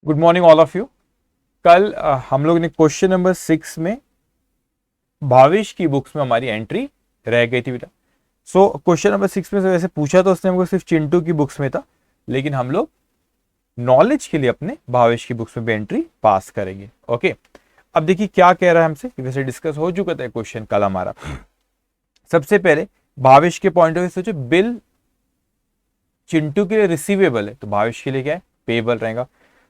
Good morning all of you. कल हम लोग ने क्वेश्चन नंबर 6 में भावेश की बुक्स में हमारी एंट्री रह गई थी बेटा। सो क्वेश्चन नंबर 6 में से वैसे पूछा तो उसने हमको सिर्फ चिंटू की बुक्स में था, लेकिन हम लोग नॉलेज के लिए अपने भावेश की बुक्स में भी एंट्री पास करेंगे। ओके, अब देखिए क्या कह रहा है हमसे, वैसे डिस्कस हो चुका था क्वेश्चन कल हमारा। सबसे पहले भावेश के पॉइंट ऑफ व्यू सोचो, बिल चिंटू के लिए रिसीवेबल है तो भावेश के लिए क्या है, पेएबल रहेगा।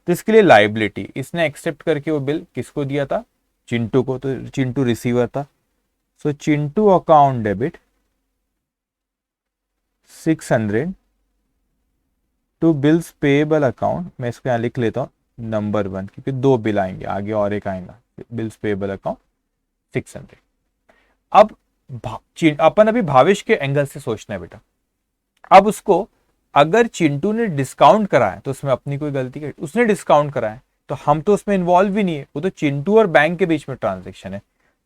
तो इसके लिए लाइबिलिटी इसने एक्सेप्ट करके वो बिल किसको दिया था, चिंटू को, तो चिंटू रिसीवर था। So Chintu account debit 600 to bills payable account. मैं इसको यहां लिख लेता हूं नंबर 1, क्योंकि 2 बिल आएंगे आगे और एक आएगा। Bills payable account 600। अब अपन अभी भावेश के एंगल से सोचना है बेटा। अब उसको अगर चिंटू ने डिस्काउंट कराया तो उसमें अपनी कोई गलती है, उसने डिस्काउंट कराया तो हम तो उसमें इन्वॉल्व भी नहीं है, वो तो चिंटू और बैंक के बीच में ट्रांजेक्शन है।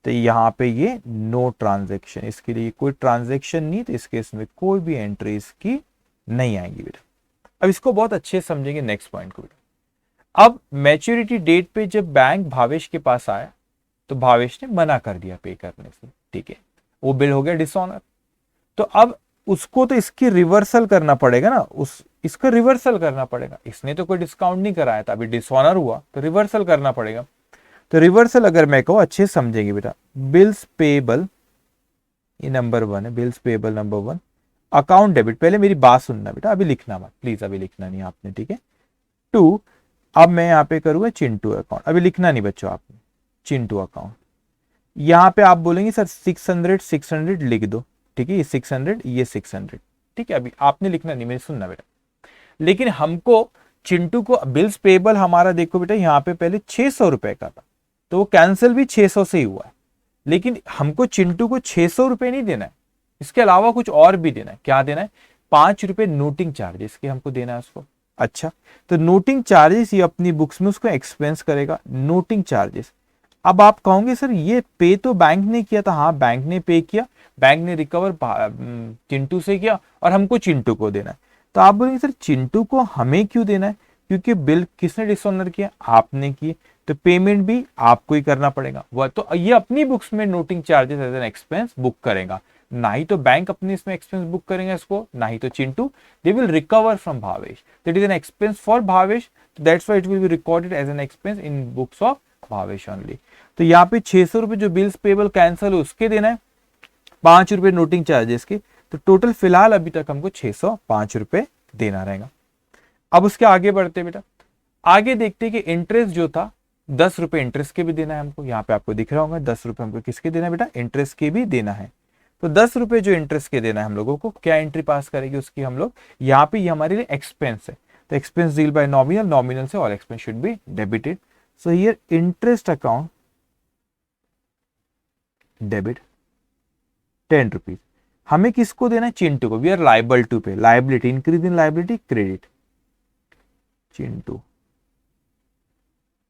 तो यहां पे ये नो ट्रांजेक्शन, इसके लिए कोई ट्रांजेक्शन नहीं, तो इस केस में कोई भी एंट्री इसकी नहीं आएगी बेटा। अब इसको बहुत अच्छे से समझेंगे नेक्स्ट पॉइंट को बेटा। अब मैच्योरिटी डेट पे जब बैंक भावेश के पास आया तो भावेश ने मना कर दिया पे करने से, ठीक है, वो बिल हो गया डिसऑनर। तो अब उसको तो इसकी रिवर्सल करना पड़ेगा ना, उस इसका रिवर्सल करना पड़ेगा। इसने तो कोई डिस्काउंट नहीं कराया था, अभी डिसऑनर हुआ तो रिवर्सल करना पड़ेगा। तो रिवर्सल अगर मैं कहूं, अच्छे से समझेंगे बेटा, बिल्स पेएबल, ये नंबर 1 है, bills payable number 1, account debit. पहले मेरी बात सुनना बेटा, अभी लिखना मत प्लीज, अभी लिखना नहीं आपने, ठीक है। 2, अब मैं यहाँ पे करूंगा चिंटू अकाउंट, अभी लिखना नहीं बच्चों आपने, चिंटू अकाउंट। यहां पे आप बोलेंगे सर 600 लिख दो, ठीक है, ये 600 ये 600, ठीक है। अभी आपने लिखना नहीं, मेरे सुनना बेटा। लेकिन हमको चिंटू को बिल्स पेबल हमारा देखो बेटा, यहां पे पहले 600 रुपए का था, तो वो कैंसिल भी 600 से ही हुआ है। लेकिन हमको चिंटू को 600 रुपए नहीं देना है, इसके अलावा कुछ और भी देना है। क्या देना है, 5 रुपए नोटिंग चार्जेस के हमको देना है उसको। अच्छा, तो नोटिंग चार्जेस ये अपनी बुक्स में उसको एक्सपेंस करेगा, नोटिंग चार्जेस। अब आप कहोगे सर ये पे तो बैंक ने किया था, हाँ बैंक ने पे किया, बैंक ने रिकवर चिंटू से किया और हमको चिंटू को देना है। तो आप बोलेंगे सर चिंटू को हमें क्यों देना है, क्योंकि बिल किसने डिसऑनर किया, आपने की, तो पेमेंट भी आपको ही करना पड़ेगा। वह तो ये अपनी बुक्स में noting charges as an expense book करेगा, ना ही तो बैंक अपने इसमें एक्सपेंस बुक करेंगे इसको, ना ही तो Chintu. They will recover from Bhavesh, that is an expense for Bhavesh, that's why it will be recorded as an expense in books of Bhavesh only. तो यहाँ पे 600 रुपए जो बिल्स पेबल कैंसिल है उसके देना है, 5 रुपए नोटिंग चार्जेस के। तो टोटल फिलहाल अभी तक हमको 605 रुपए देना रहेगा। अब उसके आगे बढ़ते बेटा, आगे देखते कि इंटरेस्ट जो था 10 रुपए इंटरेस्ट के भी देना है हमको। यहाँ पे आपको दिख रहा होगा 10 रुपए हमको किसके देना है बेटा, इंटरेस्ट के भी देना है। तो 10 रुपए जो इंटरेस्ट के देना है हम लोगों को, क्या एंट्री पास करेगी उसकी हम लोग, यहाँ पे ये हमारे लिए एक्सपेंस है, तो expense deal by nominal, nominal से all expense should be debited. So here interest account debit 10 rupees. हमें किसको देना है, चिंटू को। We are liable to pay, liability, increase in liability, credit, Chintu,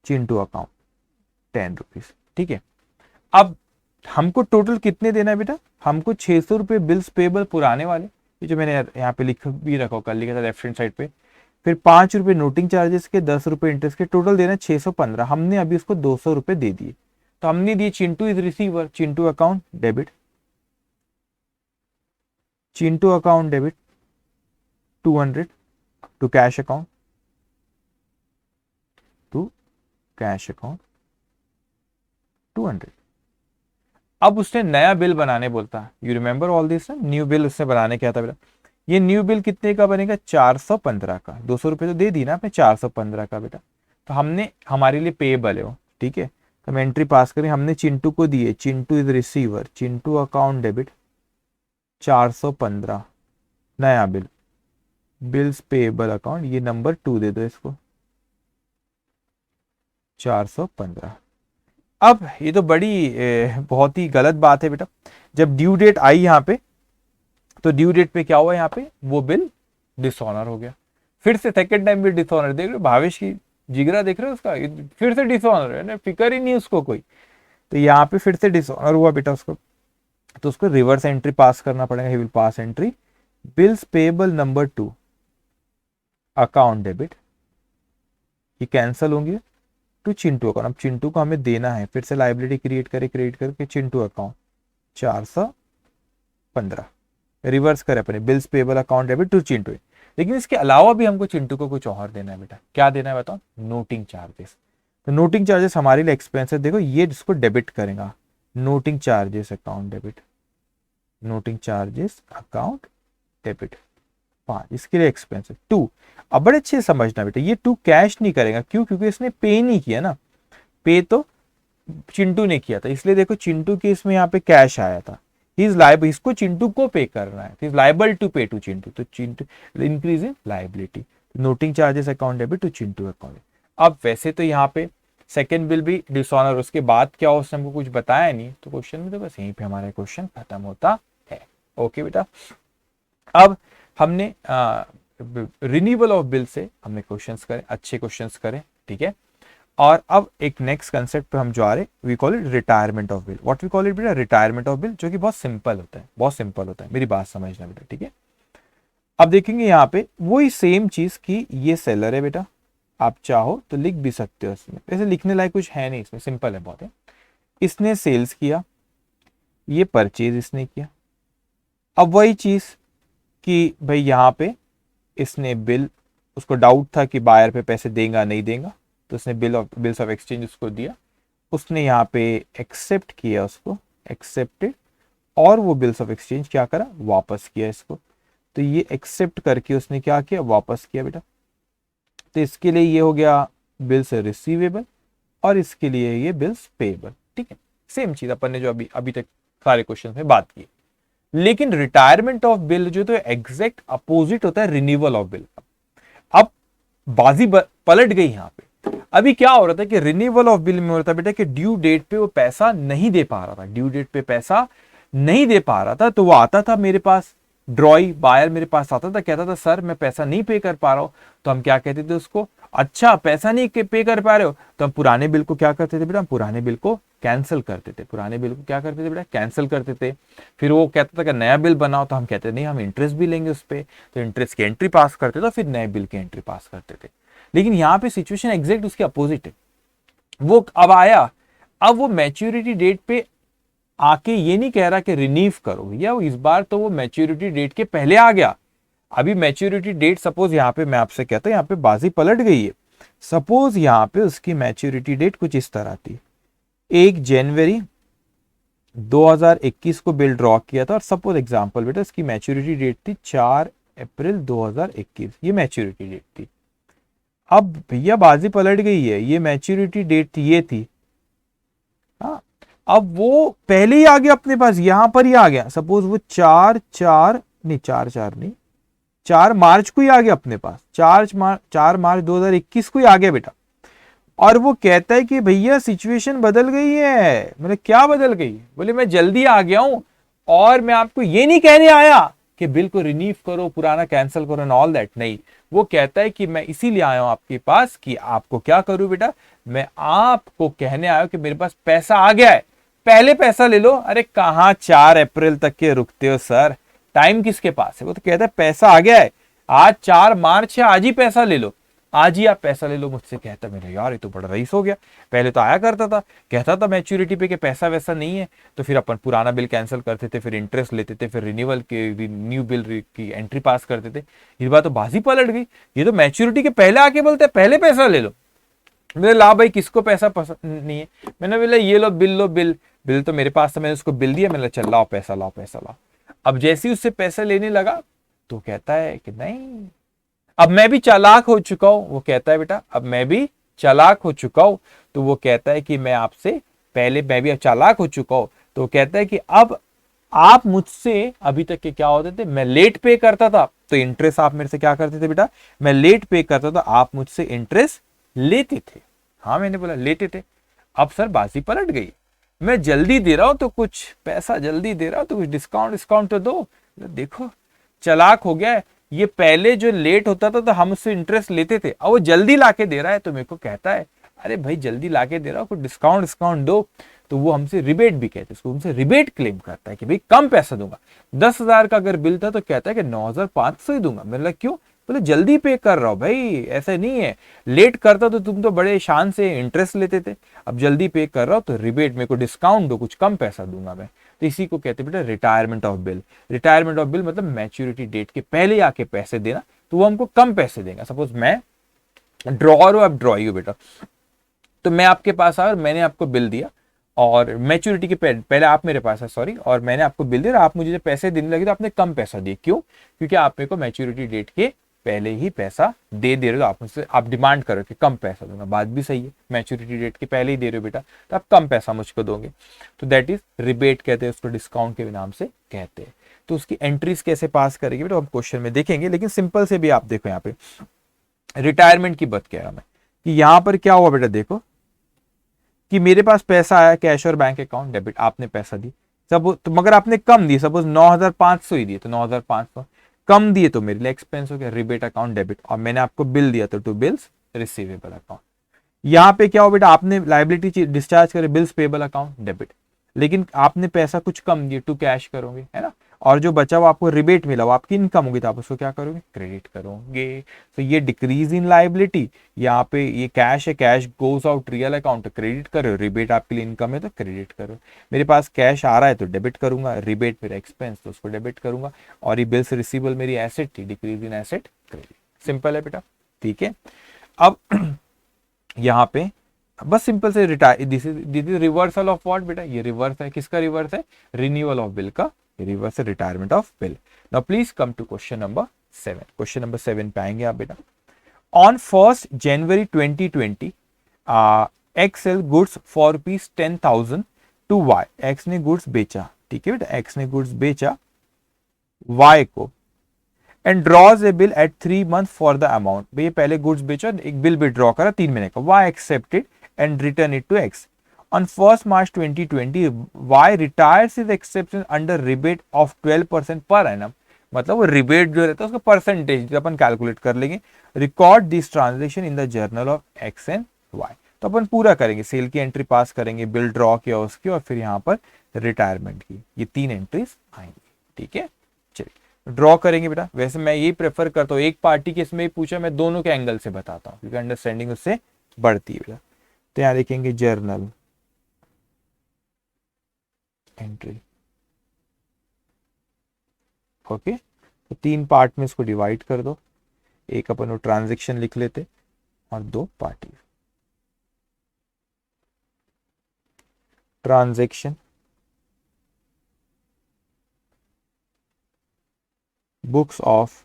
Chintu account 10 rupees, ठीक है। अब हमको टोटल कितने देना है बेटा, हमको 600 रुपए बिल्स पेबल पुराने वाले, ये जो मैंने यहाँ पे लिख भी रखा, कल लिखा था लेफ्ट हैंड साइड पे, फिर 5 रुपए नोटिंग चार्जेस के, 10 रुपए इंटरेस्ट के, टोटल देना 615। हमने अभी उसको 200 रुपए दे दिए, तो हमने दिए Chintu is receiver, Chintu account debit, Chintu account debit 200 to cash account, to cash account 200। अब उसने नया बिल बनाने बोलता है, you remember all this, new bill उसने बनाने क्या था बेटा, ये न्यू बिल कितने का बनेगा, 415 का। 200 रुपए तो दे दी ना आपने, 415 का बेटा। तो हमने हमारे लिए पेएबल है वो, ठीक है। तो हम एंट्री पास करें, हमने चिंटू को दिए, Chintu is receiver, Chintu account debit 415, नया बिल, बिल्स पेएबल अकाउंट, ये नंबर 2 दे दो इसको, 415। अब ये तो बड़ी बहुत ही गलत बात है बेटा, जब ड्यू डेट आई यहाँ पे, तो ड्यू डेट पे क्या हुआ, यहाँ पे वो बिल डिसऑनर हो गया। फिर से सेकंड टाइम भी डिसऑनर, देख रहे हो भावेश की जिगरा, देख रहे हो उसका, फिर से डिसऑनर है ना, फिक्र ही नहीं उसको कोई। तो यहाँ पे फिर से डिसऑनर हुआ बेटा उसको, तो उसको रिवर्स एंट्री पास करना पड़ेगा। ही will pass entry bills payable number 2 account debit ये कैंसिल होंगे टू चिंटू अकाउंट। अब चिंटू को हमें देना है, फिर से लाइबिलिटी क्रिएट करके चिंटू अकाउंट 415 रिवर्स करें अपने bills payable account debit to Chintu. लेकिन इसके अलावा भी हमको चिंटू को कुछ और देना है बेटा। क्या देना है बताओ? Noting charges. तो नोटिंग चार्जेस हमारे लिए एक्सपेंस है। देखो ये जिसको डेबिट करेगा, noting charges account debit, noting charges account debit 5, इसके लिए एक्सपेंस है 2। अब बड़े अच्छे से समझना बेटा, ये 2 कैश नहीं करेगा। क्यों? क्योंकि इसने पे नहीं किया ना, पे तो चिंटू ने किया था, इसलिए देखो चिंटू के इसमें यहाँ पे कैश आया था। ही इज लाइबल, इसको चिंटू को पे करना है, is liable to pay to Chintu, तो Chintu increase in liability, noting charges account debit to Chintu account. अब वैसे तो यहाँ पे सेकेंड बिल भी डिसऑनर, उसके बाद क्या उसने हमको कुछ बताया नहीं, तो क्वेश्चन में तो बस यहीं पे हमारा क्वेश्चन खत्म होता है। ओके बेटा, अब हमने रिन्यूअल ऑफ बिल से हमने क्वेश्चंस करे, अच्छे क्वेश्चंस करे, ठीक है। और अब एक नेक्स्ट कंसेप्ट पे हम जो आ रहे, we call it retirement of bill. What we call it बेटा? रिटायरमेंट ऑफ बिल, जो कि बहुत सिंपल होता है, बहुत सिंपल होता है, मेरी बात समझना बेटा, ठीक है। अब देखेंगे यहाँ पे वही सेम चीज की, ये सेलर है बेटा, आप चाहो तो लिख भी सकते हो इसमें, वैसे लिखने लायक कुछ है नहीं इसमें, सिंपल है बहुत है। इसने सेल्स किया, ये परचेज इसने किया। अब वही चीज कि भाई यहाँ पे इसने बिल, उसको डाउट था कि बायर पे पैसे देगा नहीं देगा, तो उसने बिल्स ऑफ एक्सचेंज उसको दिया, उसने यहाँ पे एक्सेप्ट किया, उसको एक्सेप्टेड, और वो बिल्स ऑफ एक्सचेंज क्या करा? वापस किया इसको। तो ये एक्सेप्ट करके उसने क्या किया? वापस किया बेटा। तो इसके लिए ये हो गया बिल्स रिसीवेबल, और इसके लिए ये बिल्स पेएबल, ठीक है। सेम चीज अपन ने जो अभी तक सारे क्वेश्चन में बात की। लेकिन रिटायरमेंट ऑफ बिल जो तो एग्जैक्ट अपोजिट होता है रिन्यूअल ऑफ बिल। अब बाजी पलट गई यहां पे। अभी क्या हो रहा था कि रिन्यूअल ऑफ बिल में हो रहा था बेटा कि ड्यू डेट पे वो पैसा नहीं दे पा रहा था, ड्यू डेट पे पैसा नहीं दे पा रहा था, तो वो आता था मेरे पास, ड्रॉई बायर मेरे पास आता था, कहता था सर मैं पैसा नहीं पे कर पा रहा हूं। तो हम क्या कहते थे उसको? अच्छा पैसा नहीं पे कर पा रहे हो, तो हम पुराने बिल को क्या करते थे बेटा? हम पुराने बिल को कैंसिल करते थे, पुराने बिल को क्या करते थे बेटा? कैंसिल करते थे। फिर वो कहता था कि नया बिल बनाओ, तो हम कहते नहीं हम इंटरेस्ट भी लेंगे उस पर, तो इंटरेस्ट की एंट्री पास करते थे, फिर नए बिल की एंट्री पास करते थे। लेकिन यहाँ पे सिचुएशन एग्जैक्ट उसके अपोजिट है। वो अब आया, अब वो मैच्योरिटी डेट पे आके ये नहीं कह रहा कि रिन्यू करो भैया, इस बार तो वो मैच्योरिटी डेट के पहले आ गया। अभी मैच्योरिटी डेट सपोज यहाँ पे मैं आपसे कहता हूँ, यहाँ पे बाजी पलट गई है। सपोज यहाँ पे उसकी मैच्योरिटी डेट कुछ इस तरह थी, 1 जनवरी 2021 को बिल ड्रॉ किया था, और सपोज एग्जांपल बेटा इसकी मैच्योरिटी डेट थी 4 अप्रैल 2021, ये मैच्योरिटी डेट थी। अब भैया बाजी पलट गई है, ये मैच्योरिटी डेट थी, ये थी, हाँ। अब वो पहले ही आ गया अपने पास, यहां पर ही आ गया। सपोज वो 4 मार्च को ही आ गया अपने पास, 4 मार्च 2021 को ही आ गया बेटा। और वो कहता है कि भैया सिचुएशन बदल गई है। मतलब क्या बदल गई? बोले मैं जल्दी आ गया हूं, और मैं आपको ये नहीं कहने आया कि बिल को रिन्यू करो, पुराना कैंसिल करो एंड ऑल दैट, नहीं। वो कहता है कि मैं इसीलिए आया हूं आपके पास कि आपको क्या करूं बेटा, मैं आपको कहने आया हूं कि मेरे पास पैसा आ गया है, पहले पैसा ले लो। अरे कहां 4 अप्रैल तक के रुकते हो सर, टाइम किसके पास है? वो तो कहता है पैसा आ गया है, आज 4 मार्च है, आज ही पैसा ले लो, आज ही आप पैसा ले लो मुझसे। कहता मेरे यार ये तो बड़ा रईस हो गया, पहले तो आया करता था, कहता था मैच्योरिटी पे कि पैसा वैसा नहीं है, तो फिर अपन पुराना बिल कैंसिल करते थे, फिर इंटरेस्ट लेते थे, फिर रिन्यूअल के न्यू बिल की एंट्री पास करते थे। इस बार तो बाजी पलट गई, ये तो मैच्योरिटी के पहले आके बोलते हैं पहले पैसा ले लो। मैंने ला भाई किसको पैसा पसंद नहीं है? मैंने बोला ये लो बिल बिल तो मेरे पास था, मैंने उसको बिल दिया, मैंने चल लाओ पैसा लाओ पैसा लाओ। अब जैसे ही उससे पैसा लेने लगा तो कहता है कि नहीं अब मैं भी चालाक हो चुका हूं। वो कहता है बेटा अब मैं भी चालाक हो चुका हूं, तो वो कहता है कि मैं आपसे पहले मैं भी चालाक हो चुका हूं, तो कहता है कि अब आप मुझसे अभी तक के क्या होते थे, मैं लेट पे करता था, तो इंटरेस्ट आप मेरे से क्या करते थे बेटा, मैं लेट पे करता था, आप मुझसे इंटरेस्ट लेते थे। हाँ मैंने बोला लेते थे। अब सर बाजी पलट गई, मैं जल्दी दे रहा हूं तो कुछ पैसा जल्दी दे रहा हूं तो कुछ डिस्काउंट तो दो। देखो चालाक हो गया है, ये पहले जो लेट होता था तो हम उससे इंटरेस्ट लेते थे, अब वो जल्दी लाके दे रहा है, तो मेरे को कहता है अरे भाई जल्दी लाके दे रहा हो, कुछ डिस्काउंट दो। तो वो हमसे रिबेट भी कहते हैं, उसको हमसे रिबेट क्लेम करता है कि भाई कम पैसा दूंगा। 10,000 का अगर बिल था तो कहता है कि 9,500 ही दूंगा। मतलब क्यों? बोले जल्दी पे कर रहा हो भाई, ऐसा नहीं है, लेट करता तो तुम तो बड़े शान से इंटरेस्ट लेते थे, अब जल्दी पे कर रहा हो तो रिबेट, मेरे को डिस्काउंट दो, कुछ कम पैसा दूंगा मैं। तो इसी को कहते हैं बेटा retirement of bill. Retirement of bill मतलब मैच्योरिटी डेट के पहले आके पैसे देना, तो वो हमको कम पैसे देगा। सपोज मैं ड्रॉअर हो, आप ड्रॉई हो बेटा, तो मैं आपके पास आया और मैंने आपको बिल दिया, और मैच्योरिटी के पहले आप मेरे पास है, सॉरी, और मैंने आपको बिल दिया और आप मुझे जब पैसे देने लगे तो आपने कम पैसा दिए, क्यों? क्योंकि आप मेरे को मैच्योरिटी डेट के पहले ही पैसा दे रहे हो, आप मुझसे आप डिमांड करो कि कम पैसा दूंगा, बात भी सही है, मैच्योरिटी डेट के पहले ही दे रहे हो बेटा, तो आप कम पैसा मुझको दोगे, तो दैट इज रिबेट कहते हैं उसको, डिस्काउंट के नाम से कहते हैं। तो उसकी एंट्रीज कैसे पास करेंगे बेटा हम क्वेश्चन में देखेंगे, लेकिन सिंपल से भी आप देखो यहाँ पे रिटायरमेंट की बात कह रहा मैं, कि यहां पर क्या हुआ बेटा, देखो कि मेरे पास पैसा आया कैश और बैंक अकाउंट डेबिट, आपने पैसा दी सब तो, मगर आपने कम दी, सपोज 9,500 ही दिए, तो 9,500 कम दिए तो मेरे लिए एक्सपेंस हो गया, रिबेट अकाउंट डेबिट, और मैंने आपको बिल दिया तो टू बिल्स रिसीवेबल अकाउंट। यहाँ पे क्या हो बेटा, आपने लाइबिलिटी डिस्चार्ज करे, बिल्स पेबल अकाउंट डेबिट, लेकिन आपने पैसा कुछ कम दिए, टू कैश करोगे, है ना, और जो बचा वो आपको रिबेट मिला, वो आपकी इनकम होगी, तो आप उसको क्या करोगे, क्रेडिट करोगे। तो ये डिक्रीज इन लाइबिलिटी, यहाँ पे ये कैश है, cash goes out real account, credit करो, रिबेट आपके लिए इनकम है तो क्रेडिट करो। मेरे पास कैश आ रहा है तो डेबिट करूंगा, रिबेट मेरा एक्सपेंस तो उसको डेबिट करूंगा, और ये बिल्स रिसीवेबल मेरी एसेट थी, decrease in asset credit, simple है बेटा, ठीक है। अब यहाँ पे बस सिंपल से retire, this is reversal of what बेटा, ये रिवर्स है, किसका रिवर्स है, रिन्यूअल ऑफ बिल का रिवर्स है, retirement of bill. Now please come to question number 7। Question number 7 पे आएंगे आप बेटा। On 1 January 2020 X sell goods for rupees 10,000 to Y, X ने गुड्स बेचा, ठीक है बेटा, एक्स ने गुड्स बेचा वाई को, and draws a bill at 3 month for the amount, भैया पहले गुड्स बेचा, एक बिल भी ड्रॉ करा 3 महीने का, Y accepted and return it to X. On 1st March 2020, Y retires his exception under rebate of 12% per annum, मतलब वो रिबेट जो रहता है उसका परसेंटेज अपन कैलकुलेट कर लेंगे। Record this transaction in the journal of X and Y, तो अपन पूरा करेंगे, सेल की एंट्री पास करेंगे, बिल ड्रॉ किया उसकी, और फिर यहाँ पर रिटायरमेंट की, ये 3 एंट्रीज आएंगी, ठीक है। चलिए ड्रॉ करेंगे बेटा, वैसे मैं ये प्रेफर करता हूँ, एक पार्टी के इसमें पूछा, मैं दोनों के एंगल से बताता हूँ, क्योंकि अंडरस्टैंडिंग उससे बढ़ती है बेटा। तो यहाँ देखेंगे जर्नल एंट्री, ओके, तो 3 पार्ट में इसको डिवाइड कर दो, एक अपन वो ट्रांजेक्शन लिख लेते और 2 पार्टी। ट्रांजेक्शन, बुक्स ऑफ,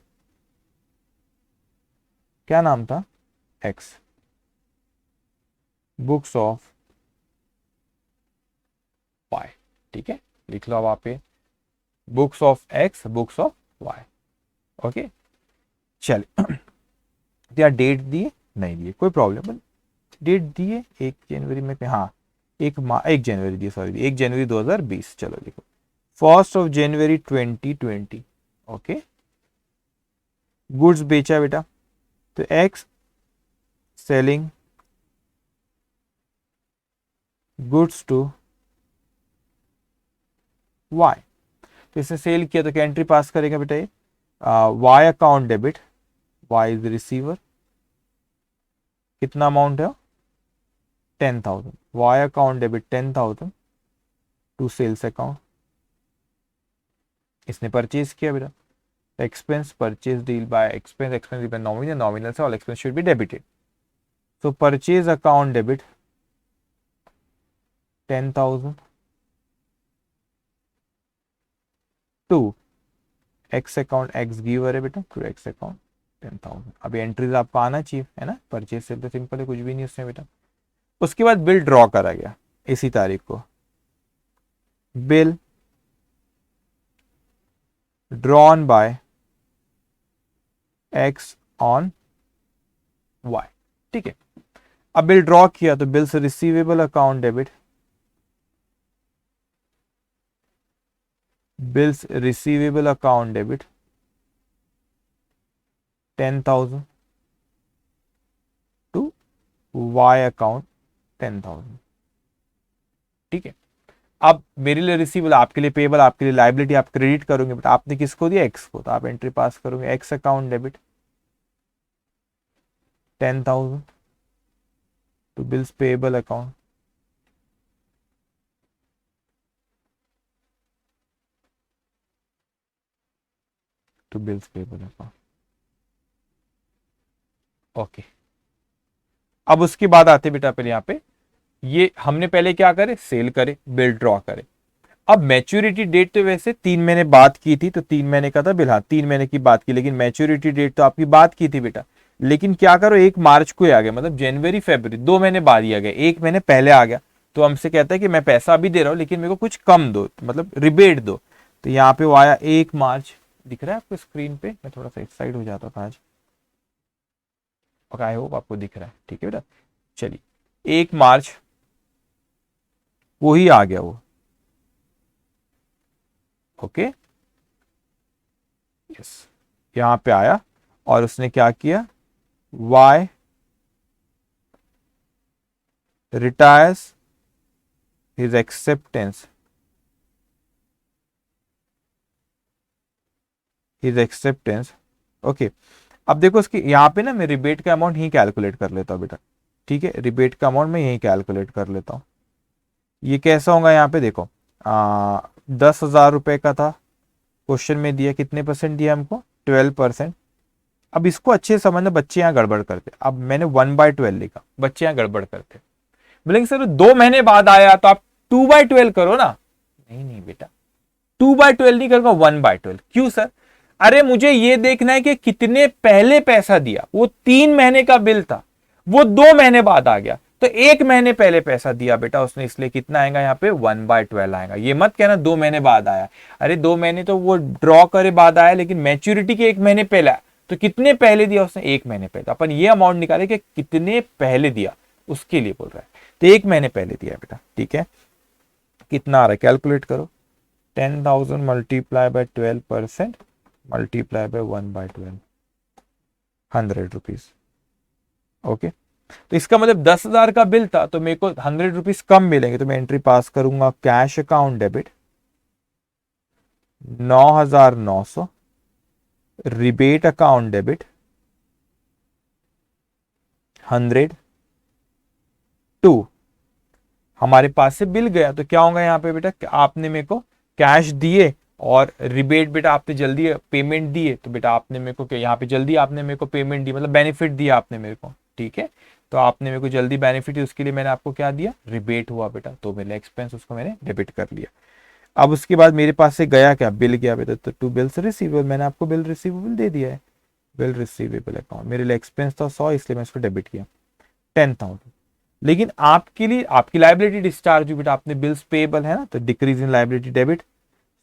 क्या नाम था, एक्स, बुक्स ऑफ वाई, ठीक है, लिख लो अब आप ये, books of X, books of Y, okay. चलिए क्या डेट दिए, नहीं दिए, कोई प्रॉब्लम, डेट दिए 1 जनवरी में, हाँ 1 जनवरी दिए, सॉरी 1 जनवरी 2020, चलो देखो 1 जनवरी 2020, ओके, गुड्स बेचा बेटा, तो X selling goods to Y, तो इसने सेल किया तो क्या एंट्री पास करेगा बेटा, ये Y account debit, Y is receiver, कितना अमाउंट है 10,000, Y account debit 10,000 to sales account, इसने परचेज किया बेटा, expense purchase deal by expense, expense deal by nominal, nominal से all expense should be debited, so purchase account debit 10,000 to x account, x giver है बेटा, to x account 10,000। अभी entries आपको आना चाहिए, है ना, परचेज से तो सिंपल है, कुछ भी नहीं उसमें बेटा। उसके बाद बिल ड्रॉ करा गया इसी तारीख को, bill drawn by x on y, ठीक है। अब बिल ड्रॉ किया तो bills receivable account debit, bills receivable account debit 10,000 to y account 10,000, ठीक है। अब मेरे लिए रिसीवेबल, आपके लिए पेबल, आपके लिए लाइबिलिटी, आप क्रेडिट करोगे, बट आपने किसको दिया, एक्स को, तो आप एंट्री पास करोगे, x account debit 10,000 to bills payable account. To bills payable account. Okay अब उसके बाद आते बेटा पहले यहाँ पे ये हमने पहले क्या करे, सेल करे, बिल ड्रॉ करे। अब मैच्योरिटी डेट तो वैसे 3 महीने बात की थी, तो 3 महीने का था बिल, हाँ 3 महीने की बात की, लेकिन मैच्योरिटी डेट तो आपकी बात की थी बेटा। लेकिन क्या करो 1 मार्च को ही आ गया, मतलब जनवरी फरवरी 2 महीने बाद ही आ गया, 1 महीने पहले आ गया, तो हमसे कहता है कि मैं पैसा अभी दे रहा हूं लेकिन मेरे को कुछ कम दो, मतलब रिबेट दो। तो यहाँ पे वो आया 1 मार्च, दिख रहा है आपको स्क्रीन पे, मैं थोड़ा सा एक्साइड हो जाता था आज, और आई होप आपको दिख रहा है, ठीक है बेटा। चलिए 1 मार्च वो ही आ गया वो, ओके यस, यहां पे आया और उसने क्या किया, Y retires his acceptance, okay. अब देखो इसकी यहाँ पे ना मैं रिबेट का अमाउंट ही कैलकुलेट कर लेता हूँ बेटा, ठीक है, रिबेट का अमाउंट मैं यही कैलकुलेट कर लेता हूँ। ये कैसा होगा यहाँ पे देखो, 10,000 रुपए का था, क्वेश्चन में दिया कितने परसेंट दिया हमको, 12%। अब इसको अच्छे से समझना, बच्चे यहाँ गड़बड़ करते, अब मैंने 1/12 लिखा, बच्चे यहाँ गड़बड़ करते, बोलेंगे सर 2 महीने बाद आया तो आप 2/12 करो ना, नहीं नहीं बेटा 2/12 नहीं करूंगा, 1/12। क्यों सर, अरे मुझे ये देखना है कि कितने पहले पैसा दिया, वो 3 महीने का बिल था, वो 2 महीने बाद आ गया, तो 1 महीने पहले पैसा दिया बेटा उसने, इसलिए कितना आएगा यहाँ पे 1/12 आएगा। ये मत कहना 2 महीने बाद आया, अरे 2 महीने तो वो ड्रॉ करे बाद आया, लेकिन मैच्योरिटी के 1 महीने पहले आया, तो कितने पहले दिया उसने, 1 महीने पहले। अपन ये अमाउंट निकाले कि कितने पहले दिया, उसके लिए बोल रहा है, तो 1 महीने पहले दिया बेटा, ठीक है। कितना आ रहा है कैलकुलेट करो, 10,000 multiply by 12% multiply by 1/12, 100 rupees, okay. तो इसका मतलब 10,000 का बिल था तो मेरे को 100 रुपीज कम मिलेंगे, तो मैं एंट्री पास करूंगा, cash account debit 9,900, rebate account debit 100 to, हमारे पास से बिल गया, तो क्या होगा यहाँ पे बेटा, आपने मेरे को कैश दिए और रिबेट बेटा आपने जल्दी पेमेंट दिए, तो बेटा आपने मेरे को यहाँ पे जल्दी आपने मेरे को पेमेंट दी, मतलब बेनिफिट दिया आपने मेरे को, ठीक है। तो आपने मेरे को जल्दी बेनिफिट दी, उसके लिए मैंने आपको क्या दिया, रिबेट हुआ बेटा, तो मेरे एक्सपेंस उसको मैंने डेबिट कर लिया। अब उसके बाद मेरे पास से गया क्या, बिल गया बेटा, तो टू बिल्स रिसीवेबल, मैंने आपको बिल रिसीवेबल दे दिया है, बिल रिसीवेबल अकाउंट, मेरे लिए एक्सपेंस था 100, इसलिए मैं इसको डेबिट किया 10,000। लेकिन आपके लिए आपकी लाइबिलिटी डिस्चार्ज हुई बेटा, आपने बिल्स पेएबल है ना, तो decrease in liability debit,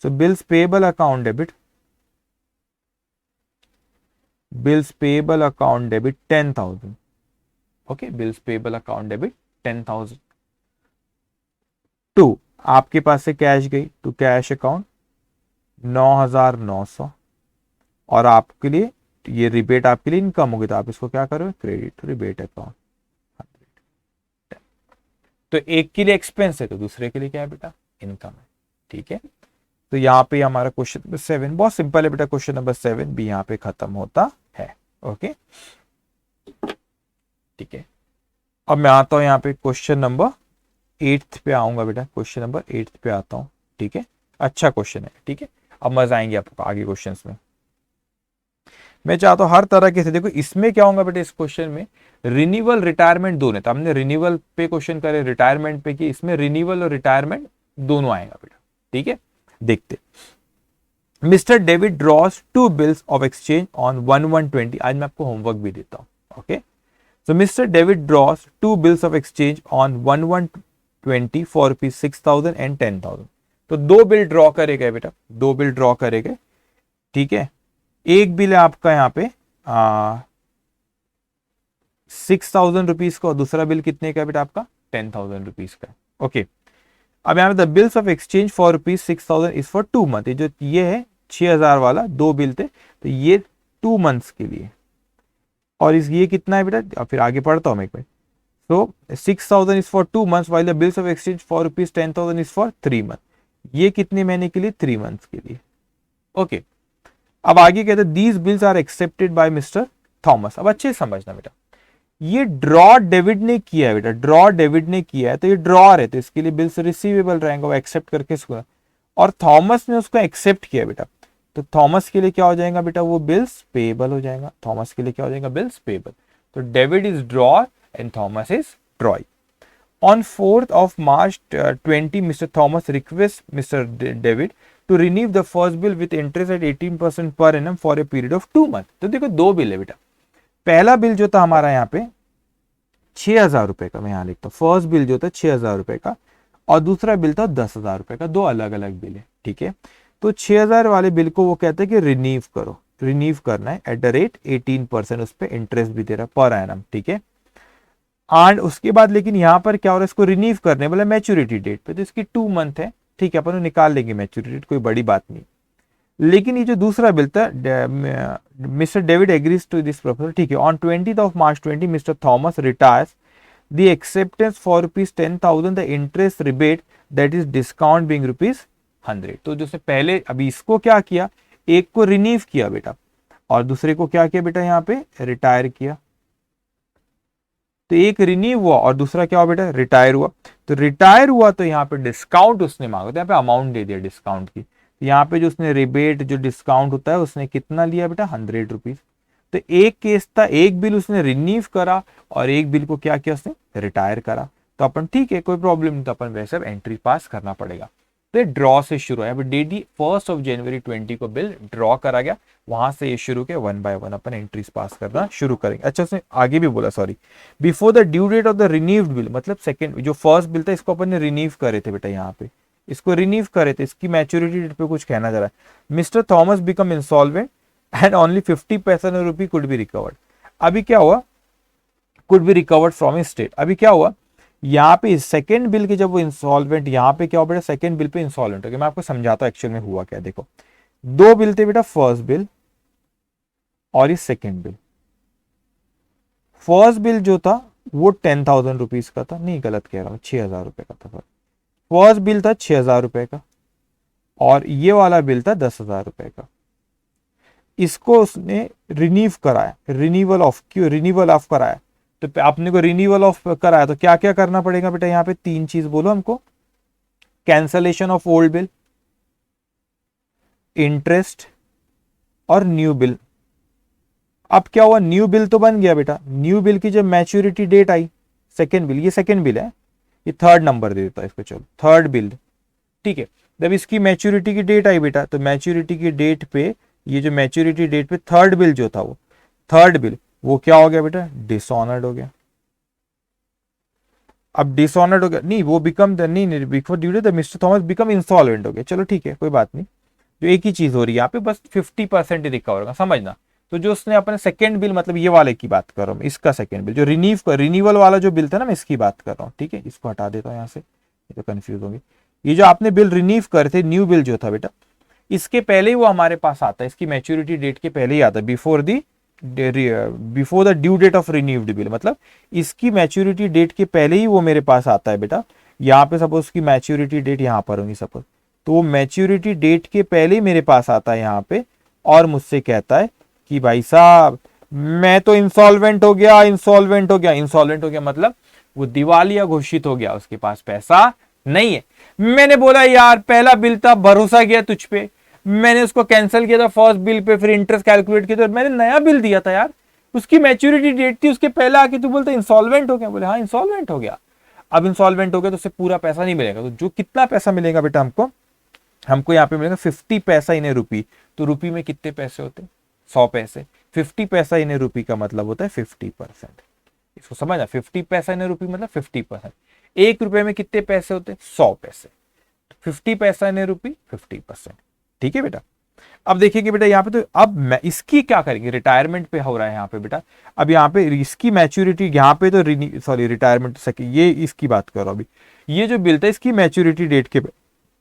so bills payable account debit, bills payable account debit 10,000, okay, bills payable account debit 10,000 to, आपके पास से कैश गई टू कैश अकाउंट 9,900, और आपके लिए ये रिबेट आपके लिए इनकम होगी, तो आप इसको क्या करोगे, क्रेडिट रिबेट अकाउंट। तो एक के लिए एक्सपेंस है तो दूसरे के लिए क्या है बेटा, इनकम है, ठीक है। तो यहाँ पे हमारा क्वेश्चन नंबर 7 बहुत सिंपल है बेटा, क्वेश्चन नंबर 7 भी यहाँ पे खत्म होता है, ओके ठीक है। अब मैं आता हूँ यहाँ पे क्वेश्चन नंबर 8 पे आऊंगा बेटा, क्वेश्चन नंबर 8 पे आता हूँ, ठीक है। अच्छा क्वेश्चन है, ठीक है, अब मजा आएंगे आपको आगे क्वेश्चंस में। मैं चाहता हूं हर तरह के से, देखो इसमें क्या होगा बेटा, इस क्वेश्चन में रिन्यूअल रिटायरमेंट दोनों, तो हमने रिन्यूअल पे क्वेश्चन करे, रिटायरमेंट पे की, इसमें रिन्यूअल और रिटायरमेंट दोनों आएगा बेटा, ठीक है। देखते, mister David draws 2 bills of exchange on 1/1/20, आज मैं आपको होमवर्क भी देता हूं, okay. So mister David draws 2 bills of exchange on 1/1/20 for rupees 6,000 and 10,000, तो 2 बिल ड्रॉ करे गए बेटा, 2 बिल ड्रॉ करे गए, ठीक है। एक बिल है आपका यहाँ पे 6,000 रुपीज का, और दूसरा बिल कितने का है बेटा आपका 10,000 रुपीज का, ओके। अब यहाँ पे the bills of exchange for rupees 6,000 is for 2 month, जो ये है 6,000 वाला 2 बिल थे, तो ये 2 मंथ्स के लिए, और इस ये कितना है बेटा, फिर आगे पढ़ता हूँ मैं एक बार। सो 6,000 is for 2 months while the bills of exchange for rupees 10,000 is for 3 month, ये कितने महीने के लिए, 3 मंथ्स के लिए, ओके। अब आगे कहते हैं these bills are accepted by mister Thomas, अब अच्छे से समझना बेटा, ये ड्रॉ डेविड ने किया है बेटा, ड्रॉ डेविड ने किया है तो ये ड्रॉर है, तो इसके लिए बिल्स रिसीवेबल रहेंगे, वो एक्सेप्ट करके इसको, और थॉमस ने उसको एक्सेप्ट किया बेटा, तो थॉमस के लिए क्या हो जाएगा बेटा, वो बिल्स पेएबल हो जाएगा, थॉमस के लिए क्या हो जाएगा, बिल्स पेएबल। तो David is drawer and Thomas is ड्रॉई। On 4th of March 20, Mr. Thomas requests Mr. David to renew the first bill with interest at 18% per annum for a period of 2 months। तो देखो दो bill है बेटा, पहला bill जो था हमारा यहाँ पे 6,000 रुपए का, मैं यहाँ लिखता हूँ, फर्स्ट बिल जो था 6,000 रुपए का, और दूसरा बिल था 10,000 रुपए का, दो अलग अलग बिल है, ठीक है। तो 6,000 वाले बिल को वो कहते हैं कि रिन्यू करो, रिन्यू करना है एट द रेट 18%, उस पर इंटरेस्ट भी दे रहा है पर एनम, ठीक है। एंड उसके बाद लेकिन यहाँ पर क्या हो रहा है, इसको रिन्यू करने बोला मैच्योरिटी डेट पे, तो इसकी 2 मंथ है, ठीक है, अपन निकाल लेंगे मैच्योरिटी डेट, कोई बड़ी बात नहीं। लेकिन ये जो दूसरा बिल था, mister David agrees to this proposal, ठीक है। On 20th of March 20, mister Thomas retires the acceptance for ₹10,000, the interest rebate that is discount being ₹100। तो जो पहले अभी इसको क्या किया, एक को रिन्यू किया बेटा, और दूसरे को क्या किया बेटा, यहाँ पे रिटायर किया। तो एक रिन्यू हुआ और दूसरा क्या हुआ बेटा, रिटायर हुआ। तो रिटायर हुआ तो यहाँ पे डिस्काउंट उसने मांगा, तो यहाँ पे अमाउंट दे दिया डिस्काउंट की, तो यहाँ पे जो उसने रिबेट जो डिस्काउंट होता है उसने कितना लिया बेटा, 100 रुपीज। तो एक केस था, एक बिल उसने रिन्यू करा और एक बिल को क्या किया, उसने रिटायर करा। तो अपन ठीक है, कोई प्रॉब्लम नहीं, तो अपन वैसे एंट्री पास करना पड़ेगा। तो ये ड्रॉ से शुरू है, डेडी 1 जनवरी 20 को बिल ड्रॉ करा गया, वहां से ये शुरू के 1 बाय 1 अपन एंट्रीज पास करना शुरू करेंगे। अच्छा, उसने आगे भी बोला, sorry, before the due date of the renewed bill, मतलब सेकंड जो फर्स्ट बिल था इसको अपन ने रिन्यू करे थे बेटा, यहाँ पे इसको रिन्यू करे थे, इसकी मैच्योरिटी डेट पे कुछ कहना जा रहा है। Mister Thomas become insolvent and only 50% rupee could be recovered. अभी क्या हुआ, could be recovered from A state. अभी क्या हुआ, यहाँ पे सेकंड बिल के जब वो इंसॉल्वेंट, यहाँ पे क्या हुआ बेटा, सेकंड बिल पे इंसॉल्वेंट हो गया। मैं आपको समझाता हूँ एक्चुअल में हुआ क्या। देखो दो बिल थे बेटा, फर्स्ट बिल और ये सेकंड बिल। फर्स्ट बिल जो था वो 10,000 रुपीज का था, नहीं गलत कह रहा हूँ, 6,000 रुपए का था। फर्स्ट बिल था 6,000 रुपए का और ये वाला बिल था 10,000 रुपए का। इसको उसने रिन्यू कराया, रिन्यूअल ऑफ, क्यों रिन्यूअल ऑफ कराया, तो आपने को रिन्यूअल ऑफ कराया तो क्या क्या करना पड़ेगा बेटा, यहाँ पे 3 चीज बोलो हमको, cancellation of old bill, interest और न्यू बिल। अब क्या हुआ, न्यू बिल तो बन गया बेटा, न्यू बिल की जब मैच्योरिटी डेट आई, सेकेंड बिल, ये सेकेंड बिल है, ये थर्ड नंबर दे देता है इसको, चलो थर्ड बिल, ठीक है। जब इसकी मैच्योरिटी की डेट आई बेटा, तो मैच्योरिटी की डेट पे, ये जो मैच्योरिटी डेट पे थर्ड बिल जो था, वो थर्ड बिल वो क्या हो गया बेटा, डिसऑनर्ड हो गया। अब डिसऑनर्ड हो गया, नहीं वो बिकम नहीं before due date the mister Thomas become insolvent हो गया, चलो ठीक है कोई बात नहीं, जो एक ही चीज हो रही है यहाँ पे, बस 50% ही रिकवर होगा, समझना। तो जो उसने अपने सेकंड बिल, मतलब ये वाले की बात कर रहा हूँ, इसका सेकंड बिल जो रिन्यूअल वाला जो बिल था ना, मैं इसकी बात कर रहा हूँ, ठीक है। इसको हटा देता हूँ यहाँ से, ये तो कंफ्यूज होंगे। ये जो आपने बिल रिन्यू करे थे, न्यू बिल जो था बेटा, इसके पहले ही वो हमारे पास आता है, इसकी मैच्योरिटी डेट के पहले ही आता है, before the due date of renewed bill, मतलब इसकी मैच्योरिटी डेट के पहले ही वो मेरे पास आता है बेटा। यहाँ पे सपोज उसकी मैच्योरिटी डेट यहाँ पर होगी सपोज, तो वो मैच्योरिटी डेट के पहले ही मेरे पास आता है यहाँ पे, और मुझसे कहता है कि भाई साहब मैं तो इंसॉल्वेंट हो गया, इंसॉल्वेंट हो गया, इंसॉल्वेंट हो गया, मतलब वो दिवालिया घोषित हो गया, उसके पास पैसा नहीं है। मैंने बोला यार पहला बिल था, भरोसा किया तुझ पे, मैंने उसको कैंसिल किया था फर्स्ट बिल पे, फिर इंटरेस्ट कैलकुलेट किया, तो मैंने नया बिल दिया था यार, उसकी मैच्योरिटी डेट थी, उसके पहले आके तू बोलता इंसॉल्वेंट हो गया। बोले हाँ इंसॉल्वेंट हो गया। अब इंसॉल्वेंट हो गया तो उससे पूरा पैसा नहीं मिलेगा, तो जो कितना पैसा मिलेगा बेटा हमको यहाँ पे मिलेगा 50 पैसा इन ए रुपी। तो रुपी में कितने पैसे होते हैं, 100 पैसे। 50 पैसा इन ए रुपी का मतलब होता है 50%, इसको समझना, 50 पैसा इन ए रुपी मतलब 50%। 1 रुपए में कितने पैसे होते हैं, 100 पैसे। 50 पैसा इन ए रुपी 50%, ठीक है बेटा। अब देखिए कि बेटा यहाँ पे, तो अब मैं इसकी क्या करेंगे, रिटायरमेंट पे हो रहा है यहाँ पे बेटा। अब यहाँ पे इसकी मैच्योरिटी, यहाँ पे तो सॉरी रिटायरमेंट सेकंड, ये इसकी बात करो अभी। ये जो बिल था इसकी मैच्योरिटी डेट के,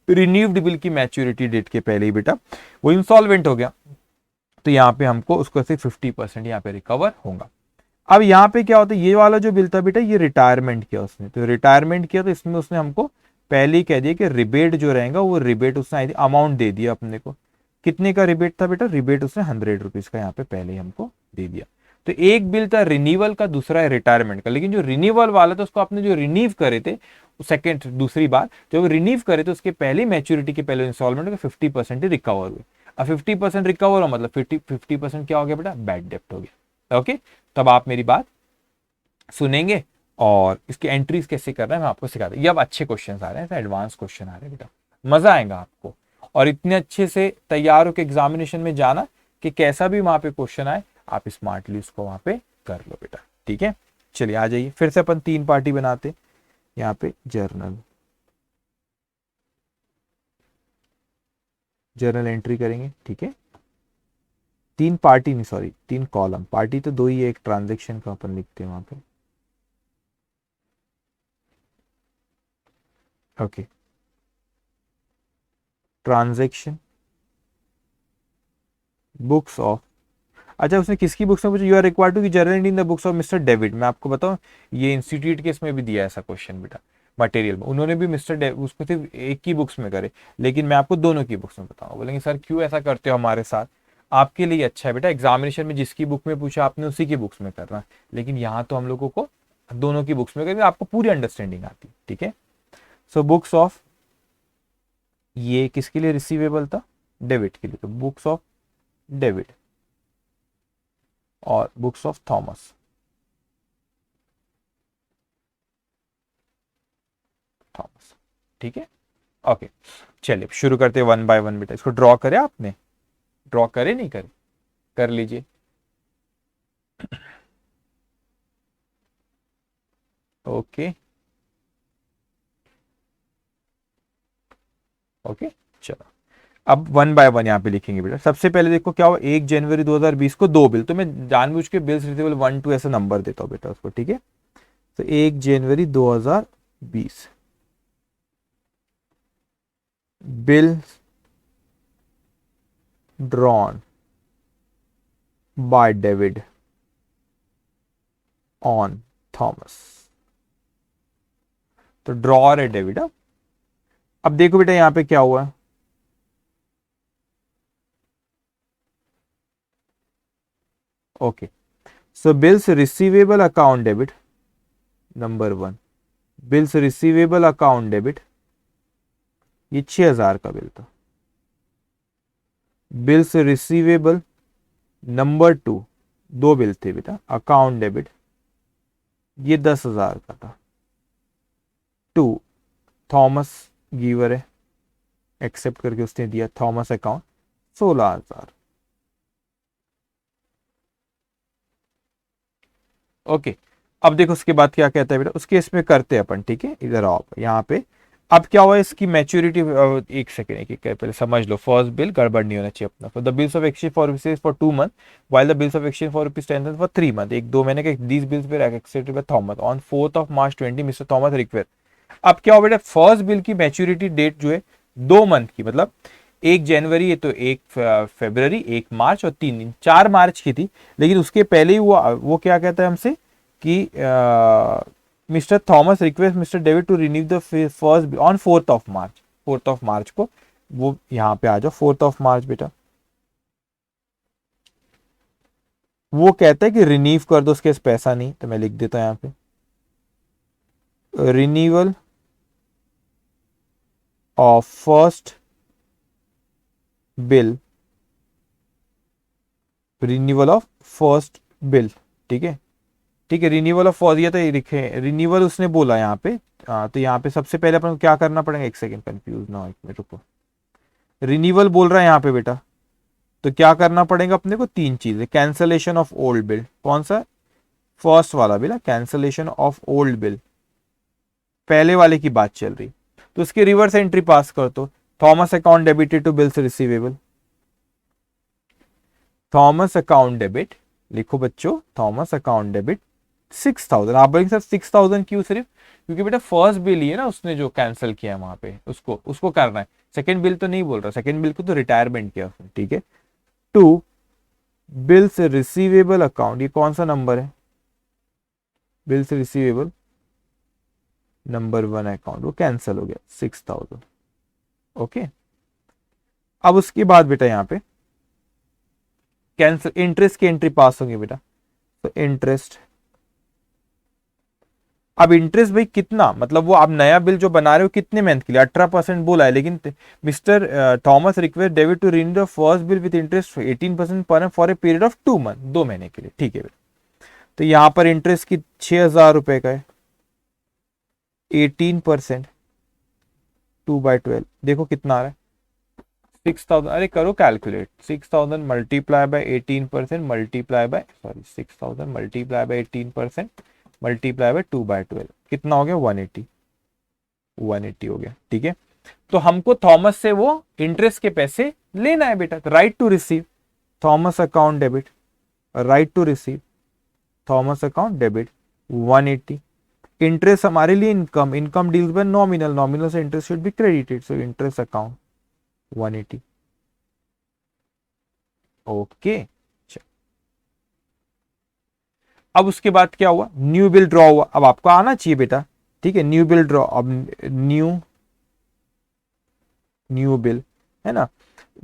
रिन्यूड बिल की मैच्योरिटी डेट के पहले ही बेटा वो इंसॉल्वेंट हो गया, तो यहाँ पे हमको उसको से 50% यहाँ पे रिकवर होगा। अब यहाँ पे क्या होता है, ये वाला जो बिल था बेटा, ये रिटायरमेंट किया उसने, तो रिटायरमेंट किया तो इसमें उसने हमको पहले ही कह दिया कि रिबेट जो रहेगा वो रिबेट उसने अमाउंट दे दिया अपने को। कितने का रिबेट था बेटा, रिबेट उसने 100 रुपीज का यहाँ पे पहले ही हमको दे दिया। तो एक बिल था रिन्यूअल का, दूसरा है रिटायरमेंट का। लेकिन जो रिन्यूअल वाला था उसको आपने जो रिन्यू करे थे सेकेंड दूसरी बार जब रिन्यू करे तो उसके पहले मैच्योरिटी के पहले इंस्टॉलमेंट का 50% ही रिकवर हुए। अब 50% रिकवर हो मतलब 50% क्या हो गया बेटा, बैड डेप्ट हो गया। ओके, तब आप मेरी बात सुनेंगे और इसकी एंट्रीज कैसे करना है मैं आपको सिखाता हूँ। ये अब अच्छे क्वेश्चन आ रहे हैं, एडवांस क्वेश्चन आ रहे हैं बेटा, मजा आएगा आपको। और इतने अच्छे से तैयार होकर एग्जामिनेशन में जाना कि कैसा भी वहां पे क्वेश्चन आए आप स्मार्टली उसको वहां पे कर लो बेटा, ठीक है। चलिए आ जाइए, फिर से अपन 3 पार्टी बनाते। यहाँ पे जर्नल एंट्री करेंगे, ठीक है। 3 पार्टी नहीं, सॉरी 3 कॉलम, पार्टी तो 2 ही है, एक ट्रांजेक्शन का अपन लिखते हैं वहां पे। ओके, ट्रांजेक्शन बुक्स ऑफ, अच्छा उसने किसकी बुक्स में पूछा, you are required to journal in the books of mister David. मैं आपको बताऊं ये इंस्टीट्यूट के इसमें भी दिया ऐसा क्वेश्चन बेटा, मटेरियल में उन्होंने भी उसको सिर्फ एक की बुक्स में करे, लेकिन मैं आपको दोनों की बुक्स में बताऊंगा। बोलेंगे सर क्यों ऐसा करते हो हमारे साथ, आपके लिए अच्छा है बेटा, एग्जामिनेशन में जिसकी बुक में पूछा आपने उसी की बुक्स में करना, लेकिन यहाँ तो हम लोगों को दोनों की बुक्स में करेंगे, आपको पूरी अंडरस्टैंडिंग आती, ठीक है। सो बुक्स ऑफ, ये किसके लिए रिसीवेबल था, डेविड के लिए, तो बुक्स ऑफ डेविड और बुक्स ऑफ थॉमस, ठीक है। ओके, चलिए शुरू करते हैं 1 बाय 1 बेटा। इसको ड्रॉ करे, आपने ड्रॉ करे नहीं करे, कर लीजिए। ओके ओके, चलो अब 1 बाय 1 यहाँ पे लिखेंगे बेटा। सबसे पहले देखो क्या हुआ, 1 जनवरी 2020 को 2 बिल, तो मैं जानबूझ के बिल्स रिसीवेबल 1 2 ऐसा नंबर देता हूँ बेटा उसको, ठीक है। तो 1 जनवरी 2020 bill drawn by David on Thomas, तो ड्रॉर है डेविड। अब देखो बेटा यहाँ पे क्या हुआ, okay. So bills receivable account debit, number 1, bills receivable account debit, ये 6,000 का बिल था। बिल्स रिसीवेबल नंबर 2, 2 बिल थे बेटा, अकाउंट डेबिट, ये 10,000 का था। 2, थॉमस गिवर है, एक्सेप्ट करके उसने दिया, थॉमस अकाउंट 16,000। ओके, अब देखो उसके बाद क्या कहता है बेटा, उसके इसमें करते हैं अपन, ठीक है। इधर आओ यहाँ पे, अब क्या हुआ इसकी मैच्योरिटी, एक सेकेंड, एक पहले समझ लो। फर्स्ट बिल गड़बड़ नहीं होना चाहिए अपना। For the bills of exchange for rupees for 2 month, while the bills of exchange for rupees 10 for 3 month, 1 2 महीने के these bills were accepted by Thomas on 4th of March 20 mister Thomas request. अब क्या हो बेटा, first bill की maturity date जो है 2 month की, मतलब 1 जनवरी है तो 1 फरवरी, 1 मार्च और 3 दिन, 4 मार्च की थी। लेकिन उसके पहले ही वो क्या कहता है हमसे कि mister Thomas request mister David to renew the first on 4th of March, 4th of March को, वो यहाँ पे आ जाओ 4th of March बेटा। वो कहता है कि रिन्यू कर दो, उसके पास पैसा नहीं, तो मैं लिख देता हूं यहाँ पे renewal of first bill, renewal of first bill, ठीक है, ठीक है। रिन्यूअल ऑफ फर्स्ट, ये तो ये लिखे रिन्यूअल उसने बोला यहाँ पे। तो यहाँ पे सबसे पहले अपन को क्या करना पड़ेगा, एक सेकंड कंफ्यूज ना हो, एक मिनट रुको। रिन्यूअल बोल रहा है यहाँ पे बेटा, तो क्या करना पड़ेगा अपने को, 3 चीजें। कैंसलेशन ऑफ ओल्ड बिल, कौन सा, फर्स्ट वाला bill, cancellation of old bill, पहले वाले की बात चल रही, तो उसकी रिवर्स एंट्री पास कर दो। Thomas account debited to bills receivable, Thomas account debit, लिखो बच्चों, थॉमस अकाउंट डेबिट 6,000। आप बोलेंगे सर 6,000 क्यों सिर्फ, क्योंकि बेटा फर्स्ट बिल ही है ना उसने जो कैंसिल किया है वहां पे, उसको उसको करना है। सेकंड बिल तो नहीं बोल रहा, सेकंड बिल को तो रिटायरमेंट किया उसने, ठीक है। 2, बिल्स रिसीवेबल अकाउंट, ये कौन सा नंबर है, बिल्स रिसीवेबल नंबर 1 अकाउंट, वो कैंसिल हो गया 6,000। ओके, अब उसके बाद बेटा यहाँ पे कैंसिल इंटरेस्ट की एंट्री पास होगी बेटा। तो इंटरेस्ट, अब इंटरेस्ट भाई कितना, मतलब वो आप नया बिल जो बना रहे हो कितने मंथ के लिए, 18% बोला है, लेकिन mister Thomas request David to renew the first bill with interest 18% पर for a period of 2 month, 2 महीने के लिए, ठीक है। तो यहां पर इंटरेस्ट की 6,000 रुपए का है, 18%, 2/12, देखो कितना आ रहा है 6,000, अरे करो calculate, 6,000 multiply by 18% multiply by, sorry 6,000 multiply by 18% multiply by 2/12, कितना हो गया 180, 180 हो गया, ठीक है। तो हमको थॉमस से वो इंटरेस्ट के पैसे लेना है बेटा, right to receive, Thomas account debit, right to receive, Thomas account debit 180। Interest हमारे लिए income, income deals by nominal, nominal से interest should be credited, so interest account 180, okay. अब उसके बाद क्या हुआ, न्यू बिल ड्रॉ हुआ, अब आपको आना चाहिए बेटा, ठीक है, न्यू बिल ड्रॉ, अब न्यू न्यू बिल है ना,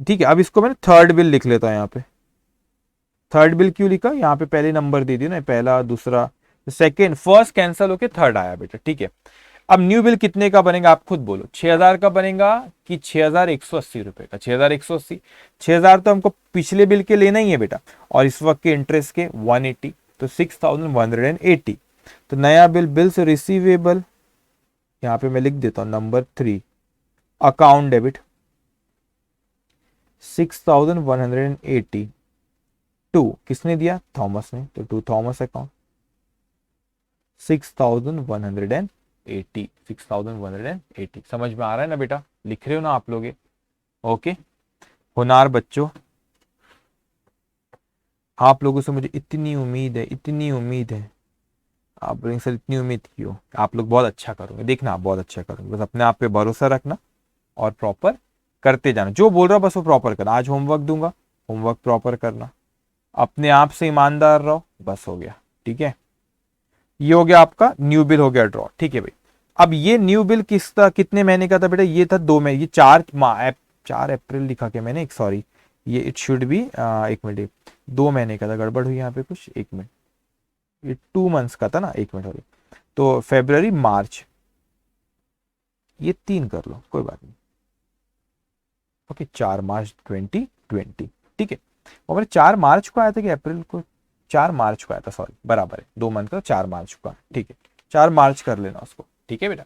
ठीक है। अब इसको मैंने थर्ड बिल लिख लेता हूं यहाँ पे, थर्ड बिल क्यों लिखा, यहाँ पे पहले नंबर दे दिया ना, पहला दूसरा सेकेंड, फर्स्ट कैंसिल होके थर्ड आया बेटा, ठीक है। अब न्यू बिल कितने का बनेगा आप खुद बोलो, 6,000 का बनेगा कि 6,180 रुपए का, 6,180, 6,000 तो हमको पिछले बिल के लेना ही है बेटा, और इस वक्त के इंटरेस्ट के 180, तो 6,180। तो नया बिल, बिल्स रिसीवेबल, यहां पे मैं लिख देता हूं नंबर 3, अकाउंट डेबिट 6,180 टू, किसने दिया, थॉमस ने, तो टू थॉमस अकाउंट 6,180, 6,180, समझ में आ रहा है ना बेटा, लिख रहे हो ना आप लोग, ओके। होनार बच्चों, आप लोगों से मुझे इतनी उम्मीद है, इतनी उम्मीद है, आप लोगों से इतनी उम्मीद क्यों, आप लोग बहुत अच्छा करोगे, देखना आप बहुत अच्छा करोगे, बस अपने आप पे भरोसा रखना और प्रॉपर करते जाना, जो बोल रहा बस वो प्रॉपर करना, आज होमवर्क दूंगा, होमवर्क प्रॉपर करना, अपने आप से ईमानदार रहो, बस हो गया, ठीक है। ये हो गया आपका न्यू बिल, हो गया ड्रॉ, ठीक है भाई। अब ये न्यू बिल कितने महीने का था बेटा, ये था 2 महीने, ये 4 अप्रैल लिखा के मैंने, एक सॉरी, ये इट शुड बी, एक मिनट, 2 महीने का था, गड़बड़ हुई यहाँ पे कुछ, एक मिनट, ये 2 मंथ्स का था ना, एक मिनट हो गया, तो फेब्रवरी मार्च, ये 3 कर लो, कोई बात नहीं, ओके, 4 मार्च 2020, ठीक है। और मेरे 4 मार्च को आया था कि अप्रैल को, 4 मार्च को आया था, सॉरी, बराबर है, 2 मंथ का 4 मार्च को, ठीक है, 4 मार्च कर लेना उसको, ठीक है बेटा।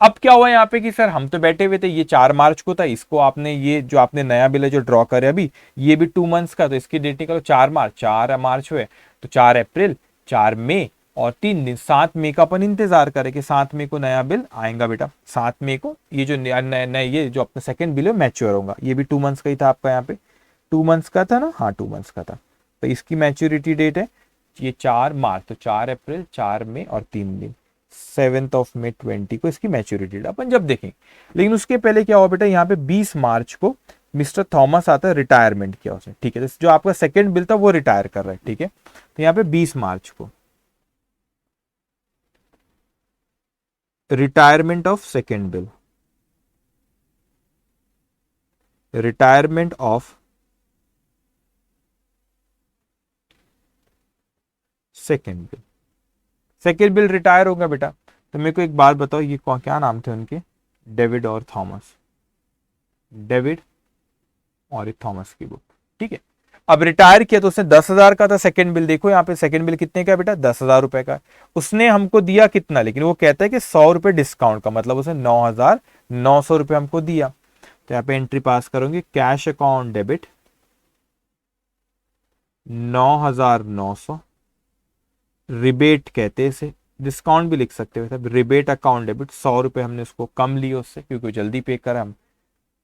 अब क्या हुआ यहाँ पे कि सर हम तो बैठे हुए थे, ये 4 मार्च को था, इसको आपने, ये जो आपने नया बिल है जो ड्रॉ करे अभी, ये भी 2 मंथ्स का, तो इसकी डेट निकालो, 4 मार्च, 4 मार्च हुए तो 4 अप्रैल, 4 मई, और 3 दिन, 7 मई का अपन इंतजार करें कि 7 मई को नया बिल आएगा बेटा, 7 मई को ये जो नया ये जो अपना सेकंड बिल है मैच्योर होगा, ये भी 2 मंथ्स का ही था आपका, यहाँ पे 2 मंथ्स का था ना, हाँ 2 मंथ्स का था, तो इसकी मैच्योरिटी डेट है ये 4 मार्च, तो 4 अप्रैल, 4 मई और 3 दिन, 7 मई 20 को इसकी मैच्योरिटी डेट अपन जब देखेंगे। लेकिन उसके पहले क्या हुआ बेटा, यहाँ पे 20 मार्च को मिस्टर थॉमस आता है, रिटायरमेंट किया उसने, ठीक है, तो जो आपका सेकंड बिल था वो रिटायर कर रहा है, ठीक है। तो यहाँ पे 20 मार्च को retirement of second bill, retirement of second bill, second bill retire होगा बेटा। तो मेरे को एक बात बताओ, ये क्या नाम थे उनके, डेविड और थॉमस, डेविड और एक थॉमस की बुक, ठीक है। अब रिटायर किया तो उसने 10,000 का था सेकंड बिल, देखो यहाँ पे सेकंड बिल कितने का है बेटा, 10,000 रुपए का। उसने हमको दिया कितना, लेकिन वो कहता है कि 100 रुपए डिस्काउंट का, मतलब उसने 9,900 रुपए हमको दिया। तो यहाँ पे एंट्री पास करोगे, कैश अकाउंट डेबिट 9,900, रिबेट कहते हैं इसे, डिस्काउंट भी लिख सकते हो, रिबेट अकाउंट डेबिट, 100 रुपए हमने उसको कम लिए उससे क्योंकि जल्दी पे करा हम।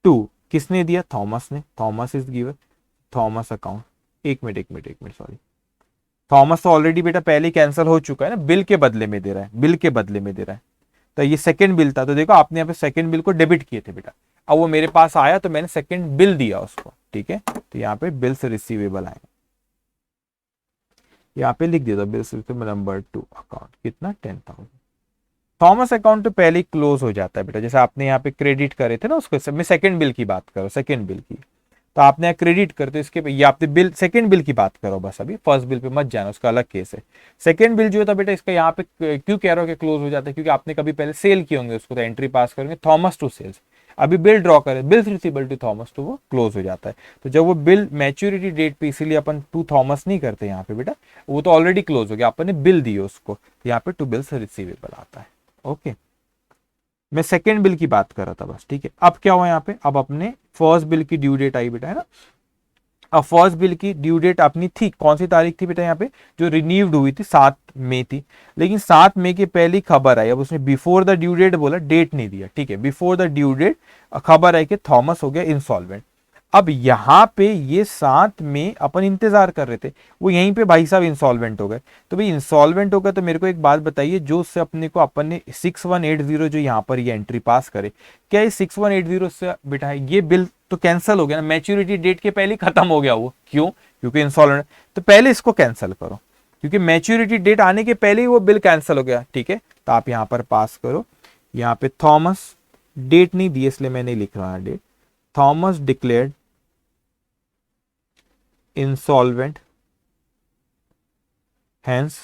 2 किसने दिया, थॉमस ने, Thomas is giver, Thomas account, एक मिनट सॉरी, थॉमस तो ऑलरेडी बेटा पहले ही कैंसिल हो चुका है ना, बिल के बदले में दे रहा है, बिल के बदले में दे रहा है। तो ये सेकंड बिल था, तो देखो आपने यहाँ पे सेकंड बिल को डेबिट किए थे बेटा, अब वो मेरे पास आया तो मैंने सेकंड बिल दिया उसको, ठीक है। तो यहाँ पे बिल्स रिसीवेबल आएगा, यहाँ पे लिख दिया बिल्स रिसीवेबल नंबर 2 अकाउंट, कितना 10,000। थॉमस अकाउंट तो पहले ही क्लोज हो जाता है बेटा, जैसे आपने यहाँ पे क्रेडिट करे थे ना उसको, मैं सेकंड बिल की बात करो, सेकंड बिल की, तो आपने क्रेडिट कर, तो इसके पे ये आपने बिल, सेकंड बिल की बात करो बस, अभी फर्स्ट बिल पे मत जाना, उसका अलग केस है। सेकंड बिल जो था बेटा इसका यहाँ पे क्यों कह रहा हो कि क्लोज हो जाता है, क्योंकि आपने कभी पहले सेल किए होंगे उसको, तो एंट्री पास करेंगे थॉमस टू सेल्स, अभी बिल ड्रॉ करें बिल्स रिसीवेबल टू थॉमस, तो वो क्लोज हो जाता है। तो जब वो बिल मैच्योरिटी डेट पे, इसीलिए अपन टू थॉमस नहीं करते यहाँ पे बेटा, वो तो ऑलरेडी क्लोज हो गया, अपन ने बिल दी उसको, यहाँ पे टू बिल्स रिसीवेबल आता है। ओके, मैं सेकंड बिल की बात कर रहा था बस, ठीक है। अब क्या हुआ यहाँ पे, अब अपने फर्स्ट बिल की ड्यू डेट आई बेटा, है ना। अब फर्स्ट बिल की ड्यू डेट अपनी थी, कौन सी तारीख थी बेटा यहाँ पे, जो रिन्यूड हुई थी 7 मई थी, लेकिन 7 मई की पहली खबर आई, अब उसने बिफोर द ड्यू डेट बोला, डेट नहीं दिया, ठीक है। बिफोर द ड्यू डेट खबर आई कि थॉमस हो गया इंसॉल्वेंट। अब यहाँ पे ये 7 मई अपन इंतजार कर रहे थे, वो यहीं पे भाई साहब इंसॉल्वेंट हो गए। तो भाई इंसॉल्वेंट हो गए तो मेरे को एक बात बताइए, जो उससे अपने को अपन ने 6180 जो यहाँ पर ये एंट्री पास करे, क्या ये 6180 से बेटा है ये बिल तो कैंसिल हो गया ना, मैच्योरिटी डेट के पहले खत्म हो गया वो, क्यों, क्योंकि इंसॉल्वेंट। तो पहले इसको कैंसिल करो, क्योंकि मैच्योरिटी डेट आने के पहले ही वो बिल कैंसिल हो गया, ठीक है। तो आप यहाँ पर पास करो, यहाँ पे थॉमस, डेट नहीं दी इसलिए मैं नहीं लिख रहा date, Thomas declared insolvent, hence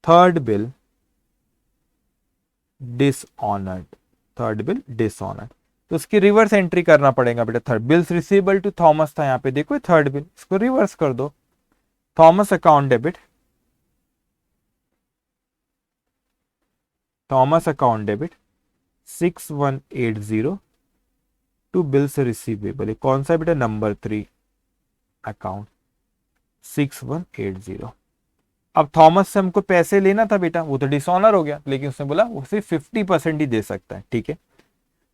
third bill dishonored, third bill dishonoured. तो उसकी रिवर्स एंट्री करना पड़ेगा बेटा, third bills receivable to Thomas था यहाँ पे, देखो थर्ड बिल, इसको रिवर्स कर दो, Thomas account debit, Thomas account debit 6180 to bills receivable, कौन सा बेटा, नंबर 3 अकाउंट 6180। अब थॉमस से हमको पैसे लेना था बेटा, वो तो डिसऑनर हो गया, लेकिन उसने बोला वो सिर्फ 50% ही दे सकता है, ठीक है।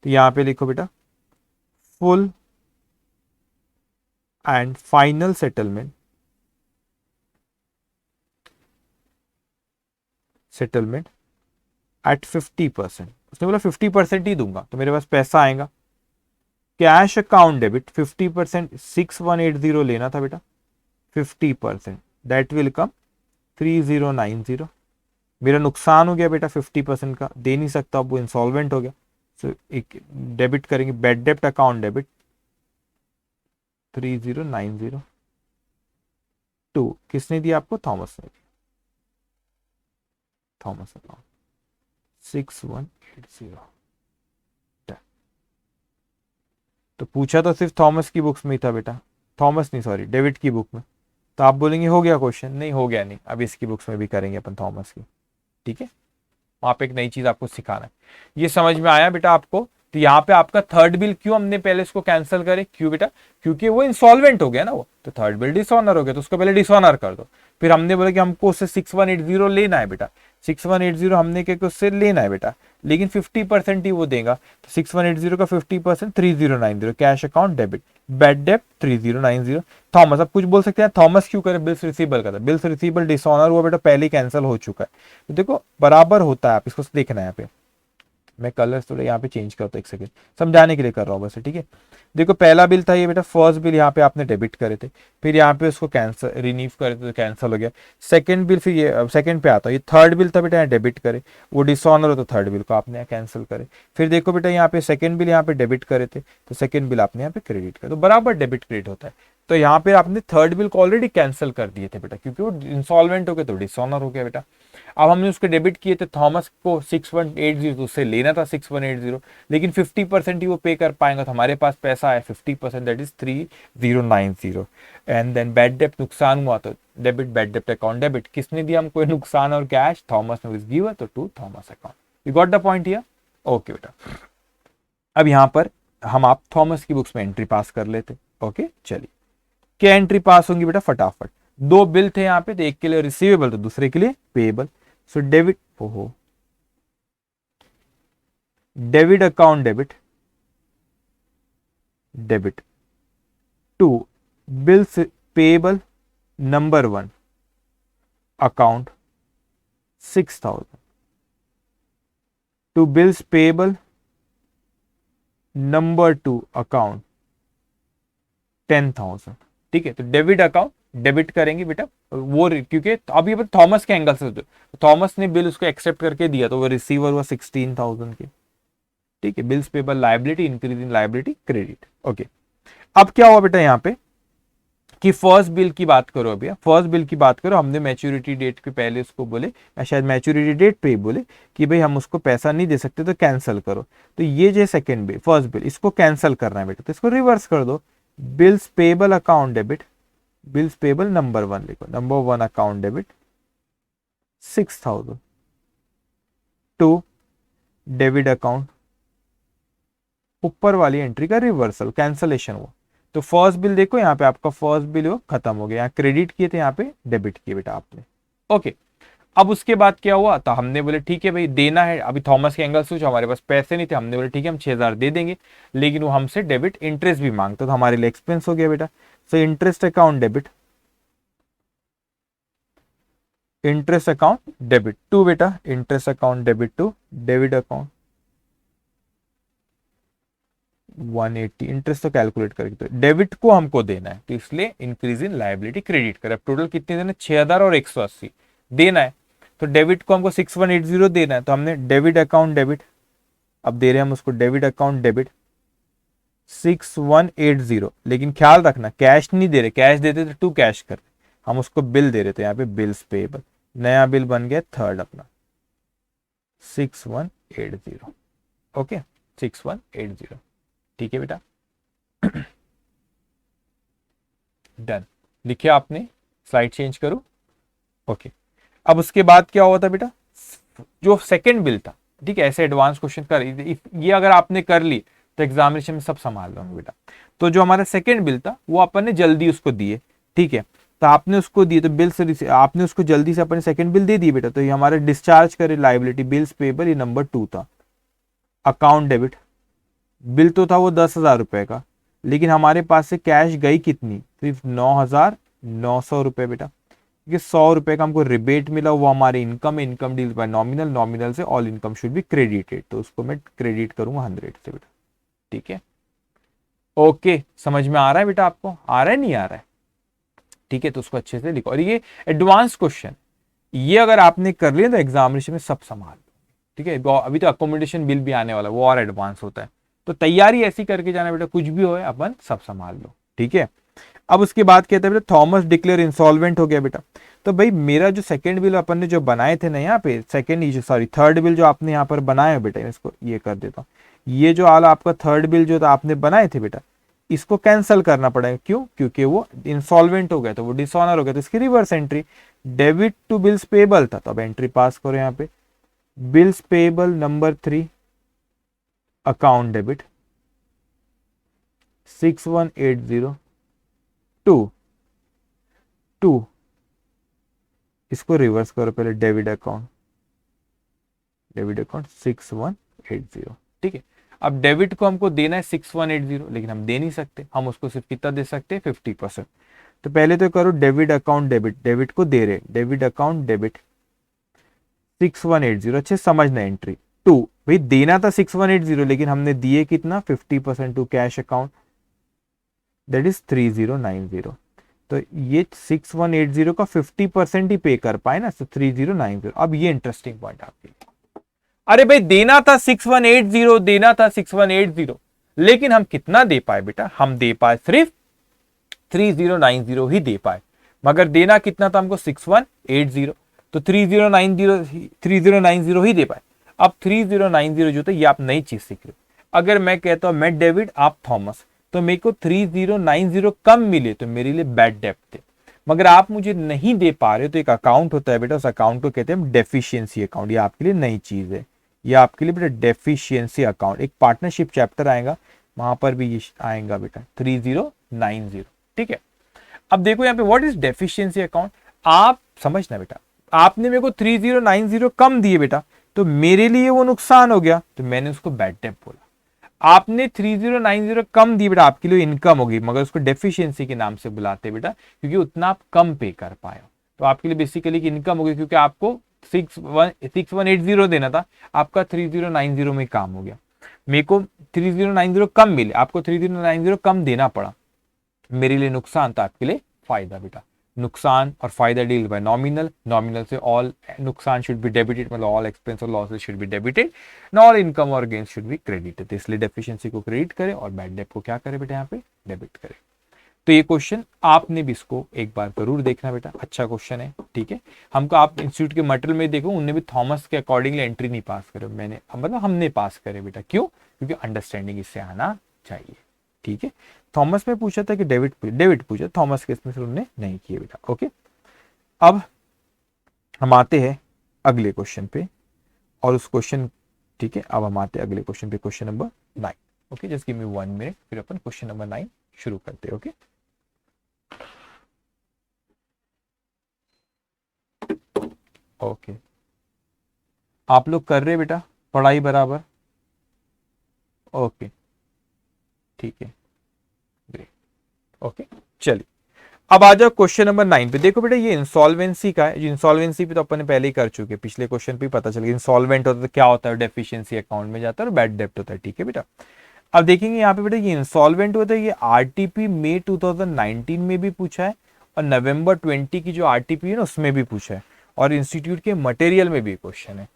तो यहां पे लिखो बेटा, full and final settlement, settlement at 50%। उसने बोला 50% ही दूंगा, तो मेरे पास पैसा आएगा, कैश अकाउंट डेबिट 50%, 6180 लेना था बेटा, 50% दैट विल कम 3090। मेरा नुकसान हो गया बेटा 50% का, दे नहीं सकता, अब वो इंसॉल्वेंट हो गया। सो एक डेबिट करेंगे, बैड डेप्ट अकाउंट डेबिट 3090 टू, किसने दिया आपको, थॉमस ने दिया, थॉमस अकाउंट 6180। तो पूछा तो सिर्फ थॉमस की बुक्स में ही था बेटा, थॉमस नहीं सॉरी डेविड की बुक में। तो आप बोलेंगे हो गया क्वेश्चन, नहीं हो गया नहीं, अब इसकी बुक्स में भी करेंगे अपन थॉमस की, ठीक है। वहां पे एक नई चीज आपको सिखाना है, ये समझ में आया बेटा आपको। तो यहाँ पे आपका थर्ड बिल क्यों हमने पहले इसको कैंसिल करे, क्यों बेटा, क्योंकि वो इंसॉल्वेंट हो गया ना वो, तो थर्ड बिल डिसऑनर हो गया, तो उसको पहले डिसऑनर कर दो। फिर हमने बोला कि हमको उससे 6180 लेना है बेटा, 6180 हमने क्या उससे लेना है बेटा, लेकिन 50% ही वो देगा, तो 6180 का 50% 3090, cash account debit, bad debt 3090। Thomas, अब कुछ बोल सकते हैं थॉमस क्यों करे, बिल्स रिसीवेबल का था, बिल्स रिसीवेबल डिसऑनर हुआ बेटा, पहले ही कैंसिल हो चुका है। तो देखो बराबर होता है, आप इसको देखना है यहाँ पे, मैं कलर थोड़ा यहाँ पे चेंज करता हूँ, एक सेकंड समझाने के लिए कर रहा हूँ बस, ठीक है। देखो पहला बिल था ये बेटा, फर्स्ट बिल यहाँ पे आपने डेबिट करे थे, फिर यहाँ पे उसको कैंसिल रिन्यू करे थे तो कैंसिल हो गया। सेकंड बिल, फिर ये सेकंड पे आता है, ये थर्ड बिल था बेटा, यहाँ डेबिट करे, वो डिसऑनर हो तो थर्ड बिल को आपने यहाँ कैंसिल करे। फिर देखो बेटा यहाँ पे सेकंड बिल यहाँ पे डेबिट करे थे, तो सेकंड बिल आपने यहाँ पे क्रेडिट करे, तो बराबर डेबिट क्रेडिट होता है। तो यहाँ पे आपने थर्ड बिल को ऑलरेडी कैंसिल कर दिए थे बेटा, क्योंकि वो इंसॉल्वेंट हो गया तो डिसऑनर हो गया बेटा। अब हमने उसके डेबिट किए थे, थॉमस को 6180 तो उससे लेना था 6180, लेकिन 50% ही वो पे कर पाएंगे, तो हमारे पास पैसा है 50%, that is 3090। And then bad डेप्ट, नुकसान हुआ तो डेबिट, बैड डेप्ट अकाउंट डेबिट, किसने दिया हमको नुकसान और कैश, थॉमस ने गिवन, तो to Thomas account. You got the point here, okay बेटा। अब यहाँ पर हम आप थॉमस की बुक्स में एंट्री पास कर लेते, ओके चलिए। क्या एंट्री पास होंगी बेटा, फटाफट, दो बिल थे यहाँ पे, तो एक के लिए रिसीवेबल तो दूसरे के लिए पेएबल। सो डेबिट, ओहो, debit account debit, debit to bills payable number 1 account 6000 to bills payable number 2 account 10,000, ठीक है। तो डेबिट अकाउंट डेबिट करेंगे बेटा, वो क्योंकि अभी थॉमस के एंगल से थॉमस ने बिल उसको एक्सेप्ट करके दिया, तो वो रिसीवर हुआ 16,000 के, ठीक है, bills payable liability, increase in liability credit. Okay, अब क्या हुआ बेटा यहाँ पे कि फर्स्ट बिल की बात करो, अभी फर्स्ट बिल की बात करो, हमने मैच्योरिटी डेट के पहले उसको बोले, शायद मैच्योरिटी डेट पे ही बोले कि भाई हम उसको पैसा नहीं दे सकते तो कैंसिल करो। तो ये जो सेकंड बिल, फर्स्ट बिल, इसको कैंसिल करना है बेटा, तो इसको रिवर्स कर दो। Bills payable account debit, bills payable number 1 लिखो, number 1 account debit 6000 to debit account, ऊपर वाली एंट्री का रिवर्सल, कैंसलेशन हुआ। तो फर्स्ट बिल देखो यहाँ पे आपका फर्स्ट बिल वो खत्म हो गया, यहाँ क्रेडिट किए थे, यहाँ पे डेबिट किए बेटा आपने। ओके, अब उसके बाद क्या हुआ, तो हमने बोले ठीक है भाई देना है, अभी थॉमस के एंगल से हमारे पास पैसे नहीं थे, हमने बोले ठीक है हम 6000 दे देंगे, लेकिन वो हमसे डेबिट इंटरेस्ट भी मांगता, तो हमारे लिए एक्सपेंस हो गया बेटा। So interest account debit, interest account debit to बेटा, interest account debit to debit account 180, interest तो कैलकुलेट करके, तो डेबिट को हमको देना है, तो इसलिए इंक्रीज इन लायबिलिटी क्रेडिट कर। अब टोटल कितने देना, 6000 और 180 देना है, तो डेबिट को हमको 6180 देना है, तो हमने डेबिट अकाउंट डेबिट, अब दे रहे हैं हम उसको डेबिट अकाउंट डेबिट 6180, लेकिन ख्याल रखना कैश नहीं दे रहे, कैश देते तो टू कैश कर, हम उसको बिल दे रहे थे, यहाँ पे बिल्स पेएबल, नया बिल बन गया थर्ड अपना 6180। ओके 6180, ठीक है बेटा, डन। लिखिए आपने, स्लाइड चेंज करो। ओके, अब उसके बाद क्या हुआ था बेटा, जो सेकंड बिल था, ठीक है, ऐसे एडवांस क्वेश्चन कर, ये अगर आपने कर ली तो एग्जामिनेशन में सब संभाल लो बेटा। तो जो हमारा सेकंड बिल था वो अपन ने जल्दी उसको दिए, ठीक है, तो आपने उसको दिए, तो बिल से आपने उसको जल्दी से अपने सेकंड बिल दे दिए बेटा, तो ये हमारे डिस्चार्ज करे लायबिलिटी, बिल्स पेबल, ये नंबर 2 था। अकाउंट डेबिट, बिल तो था वो 10,000 रुपए का, लेकिन हमारे पास से कैश गई कितनी, सिर्फ 9,900 रुपए बेटा, क्योंकि 100 रुपए का हमको रिबेट मिला, वो हमारे income, income deal by nominal, nominal से all income should be credited, तो उसको मैं क्रेडिट करूंगा 100 से बेटा, ठीक है। ओके, समझ में आ रहा है बेटा, आपको आ रहा है नहीं आ रहा है, ठीक है, तो उसको अच्छे से लिखो। और ये एडवांस क्वेश्चन, ये अगर आपने कर लिया तो एग्जामिनेशन में सब संभाल, ठीक है। अभी तो अकोमोडेशन बिल भी आने वाला, वो और एडवांस होता है, तो तैयारी ऐसी करके जाना बेटा, कुछ भी हो अपन सब संभाल लो, ठीक है। अब उसके बाद कहते हैं बेटा थॉमस डिक्लेयर इंसॉल्वेंट हो गया बेटा, तो भाई मेरा जो सेकंड बिल अपन ने जो बनाए थे ना यहाँ पे, थर्ड बिल जो आपने यहाँ पर बनाया बेटा, इसको ये कर देता हूँ, ये जो आला आपका थर्ड बिल जो था आपने बनाए थे बेटा, इसको कैंसिल करना पड़ेगा, क्यों, क्योंकि वो इंसॉल्वेंट हो गया, तो वो डिसऑनर हो गया, तो इसकी reverse entry, debit to bills payable था, तो अब एंट्री पास करो यहाँ पे, bills payable number 3 account debit 6180 to इसको रिवर्स करो पहले, डेबिट अकाउंट 6180, ठीक है। अब डेबिट को हमको देना है 6180, लेकिन हम दे नहीं सकते, हम उसको सिर्फ कितना दे सकते हैं 50%, तो पहले तो करो डेबिट अकाउंट डेबिट, डेबिट को दे रहे, डेबिट अकाउंट डेबिट 6180, अच्छे समझना एंट्री टू, भाई देना था 6180, लेकिन हमने दिए कितना 50% to cash account, that is 3090, तो ये 6180 का 50% ही पे कर पाए ना, तो 3090। अब ये इंटरेस्टिंग पॉइंट आपके लिए, अरे भाई देना था 6180, देना था 6180, लेकिन हम कितना दे पाए बेटा, हम दे पाए सिर्फ 3090 ही दे पाए, मगर देना कितना था हमको 6180, तो 3090 ही दे पाए। अब 3090 जो था, ये आप नई चीज सीख रहे हो, अगर मैं कहता हूं मैं डेविड आप थॉमस, तो मेरे को 3090 कम मिले तो मेरे लिए बैड डेब्ट थे, मगर आप मुझे नहीं दे पा रहे हो, तो एक अकाउंट होता है बेटा, उस अकाउंट को कहते हैं डेफिशिएंसी अकाउंट, ये आपके लिए नई चीज है, ये आपके लिए बेटा डेफिशिएंसी अकाउंट, एक पार्टनरशिप चैप्टर आएगा वहां पर भी ये आएगा बेटा 3090, ठीक है। अब देखो यहाँ पे व्हाट इज डेफिशिएंसी अकाउंट, आप समझना बेटा, आपने मेरे को 3090 कम दिए बेटा, तो मेरे लिए वो नुकसान हो गया, तो मैंने उसको बैड डेब्ट बोला। आपने 3090 कम दी बेटा, आपके लिए इनकम होगी, मगर उसको डेफिशिएंसी के नाम से बुलाते बेटा, क्योंकि उतना आप कम पे कर पाए हो, तो आपके लिए बेसिकली इनकम होगी, क्योंकि आपको 6180 देना था, आपका 3090 में काम हो गया। मेरे को 3090 कम मिले, आपको 3090 कम देना पड़ा, मेरे लिए नुकसान था, आपके लिए फायदा बेटा। नुकसान और फायदा डील बाय नॉमिनल, नॉमिनल से ऑल नुकसान शुड बी डेबिटेड, मतलब ऑल एक्सपेंस और losses should be debited, and all income और गेन्स शुड बी क्रेडिटेड। तो इसलिए डेफिशिएंसी को क्रेडिट करें और बैड डेट को क्या करें बेटा, यहाँ पे डेबिट करें। तो ये क्वेश्चन आपने भी इसको एक बार जरूर देखना बेटा, अच्छा क्वेश्चन है, ठीक है। हमको आप इंस्टीट्यूट के मटेरियल में देखो, उनने भी थॉमस के अकॉर्डिंगली एंट्री नहीं पास करे, मैंने मतलब हमने पास करे बेटा, क्यों? क्योंकि अंडरस्टैंडिंग इससे आना चाहिए, ठीक है। थॉमस में पूछा था कि डेविड पूछा, थॉमस के इसमें से उन्होंने नहीं किए बेटा, ओके। अब हम आते हैं अगले क्वेश्चन पे, और उस क्वेश्चन, ठीक है, अब हम आते हैं अगले क्वेश्चन पे, question number 9, okay. Just give me 1 minute, फिर अपन क्वेश्चन नंबर 9 शुरू करते हैं, ओके। ओके, आप लोग कर रहे बेटा पढ़ाई बराबर? ओके, ठीक है, ग्रेट, ओके। चलिए, अब आ जाओ क्वेश्चन नंबर 9 पे। देखो बेटा, ये इंसॉल्वेंसी का है। इंसॉल्वेंसी पे तो अपन ने पहले ही कर चुके हैं, पिछले क्वेश्चन पे पता चल गया। इंसॉल्वेंट होता है तो क्या होता है, डेफिशिएंसी अकाउंट में जाता है और बैड डेब्ट होता है, ठीक है बेटा। अब देखेंगे यहाँ पे बेटा, ये इंसॉल्वेंट होता है, ये आरटीपी मई 2019 में भी पूछा है, और नवंबर 20 की जो आरटीपी है ना, उसमें भी पूछा है, और इंस्टीट्यूट के मटेरियल में भी क्वेश्चन है।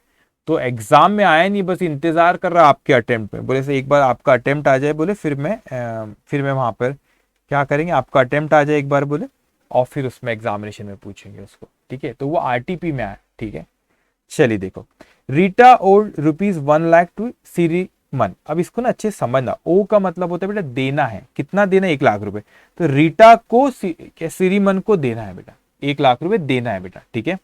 तो एग्जाम में आया नहीं, बस इंतजार कर रहा आपके अटेम्प्ट में, बोले से एक बार आपका अटेम्प्ट आ जाए, बोले फिर मैं वहां पर क्या करेंगे, आपका अटेम्प्ट आ जाए एक बार, बोले, और फिर उसमें एग्जामिनेशन में पूछेंगे उसको, ठीक है। तो वो आरटीपी में आया, ठीक है। चलिए देखो, रीटा ओल्ड ₹1 लाख टू सिरीमन। अब इसको ना अच्छे समझना, ओ का मतलब होता है बेटा देना है, कितना देना है, 1 लाख रुपए। तो रीटा को सिरीमन को देना है बेटा, 1 लाख रुपए देना है बेटा, ठीक है।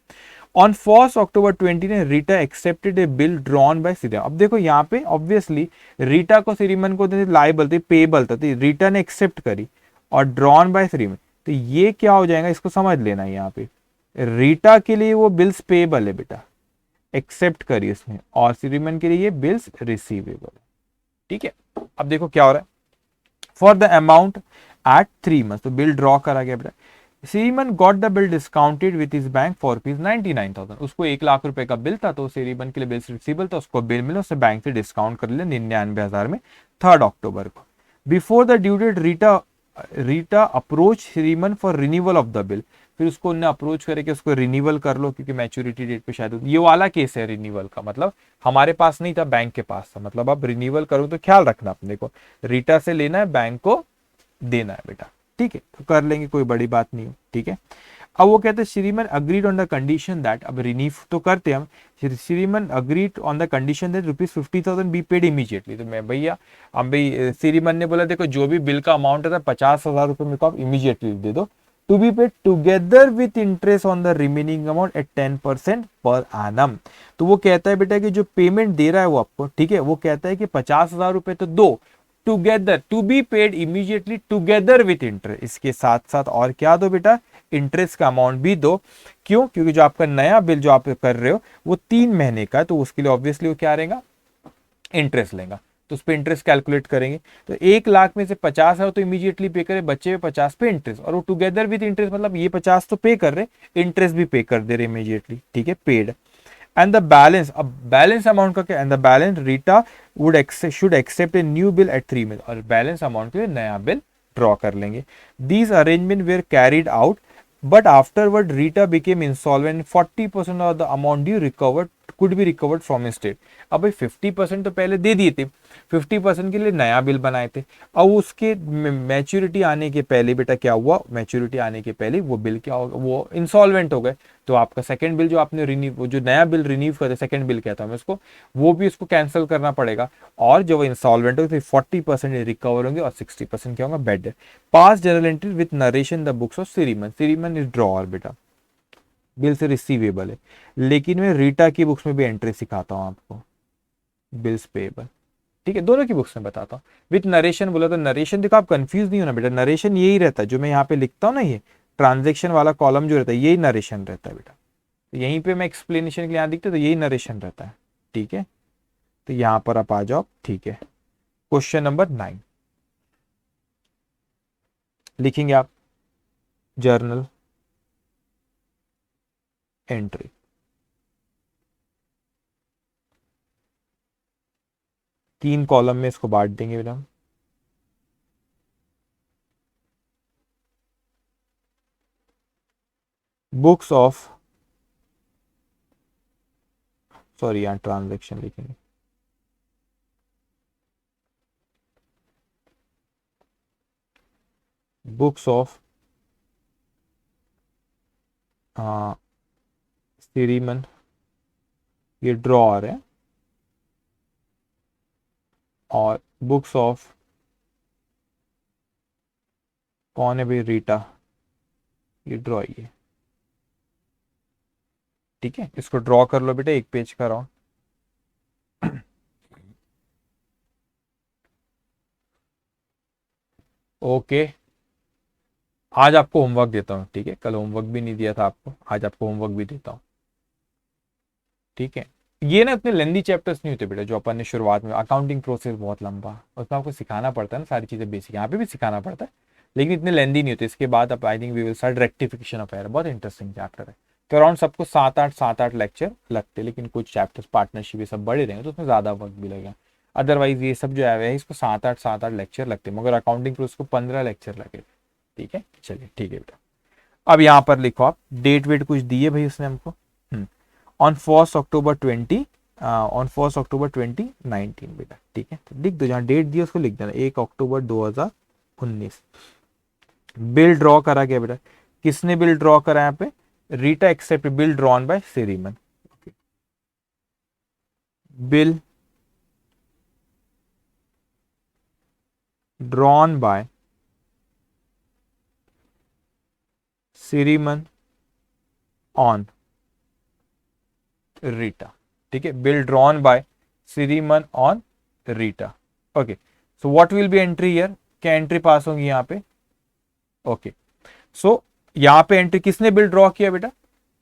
ऑन 1 अक्टूबर 20 ने Rita accepted a bill drawn by सीरियम। अब देखो यहाँ पे ऑब्वियसली रीटा को सिरीमन को लाइबल थी, पेबल था, तो रीटा ने एक्सेप्ट करी और ड्रॉन बाय सिरीमन। तो ये क्या हो जाएगा, इसको समझ लेना यहाँ पे, रीटा के लिए वो बिल्स पेबल है बेटा, एक्सेप्ट करी उसने, और सिरीमन के लिए ये बिल्स रिसीवेबल है, ठीक है। अब देखो क्या हो रहा है, for the amount at 3 month, तो बिल ड्रॉ करा गया बेटा। Shriman got the bill discounted with his bank for ₹99,000। उसको 1 लाख रुपए का बिल था, तो सीरीमन के लिए बिल रिसीवेबल था, उसको बिल मिला, उसने बैंक से डिस्काउंट कर लिया 99,000 में 3 अक्टूबर को। Before the due date Rita approach Shriman for renewal of the bill. फिर उसको उन्हें अप्रोच करे कि उसको रिन्यूअल कर लो, क्योंकि मैच्योरिटी डेट पे शायद ये वाला केस है रिन्यूअल का, मतलब हमारे पास नहीं था, बैंक के पास था, मतलब अब रिन्यूअल करो तो ख्याल रखना अपने को, रीटा से लेना है, बैंक को देना है बेटा, ठीक है। तो कर लेंगे, कोई बड़ी बात नहीं हो, ठीक है। अब वो कहते हैं Shriman agreed on the condition that, अब रिन्यू तो करते हम, Shriman agreed on the condition that ₹50,000 be paid immediately. तो मैं भैया, हम भाई श्रीमन ने बोला देखो जो भी बिल का अमाउंट है 50,000 रुपए मेरे को आप इमीडिएटली दे दो, to be paid together with interest on the remaining amount at 10% per annum. तो वो कहता है बेटा कि जो पेमेंट दे रहा है वो आपको, ठीक है, वो कहता है कि 50,000 रुपए तो दो, together, to be paid immediately together with interest, इसके साथ साथ और क्या दो बेटा, इंटरेस्ट का अमाउंट भी दो। क्यों? क्योंकि जो आपका नया बिल जो आप कर रहे हो वो 3 महीने का है, तो उसके लिए ऑब्वियसली वो क्या रहेगा, इंटरेस्ट लेगा, तो उस पर इंटरेस्ट कैलकुलेट करेंगे। तो 1 लाख में से 50 है तो इमीडिएटली पे करे, बच्चे में 50 पे इंटरेस्ट, और वो टुगेदर विद इंटरेस्ट, मतलब ये 50 तो पे कर रहे, इंटरेस्ट भी पे कर दे रहे इमीडिएटली, ठीक है, पेड। एंड द बैलेंस, अब बैलेंस अमाउंट का क्या, and the balance Rita should accept a new bill at 3 month, और बैलेंस अमाउंट के लिए नया बिल ड्रॉ कर लेंगे। These arrangement were carried out, but afterward Rita became insolvent, 40% of the amount due recovered could be recovered from estate. अब भाई 50% तो पहले दे दिए थे, 50% के लिए नया बिल बनाए थे, अब उसके मैच्योरिटी आने के पहले बेटा क्या हुआ, मैच्योरिटी आने के पहले वो बिल क्या हो गया, वो इंसॉल्वेंट हो गए। तो आपका सेकंड बिल जो आपने रिन्यू, वो जो नया बिल रिन्यू करते, सेकंड बिल कहता हूं मैं उसको, वो भी उसको कैंसिल करना पड़ेगा, और जो इंसॉल्वेंट हो तो 40% रिकवर होंगे और 60% क्या होगा, bad. Pass journal entry with narration the books of Shriman, Shriman is drawer बेटा, बिल से रिसीवेबल है, लेकिन मैं रीटा की बुक्स में भी एंट्री सिखाता हूँ आपको, बिल्स पेएबल, ठीक है, दोनों की बुक्स में बताता हूँ। विथ नरेशन बोला तो नरेशन देखो, आप कंफ्यूज नहीं होना बेटा, नरेशन यही रहता है जो मैं यहाँ पे लिखता हूँ ना, ये ट्रांजेक्शन वाला कॉलम जो रहता है यही नरेशन रहता है बेटा, तो यहीं पे मैं एक्सप्लेनेशन के लिए यहाँ दिखता है तो यही नरेशन रहता है, ठीक है। तो यहाँ पर आप आ जाओ, ठीक है। क्वेश्चन नंबर 9 लिखेंगे आप, जर्नल एंट्री, तीन कॉलम में इसको बांट देंगे बेटा। बुक्स ऑफ, सॉरी यहाँ ट्रांजैक्शन लिखेंगे, बुक्स ऑफ सीरीमन, ये ड्रॉ आ रहे हैं, और बुक्स ऑफ, कौन है भाई, रीटा, ये ड्रॉ ही है। ठीक है, इसको ड्रॉ कर लो बेटा, एक पेज का राउंड। ओके, आज आपको होमवर्क देता हूँ, ठीक है, कल होमवर्क भी नहीं दिया था आपको, आज आपको होमवर्क भी देता हूँ। ठीक है, ये ना इतने लेंदी चैप्टर्स नहीं होते बेटा, जो अपन ने शुरुआत में, अकाउंटिंग प्रोसेस बहुत लंबा, उसमें आपको सिखाना पड़ता है ना सारी चीजें बेसिक, यहाँ पे भी सिखाना पड़ता है, लेकिन इतने लेंदी नहीं होते। इसके बाद अब I think we will start rectification of error, बहुत इंटरेस्टिंग चैप्टर है। तो अराउंड सबको 7-8 लेक्चर लगते हैं, लेकिन कुछ चैप्टर्स पार्टनरशिप ये सब बड़े रहेंगे तो उसमें ज्यादा वक्त भी लगेगा। अदरवाइज ये सब जो है इसको 7-8 लेक्चर लगते हैं, मगर अकाउंटिंग प्रोसेस को 15 लेक्चर लगे। ठीक है, चलिए ठीक है बेटा। अब यहाँ पर लिखो आप, डेट वेट कुछ दिए भाई उसने हमको, ऑन 1 अक्टूबर 20, ऑन 1 अक्टूबर 2019 बेटा। ठीक है, तो लिख दो, जहाँ डेट दिया उसको लिख देना, 1 अक्टूबर 2019। बिल ड्रॉ करा गया बेटा, किसने बिल ड्रॉ करा यहाँ पे, Rita accept bill drawn by Shriman, bill drawn by Shriman on Rita. ठीक है, bill drawn by Shriman on Rita. Okay, so what will be entry here, क्या एंट्री पास होगी यहाँ पे। ओके, सो यहाँ पे एंट्री किसने बिल ड्रॉ किया बेटा,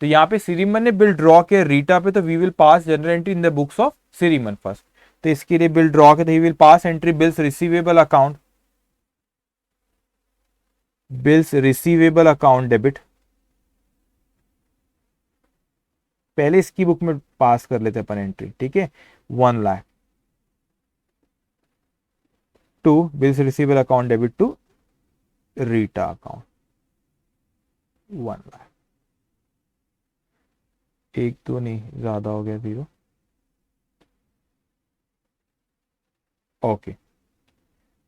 तो यहाँ पे सीरीमन ने बिल ड्रॉ किया रीटा पे, तो we will pass journal entry in the books of Shriman first. तो इसके लिए बिल ड्रॉ किया, तो he will pass entry bills receivable account, bills receivable account debit, पहले इसकी बुक में पास कर लेते अपन एंट्री। ठीक है, 1 lakh to bills receivable account debit to Rita account, 1 lakh, एक तो नहीं ज्यादा हो गया 0। ओके,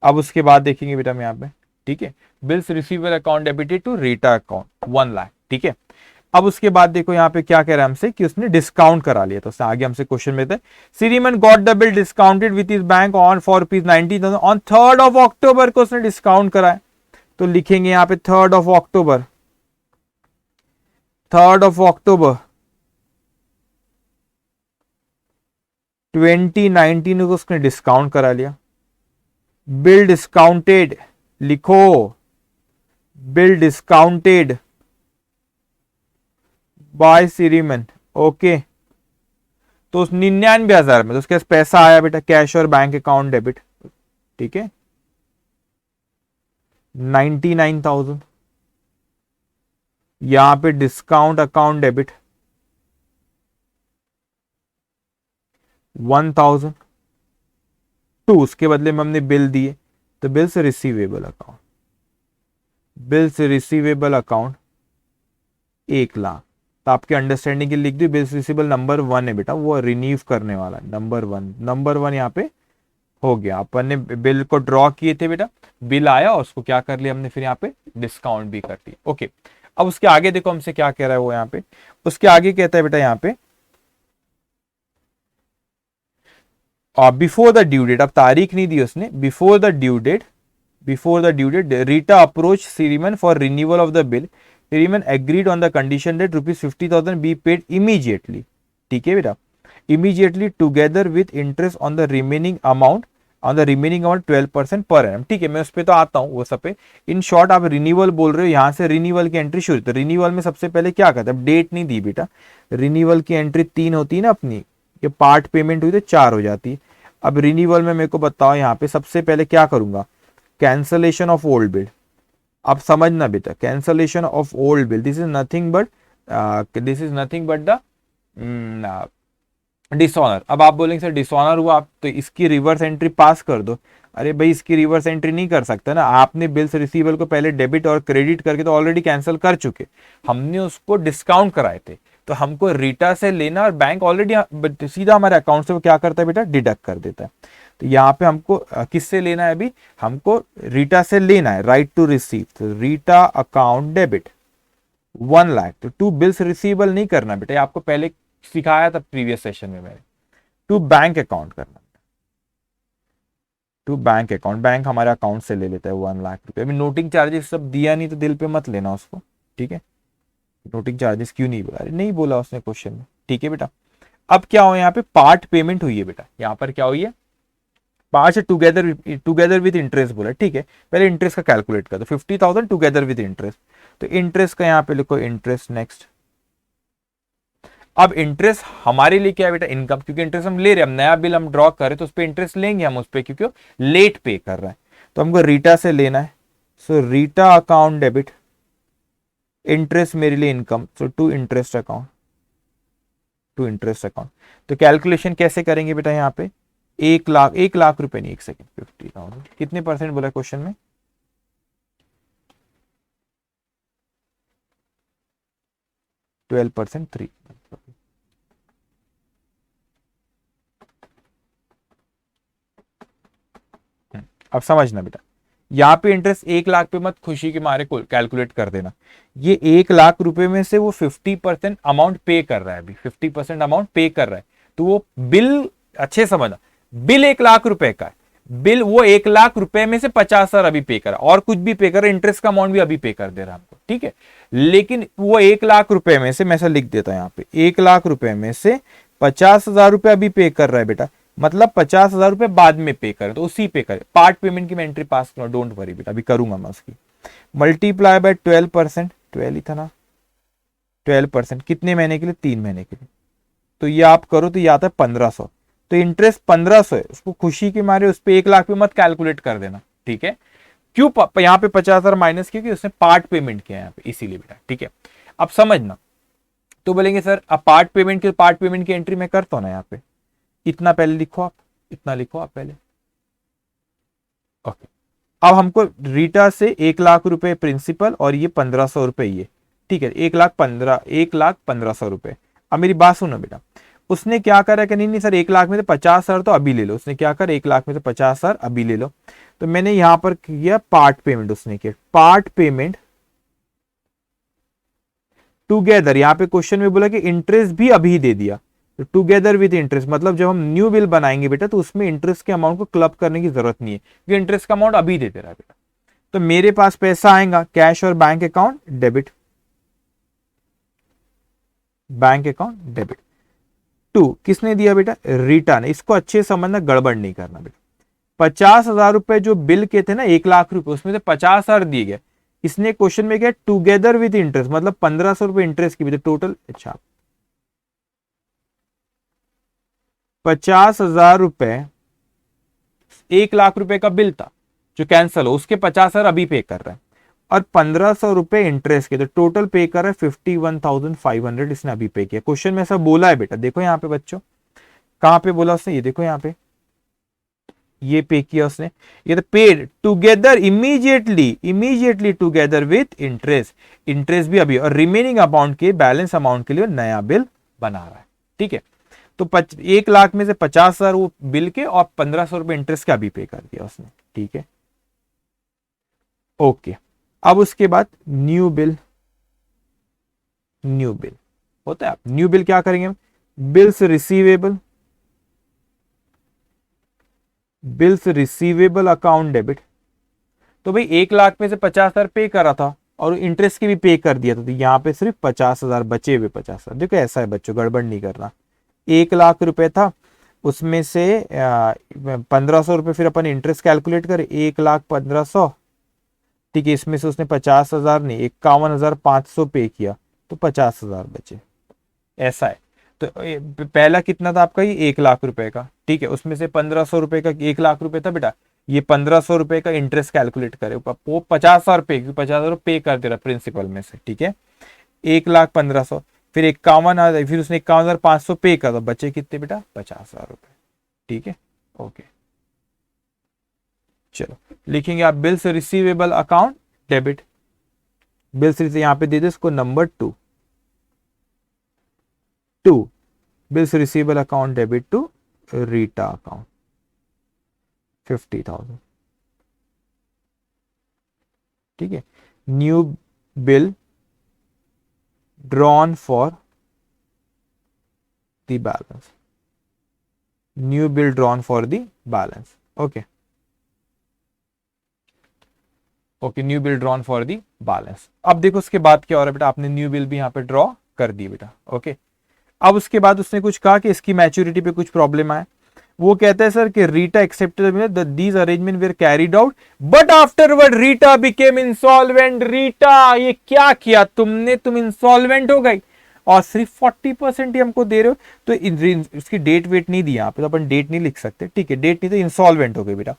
अब उसके बाद देखेंगे बेटा हम यहाँ पे। ठीक है, bills receivable account debited to Rita account 1 lakh. ठीक है, अब उसके बाद देखो यहाँ पे क्या कह रहा है हमसे कि उसने डिस्काउंट करा लिया, तो उससे आगे हमसे क्वेश्चन में था, Shriman got the bill discounted with his bank on for ₹90,000 on 3rd of October को उसने डिस्काउंट कराया। तो लिखेंगे यहाँ पे 3rd of October, 3rd of October 2019 को उसने डिस्काउंट करा लिया। बिल डिस्काउंटेड लिखो, बिल डिस्काउंटेड बाय सीरीमन। ओके, तो उस 99,000 में तो उसके पास पैसा आया बेटा, कैश और बैंक अकाउंट डेबिट। ठीक है, 99,000, यहां पे डिस्काउंट अकाउंट डेबिट 1,000 टू, उसके बदले में हमने बिल दिए, तो बिल से रिसीवेबल अकाउंट, बिल से रिसीवेबल अकाउंट 1 लाख। तो आपके अंडरस्टैंडिंग के लिए लिख दी, बिल्स रिसीवेबल नंबर 1 है बेटा, वो रिन्यू करने वाला है, नंबर 1 यहाँ पे हो गया। अपन ने बिल को ड्रॉ किए थे बेटा, बिल आया और उसको क्या कर लिया हमने, फिर यहाँ पे डिस्काउंट भी कर दिया। ओके, अब उसके आगे देखो हमसे क्या कह रहा है वो यहाँ पे, उसके आगे कहता है बेटा यहाँ पे बिफोर द ड्यू डेट, अब तारीख नहीं दी उसने, before the due date, before the due date Rita approach Shriman for renewal of the bill, Shriman agreed on the condition that ₹50,000 be paid immediately. ठीक है बेटा, immediately together with interest on the remaining amount, on the remaining amount 12% पर annum. ठीक है, मैं उस पर तो आता हूँ वो सब पे। इन शॉर्ट आप रिन्यूअल बोल रहे हो, यहाँ से रिन्यूअल की एंट्री शुरू, तो रिन्यूअल में सबसे पहले क्या करते हैं, डेट नहीं दी बेटा, रिन्यूअल की एंट्री 3 होती है ना अपनी, ये पार्ट पेमेंट हुई तो 4 हो जाती है। अब रिन्यूअल में मेरे को बताओ यहाँ पे सबसे पहले क्या करूंगा, कैंसलेशन ऑफ ओल्ड बिल। अब समझना बेटा, cancellation of old bill, this is nothing but the dishonour, अब आप बोलेंगे सर डिसऑनर हुआ, आप तो इसकी रिवर्स एंट्री पास कर दो। अरे भाई इसकी रिवर्स एंट्री नहीं कर सकता ना, आपने बिल्स रिसीवेबल को पहले डेबिट और क्रेडिट करके तो ऑलरेडी कैंसिल कर चुके, हमने उसको डिस्काउंट कराए थे, तो हमको रीटा से लेना, और बैंक ऑलरेडी सीधा हमारे अकाउंट से वो क्या करता है बेटा, डिडक्ट कर देता है। तो यहाँ पे हमको किससे लेना है, अभी हमको रीटा से लेना है, राइट टू रिसीव, तो रीटा अकाउंट डेबिट 1 लाख, तो टू बिल्स रिसीवेबल नहीं करना बेटा, ये आपको पहले सिखाया था प्रीवियस सेशन में मैंने, टू बैंक अकाउंट करना, टू बैंक अकाउंट, बैंक हमारे अकाउंट से ले लेता है 1 लाख रुपए। अभी नोटिंग चार्जेस सब दिया नहीं तो दिल पे मत लेना उसको, ठीक है, नोटिंग चार्जेस क्यों नहीं बोला, अरे नहीं बोला उसने क्वेश्चन में, ठीक है बेटा। अब क्या हो, यहाँ पे पार्ट पेमेंट हुई है बेटा, यहाँ पर क्या हुई है, part together together with interest बोला, ठीक है, पहले इंटरेस्ट का कैलकुलेट कर दो, 50,000 टुगेदर विद इंटरेस्ट, तो इंटरेस्ट का यहाँ पे लिखो इंटरेस्ट नेक्स्ट। अब इंटरेस्ट हमारे लिए क्या है बेटा, इनकम, क्योंकि इंटरेस्ट हम ले रहे हैं, हम नया बिल हम ड्रॉ करें तो उस पर इंटरेस्ट लेंगे हम उस पर, क्योंकि लेट पे कर रहा है, तो हमको रीटा से लेना है, so Rita account debit, interest मेरे लिए income, so to interest account, to interest account. तो कैलकुलेशन कैसे करेंगे बेटा, यहाँ पे 1 लाख, 1 लाख रुपए नहीं, एक सेकेंड, 50,000 कितने परसेंट बोला क्वेश्चन में, 12% 3। अब समझना बेटा, यहाँ पे इंटरेस्ट 1 लाख पे मत खुशी के मारे कैलकुलेट कर देना, ये 1 लाख रुपए में से वो 50% अमाउंट पे कर रहा है, अभी 50% अमाउंट पे कर रहा है, तो वो बिल अच्छे समझना, बिल 1 लाख रुपए का है, बिल वो 1 लाख रुपए में से 50,000 अभी पे कर रहा है, और कुछ भी पे कर रहा है, इंटरेस्ट का अमाउंट भी अभी पे कर दे रहा है हमको, ठीक है, लेकिन वो 1 लाख रुपए में से, मैं ऐसा लिख देता हूं यहाँ पे, 1 लाख रुपए में से 50,000 रुपए अभी पे कर रहा है बेटा, मतलब 50,000 रुपए बाद में पे करें, तो उसी पे करें, पार्ट पेमेंट की मैं एंट्री पास करूँ, डोंट वरी बेटा, अभी करूंगा मैं उसकी, मल्टीप्लाई बाय 12%, 12 ही था ना, 12% कितने महीने के लिए, 3 महीने के लिए, तो ये आप करो तो ये आता है 1,500, तो इंटरेस्ट 1,500 है, उसको खुशी के मारे उस पर 1 लाख पे मत कैलकुलेट कर देना, ठीक है, क्यों यहाँ पे 50,000 माइनस, क्योंकि उसने पार्ट पेमेंट किया यहाँ पे, इसीलिए बेटा, ठीक है। अब समझना, तो बोलेंगे सर अब पार्ट पेमेंट की एंट्री मैं करता हूँ ना, यहाँ पे इतना पहले लिखो आप, इतना लिखो आप पहले, ओके। अब हमको रीटा से 1 लाख रुपए प्रिंसिपल और ये 1,500 रुपए, ये ठीक है, 1,15,000 रुपए। अब मेरी बात सुनो बेटा, उसने क्या करा कि नहीं नहीं सर 1 लाख में से 50,000 तो अभी ले लो, उसने क्या करा 1 लाख में से 50,000 अभी ले लो, तो मैंने यहां पर किया पार्ट पेमेंट, उसने किया पार्ट पेमेंट टुगेदर, यहां पे क्वेश्चन में बोला कि इंटरेस्ट भी अभी दे दिया, तो टुगेदर विद इंटरेस्ट, मतलब जब हम न्यू बिल बनाएंगे बेटा तो उसमें इंटरेस्ट के अमाउंट को क्लब करने की जरूरत नहीं है, क्योंकि इंटरेस्ट का अमाउंट अभी दे दे रहा है बेटा, तो मेरे पास पैसा आएगा कैश और bank account debit, bank account debit, to किसने दिया बेटा, रीटा ने, इसको अच्छे समझना, गड़बड़ नहीं करना बेटा, 50,000 रुपए जो बिल के थे ना 1 लाख रुपए, उसमें से 50,000 दिए गए, इसने क्वेश्चन में क्या टुगेदर विद इंटरेस्ट, मतलब 1,500 रुपए इंटरेस्ट की भी, टोटल अच्छा 50,000 रुपए, 1 लाख रुपए का बिल था जो कैंसिल हो, उसके 50,000 अभी पे कर रहा है, और 1,500 रुपए इंटरेस्ट के, तो टोटल पे कर रहा है 51,500, इसने अभी पे किया, क्वेश्चन में ऐसा बोला है बेटा, देखो यहाँ पे बच्चों, कहां पे बोला उसने, ये देखो यहाँ पे, ये पे किया उसने, ये तो paid together immediately together with interest, interest भी अभी, और रिमेनिंग अमाउंट के बैलेंस अमाउंट के लिए नया बिल बना रहा है, ठीक है, तो 1 लाख में से 50,000 वो बिल के और 1,500 रुपए इंटरेस्ट का भी पे कर दिया उसने, ठीक है, ओके। अब उसके बाद न्यू बिल होता है, आप न्यू बिल क्या करेंगे, बिल्स रिसीवेबल अकाउंट डेबिट, तो भाई 1 लाख में से 50,000 पे करा था और इंटरेस्ट की भी पे कर दिया था, तो यहाँ पे सिर्फ 50,000 बचे हुए, 50,000, देखो ऐसा है बच्चों, गड़बड़ नहीं करना, 1 लाख रुपए था, उसमें से 1,500 रुपए फिर अपन इंटरेस्ट कैलकुलेट करें, 1,15,100, ठीक है, इसमें से उसने 50,000 नहीं 51,500 पे किया, तो 50,000 बचे, ऐसा है। तो पहला कितना था आपका, ये 1 लाख रुपए का, ठीक है, उसमें से 1,500 रुपए का, 1 लाख रुपए था बेटा, ये 1,500 रुपए का इंटरेस्ट कैलकुलेट करे, वो 50,000 पे, क्योंकि 50,000 पे कर दे रहा प्रिंसिपल में से, ठीक है, 1,15,000, फिर 51,000, फिर उसने 51,500 पे कर दो, बचे कितने बेटा 50,000 रुपए। ठीक है, ओके चलो लिखेंगे आप bills receivable account debit, bills यहां पे दे दे इसको number 2, bills receivable account debit to Rita account 50,000। ठीक है, new bill drawn for the balance, new bill drawn for the balance. Okay okay, new bill drawn for the balance. अब देखो उसके बाद क्या हो रहा है बेटा, आपने न्यू बिल भी यहाँ पे ड्रॉ कर दी बेटा। ओके, अब उसके बाद उसने कुछ कहा कि इसकी मैच्योरिटी पे कुछ प्रॉब्लम आए। वो कहता है सर कि Rita accepted these arrangement were carried out but afterward Rita became insolvent. Rita ये क्या किया तुमने, तुम इंसॉल्वेंट हो गई और सिर्फ 40% ही हमको दे रहे हो, तो इसकी डेट वेट नहीं दी यहाँ पे, तो अपन डेट नहीं लिख सकते। ठीक है, डेट नहीं तो इंसॉल्वेंट हो गई बेटा।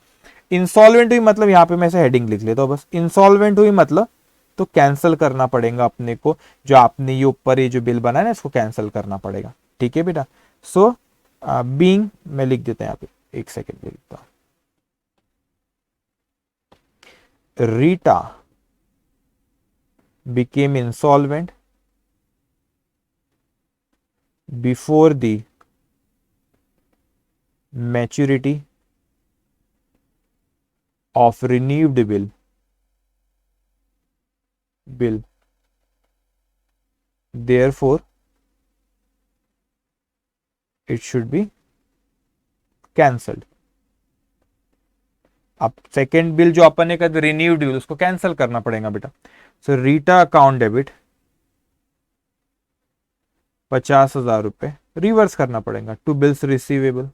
इंसॉल्वेंट हुई मतलब यहाँ पे मैं से हेडिंग लिख लेता हूँ बस, इंसॉल्वेंट हुई मतलब तो कैंसिल करना पड़ेगा अपने को, जो आपने ये ऊपर ये जो बिल बना है ना इसको कैंसिल करना पड़ेगा। ठीक है बेटा, सो बीइंग मैं लिख देता हूँ यहाँ पे, एक सेकेंड में लिखता हूँ, Rita became insolvent before the maturity of renewed bill, therefore it should be cancelled। अब सेकेंड बिल जो अपन ने कहा रिन्यूड बिल उसको कैंसिल करना पड़ेगा बेटा। सो रीटा अकाउंट डेबिट 50,000 रुपए रिवर्स करना पड़ेगा to bills receivable,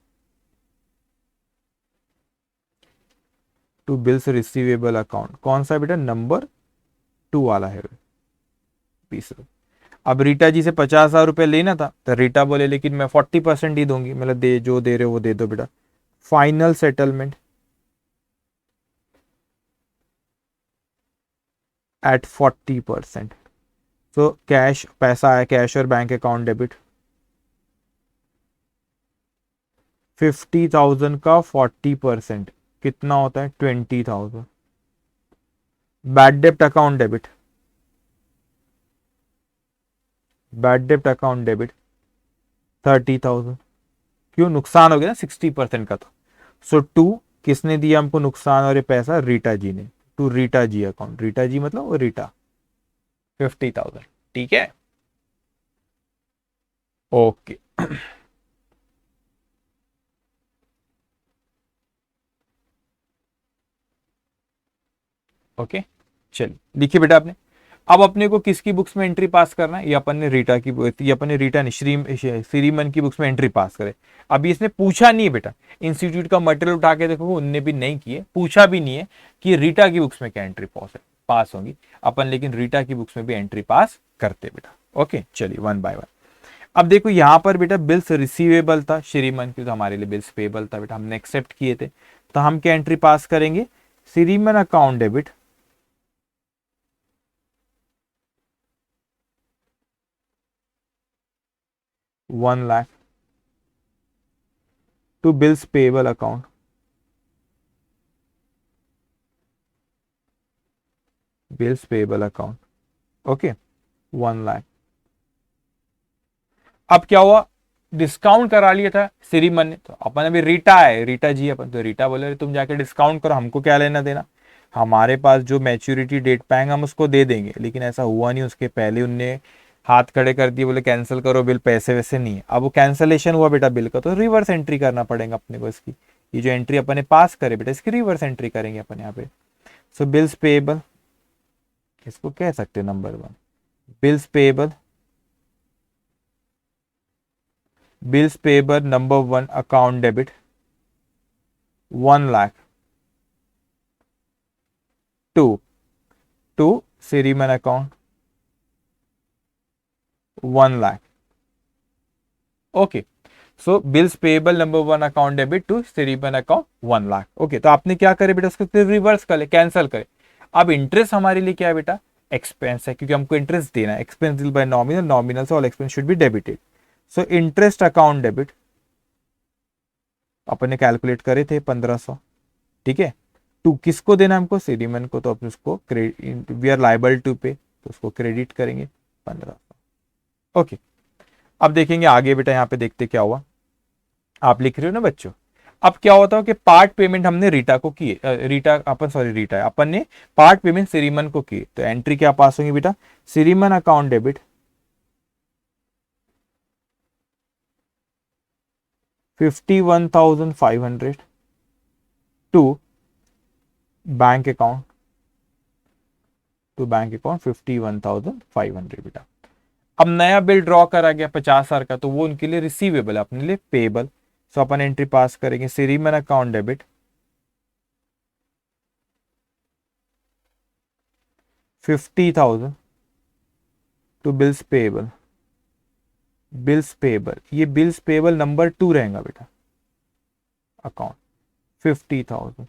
to bills receivable account. कौन सा बेटा, नंबर 2 वाला है 20 रुपए। अब रीटा जी से 50,000 रुपए लेना था तो रीटा बोले लेकिन मैं 40% ही दूंगी, मतलब दे जो दे रहे हो वो दे दो बेटा। Final settlement at 40%। So cash पैसा है, कैश और बैंक अकाउंट डेबिट 50,000 का 40% कितना होता है 20,000। बैड डेप्ट अकाउंट डेबिट, बैड डेप्ट अकाउंट डेबिट 30,000। क्यों, नुकसान हो गया ना 60% का। तो सो 2 किसने दिया हमको नुकसान और ये पैसा, रीटा जी ने, टू रीटा जी अकाउंट। रीटा जी मतलब वो रीटा 50,000। ठीक है, ओके ओके चलिए लिखिए बेटा आपने। अब अपने को किसकी बुक्स में एंट्री पास करना है, ये अपन ने रीटा की, ये अपन ने रीटा नहीं श्रीमन की बुक्स में एंट्री पास करे। अभी इसने पूछा नहीं है बेटा, इंस्टीट्यूट का मटेरियल उठा के देखो उनने भी नहीं किए, पूछा भी नहीं है कि रीटा की बुक्स में क्या एंट्री पास होगी अपन, लेकिन रीटा की बुक्स में भी एंट्री पास करते बेटा। ओके चलिए वन बाय वन। अब देखो यहाँ पर बेटा बिल्स रिसीवेबल था श्रीमन की, तो हमारे लिए बिल्स पेबल था बेटा, हमने एक्सेप्ट किए थे, तो हम क्या एंट्री पास करेंगे, Shriman account debit 1 lakh to bills payable account, bills payable account okay 1 lakh. अब क्या हुआ, डिस्काउंट करा लिया था श्रीमन ने, तो अपन अभी रीटा है, रीटा जी अपन, तो रीटा बोले तुम जाके डिस्काउंट करो, हमको क्या लेना देना, हमारे पास जो मैच्योरिटी डेट पाएंगे हम उसको दे देंगे। लेकिन ऐसा हुआ नहीं, उसके पहले उनने हाथ खड़े कर दिए, बोले कैंसिल करो बिल, पैसे वैसे नहीं है। अब वो कैंसिलेशन हुआ बेटा बिल का, तो रिवर्स एंट्री करना पड़ेगा अपने को इसकी, ये जो एंट्री अपन ने पास करे बेटा इसकी रिवर्स एंट्री करेंगे अपन यहाँ पे। सो बिल्स पेएबल, इसको कह सकते हैं number 1, bills payable, bills payable number 1 account debit 1 lakh to Shriman account 1 lakh. Okay, so bills payable number 1 account debit to Shriman account 1 lakh. Okay, तो आपने क्या करे बेटा, उसको रिवर्स कर ले, कैंसिल करे। अब इंटरेस्ट हमारे लिए क्या है बेटा, एक्सपेंस है, क्योंकि हमको इंटरेस्ट देना है, expense bill by nominal, nominal से all expense should be debited. So interest account debit अपन ने कैलकुलेट करे थे 1500, ठीक है। टू किसको देना है हमको, सीरीमन को, तो अपन उसको वी आर लाइबल टू पे, तो उसको क्रेडिट करेंगे 1500। ओके, अब देखेंगे आगे बेटा, यहाँ पे देखते क्या हुआ। आप लिख रहे हो ना बच्चों, अब क्या होता है कि पार्ट पेमेंट हमने रीटा को किए, रीटा अपन, सॉरी रीटा है, अपन ने पार्ट पेमेंट सीरीमन को किए, तो एंट्री क्या पास होंगी बेटा, Shriman account debit 51,500 to bank account, 51,500 बेटा। अब नया बिल ड्रॉ करा गया 50,000 का, तो वो उनके लिए रिसीवेबल है, अपने लिए पेबल। सो अपन एंट्री पास करेंगे, Shriman account debit 50,000 to bills payable, bills payable, ये बिल्स पेबल नंबर 2 रहेगा बेटा, अकाउंट 50,000,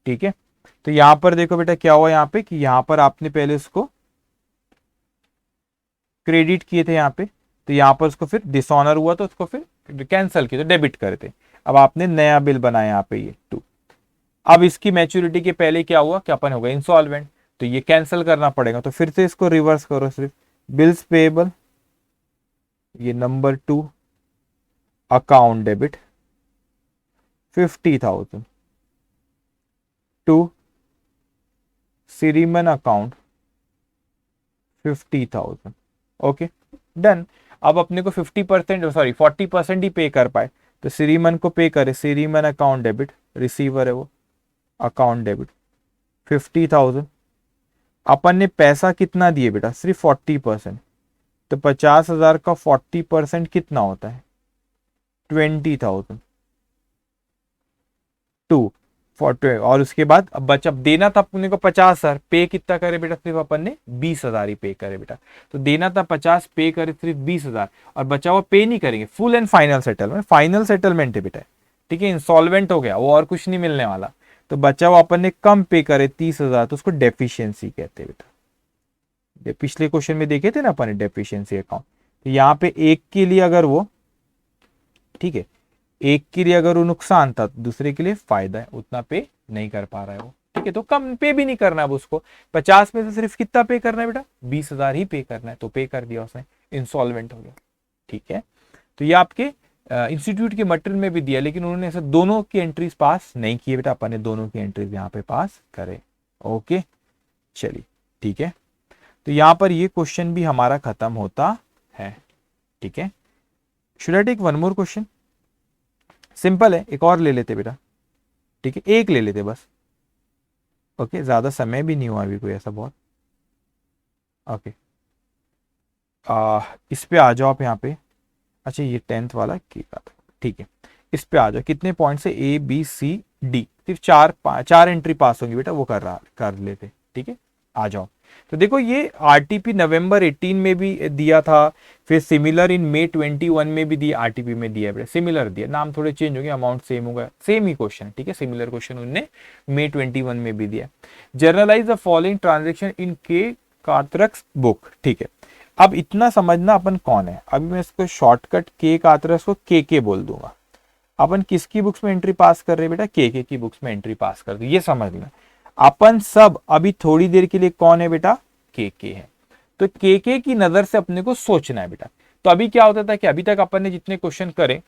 ठीक है। तो यहां पर देखो बेटा क्या हुआ, यहाँ पे कि यहां पर आपने पहले उसको क्रेडिट किए थे यहाँ पे, तो यहाँ पर उसको फिर डिसऑनर हुआ, तो उसको फिर कैंसिल किया, तो डेबिट करते। अब आपने नया बिल बनाया यहाँ पे, ये 2। अब इसकी मैच्योरिटी के पहले क्या हुआ कि अपन हो गए इंसॉल्वेंट, तो ये कैंसिल करना पड़ेगा, तो फिर से इसको रिवर्स करो, सिर्फ बिल्स पेबल, ये number 2, account debit 50,000 to Shriman account 50,000। Okay, done. अब अपने को 50%, सॉरी 40% ही पे कर पाए, तो सीरीमन को पे करे, सीरीमन अकाउंट डेबिट, रिसीवर है वो, अकाउंट डेबिट 50,000। अपन ने पैसा कितना दिए बेटा, सिर्फ 40%, तो 50,000 का 40% कितना होता है, 20,000 टू 40। और उसके बाद अब बचा, अब देना था अपने को 50,000, पे कितना करे बेटा, सिर्फ अपन ने 20,000 ही पे करे बेटा। तो देना था 50, पे करे सिर्फ 20,000, और बचा हुआ पे नहीं करेंगे, full and final settlement, final settlement है बेटा, ठीक है, इंसॉल्वेंट हो गया वो, और कुछ नहीं मिलने वाला। तो बचा हुआ अपन ने कम पे करे 30,000, तो उसको डेफिशिएंसी कहते हैं बेटा। पिछले क्वेश्चन में देखे थे ना अपन डेफिशिएंसी अकाउंट, तो यहाँ पे एक के लिए अगर वो, ठीक है, एक के लिए अगर वो नुकसान था, तो दूसरे के लिए फायदा है, उतना पे नहीं कर पा रहा है वो, ठीक है, तो कम पे भी नहीं करना है अब उसको, 50 में से सिर्फ कितना पे करना है बेटा, 20,000 ही पे करना है, तो पे कर दिया उसने, इंसॉल्वेंट हो गया, ठीक है। तो ये आपके इंस्टीट्यूट के मटेरियल में भी दिया, लेकिन उन्होंने ऐसे दोनों की एंट्रीज पास नहीं किए बेटा, अपन ने दोनों की एंट्रीज यहाँ पे पास करे। ओके, चलिए, ठीक है। तो यहां पर ये क्वेश्चन भी हमारा खत्म होता है, ठीक है। Should I take one more question, simple है, एक और ले लेते बेटा, ठीक है, एक ले लेते बस। ओके, ज्यादा समय भी नहीं हुआ अभी कोई ऐसा बहुत। ओके, इस पे आ जाओ आप यहाँ पे। अच्छा, ये 10th वाला की का था, ठीक है। इस पे आ जाओ, कितने पॉइंट से, ए बी सी डी, सिर्फ चार एंट्री पास होंगी बेटा, वो कर लेते, ठीक है। आ जाओ, तो देखो ये आरटीपी नवंबर 18 में भी दिया था, फिर सिमिलर इन मई 21 में भी दिया, आरटीपी में दिया बेटा, सिमिलर दिया, नाम थोड़े चेंज हो गए, अमाउंट सेम होगा, सेम ही क्वेश्चन, ठीक है, सिमिलर क्वेश्चन उनने मई 21 में भी दिया। Generalized the following transaction in के कात्रक्स बुक, ठीक है। अब इतना समझना अपन कौन है, अभी मैं इसको शॉर्टकट के कात्रक्स को के बोल दूंगा। अपन किसकी बुक्स में एंट्री पास कर रहे हैं बेटा, के की बुक्स में एंट्री पास कर दो, ये समझ लेना। अपन सब अभी थोड़ी देर के लिए कौन है बेटा, के है। तो के की नजर से अपने को सोचना है बेटा। तो अभी क्या होता था कि अभी तक अपन ने जितने क्वेश्चन करे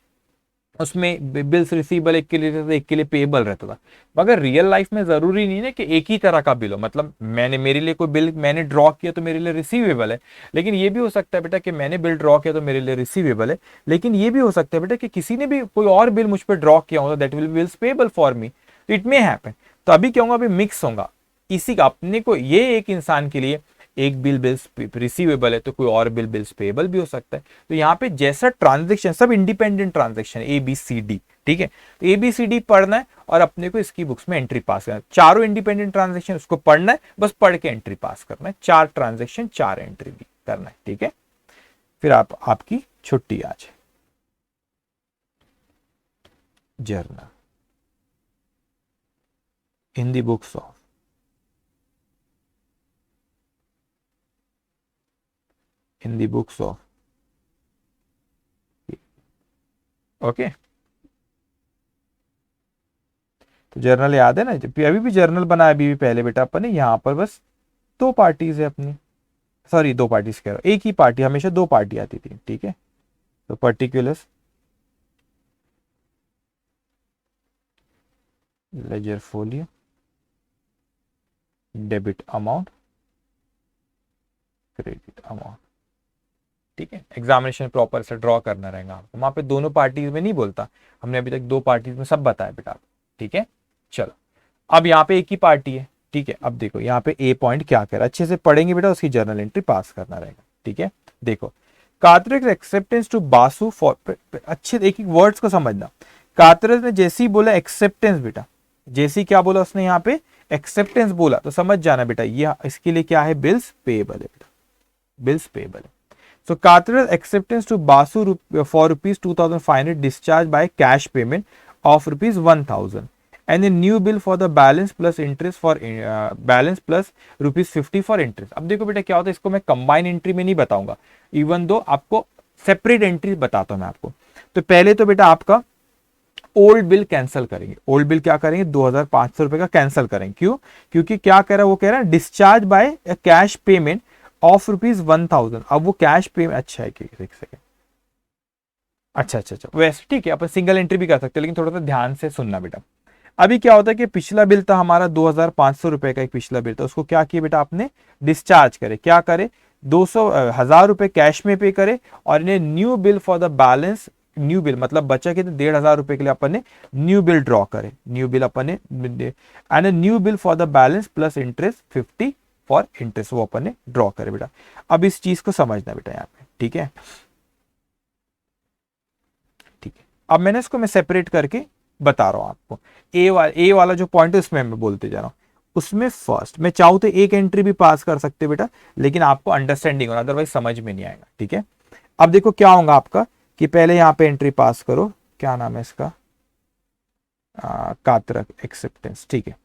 उसमें बिल्स रिसीवेबल एक के लिए रहता था, एक के लिए पेएबल रहता था, मगर रियल लाइफ में जरूरी नहीं है कि एक ही तरह का बिल हो, मतलब मैंने, मेरे लिए कोई बिल मैंने ड्रॉ किया तो मेरे लिए रिसीवेबल है, लेकिन ये भी हो सकता है बेटा कि मैंने बिल ड्रॉ किया तो मेरे लिए रिसीवेबल है, लेकिन ये भी हो सकता है बेटा कि किसी ने भी कोई और बिल मुझ पर ड्रॉ किया हो, that will be bills payable for me, तो इट मे हैपन। तो अभी क्या होगा, अभी मिक्स होगा, इसी का अपने को, ये एक इंसान के लिए एक बिल बिल्स रिसीवेबल है, तो कोई और बिल बिल्स पेएबल भी हो सकता है। तो यहाँ पे जैसा ट्रांजेक्शन, सब independent transaction, A B C D, ठीक है, तो ए बी सी डी पढ़ना है और अपने को इसकी बुक्स में एंट्री पास करना है, चारों इंडिपेंडेंट ट्रांजेक्शन उसको पढ़ना है, बस पढ़ के एंट्री पास करना है, 4 ट्रांजेक्शन 4 एंट्री भी करना है, ठीक है। फिर आपकी छुट्टी आज journal in the books of in the books of, okay. तो जर्नल याद है ना, जब अभी भी जर्नल बनाया अभी भी पहले बेटा अपन ने, यहाँ पर बस दो पार्टीज है अपनी, सॉरी दो पार्टीज कह रहा हूँ, एक ही पार्टी, हमेशा दो पार्टी आती थी, ठीक है। तो particulars ledger folio, debit amount, credit amount, ठीक है। एग्जामिनेशन प्रॉपर से ड्रॉ करना रहेगा आपको, वहां पे दोनों पार्टीज में नहीं बोलता, हमने अभी तक दो पार्टीज में सब बताया बेटा, ठीक है। चलो अब यहाँ पे एक ही पार्टी है, ठीक है। अब देखो यहाँ पे ए पॉइंट क्या कह रहा है, अच्छे से पढ़ेंगे बेटा, उसकी जर्नल एंट्री पास करना रहेगा, ठीक है। देखो कार्तरेज एक्सेप्टेंस टू बासु फॉर, अच्छे एक एक वर्ड्स को समझना। कार्तरेज ने जैसे ही बोला एक्सेप्टेंस बेटा, जैसे ही क्या बोला उसने यहाँ पे एक्सेप्टेंस बोला, तो समझ जाना बेटा ये इसके लिए क्या है, बिल्स पेएबल है बेटा, बिल्स पेएबल है। So Carteret acceptance to Basu for rupees 2,500 discharged by cash payment of rupees 1,000 and a new bill for the balance plus interest for balance plus rupees 50 for interest। अब देखो बेटा क्या होता है, इसको मैं कंबाइन एंट्री में नहीं बताऊंगा, इवन दो आपको सेपरेट एंट्री बताता हूं मैं आपको। तो पहले तो बेटा आपका ओल्ड बिल कैंसिल करेंगे, ओल्ड बिल क्या करेंगे, 2,500 रुपए का कैंसिल करेंगे, क्यों, क्योंकि क्या कह रहा है वो, कह रहा है discharge by cash payment of rupees 1,000। अब वो कैश पेमेंट, अच्छा है, एक सेकेंड, अच्छा वैसे ठीक है, अपन सिंगल एंट्री भी कर सकते हैं, लेकिन थोड़ा सा ध्यान से सुनना बेटा। अभी क्या होता है कि पिछला बिल था हमारा 2,500 रुपए का, एक पिछला बिल था, उसको क्या किया बेटा आपने, डिस्चार्ज करे, क्या करे, 1,000 रुपए कैश में पे करे, और इन्हें new bill for the balance, new bill मतलब बचा के 1,500 रुपए के लिए अपन ने न्यू बिल ड्रॉ करे, न्यू बिल अपन ने, and new bill for the balance plus interest 50 for interest, वो अपन ने ड्रॉ करे बेटा। अब इस चीज को समझना बेटा यहाँ पे, ठीक है, ठीक है। अब मैंने इसको मैं सेपरेट करके बता रहा हूं आपको, ए वाला जो पॉइंट है उसमें मैं बोलते जा रहा हूं, उसमें फर्स्ट मैं चाहूं तो एक एंट्री भी पास कर सकते बेटा, लेकिन आपको अंडरस्टैंडिंग होना, अदरवाइज समझ में नहीं आएगा, ठीक है। अब देखो क्या होगा आपका, कि पहले यहां पे एंट्री पास करो, क्या नाम है इसका, कातरक एक्सेप्टेंस, ठीक है।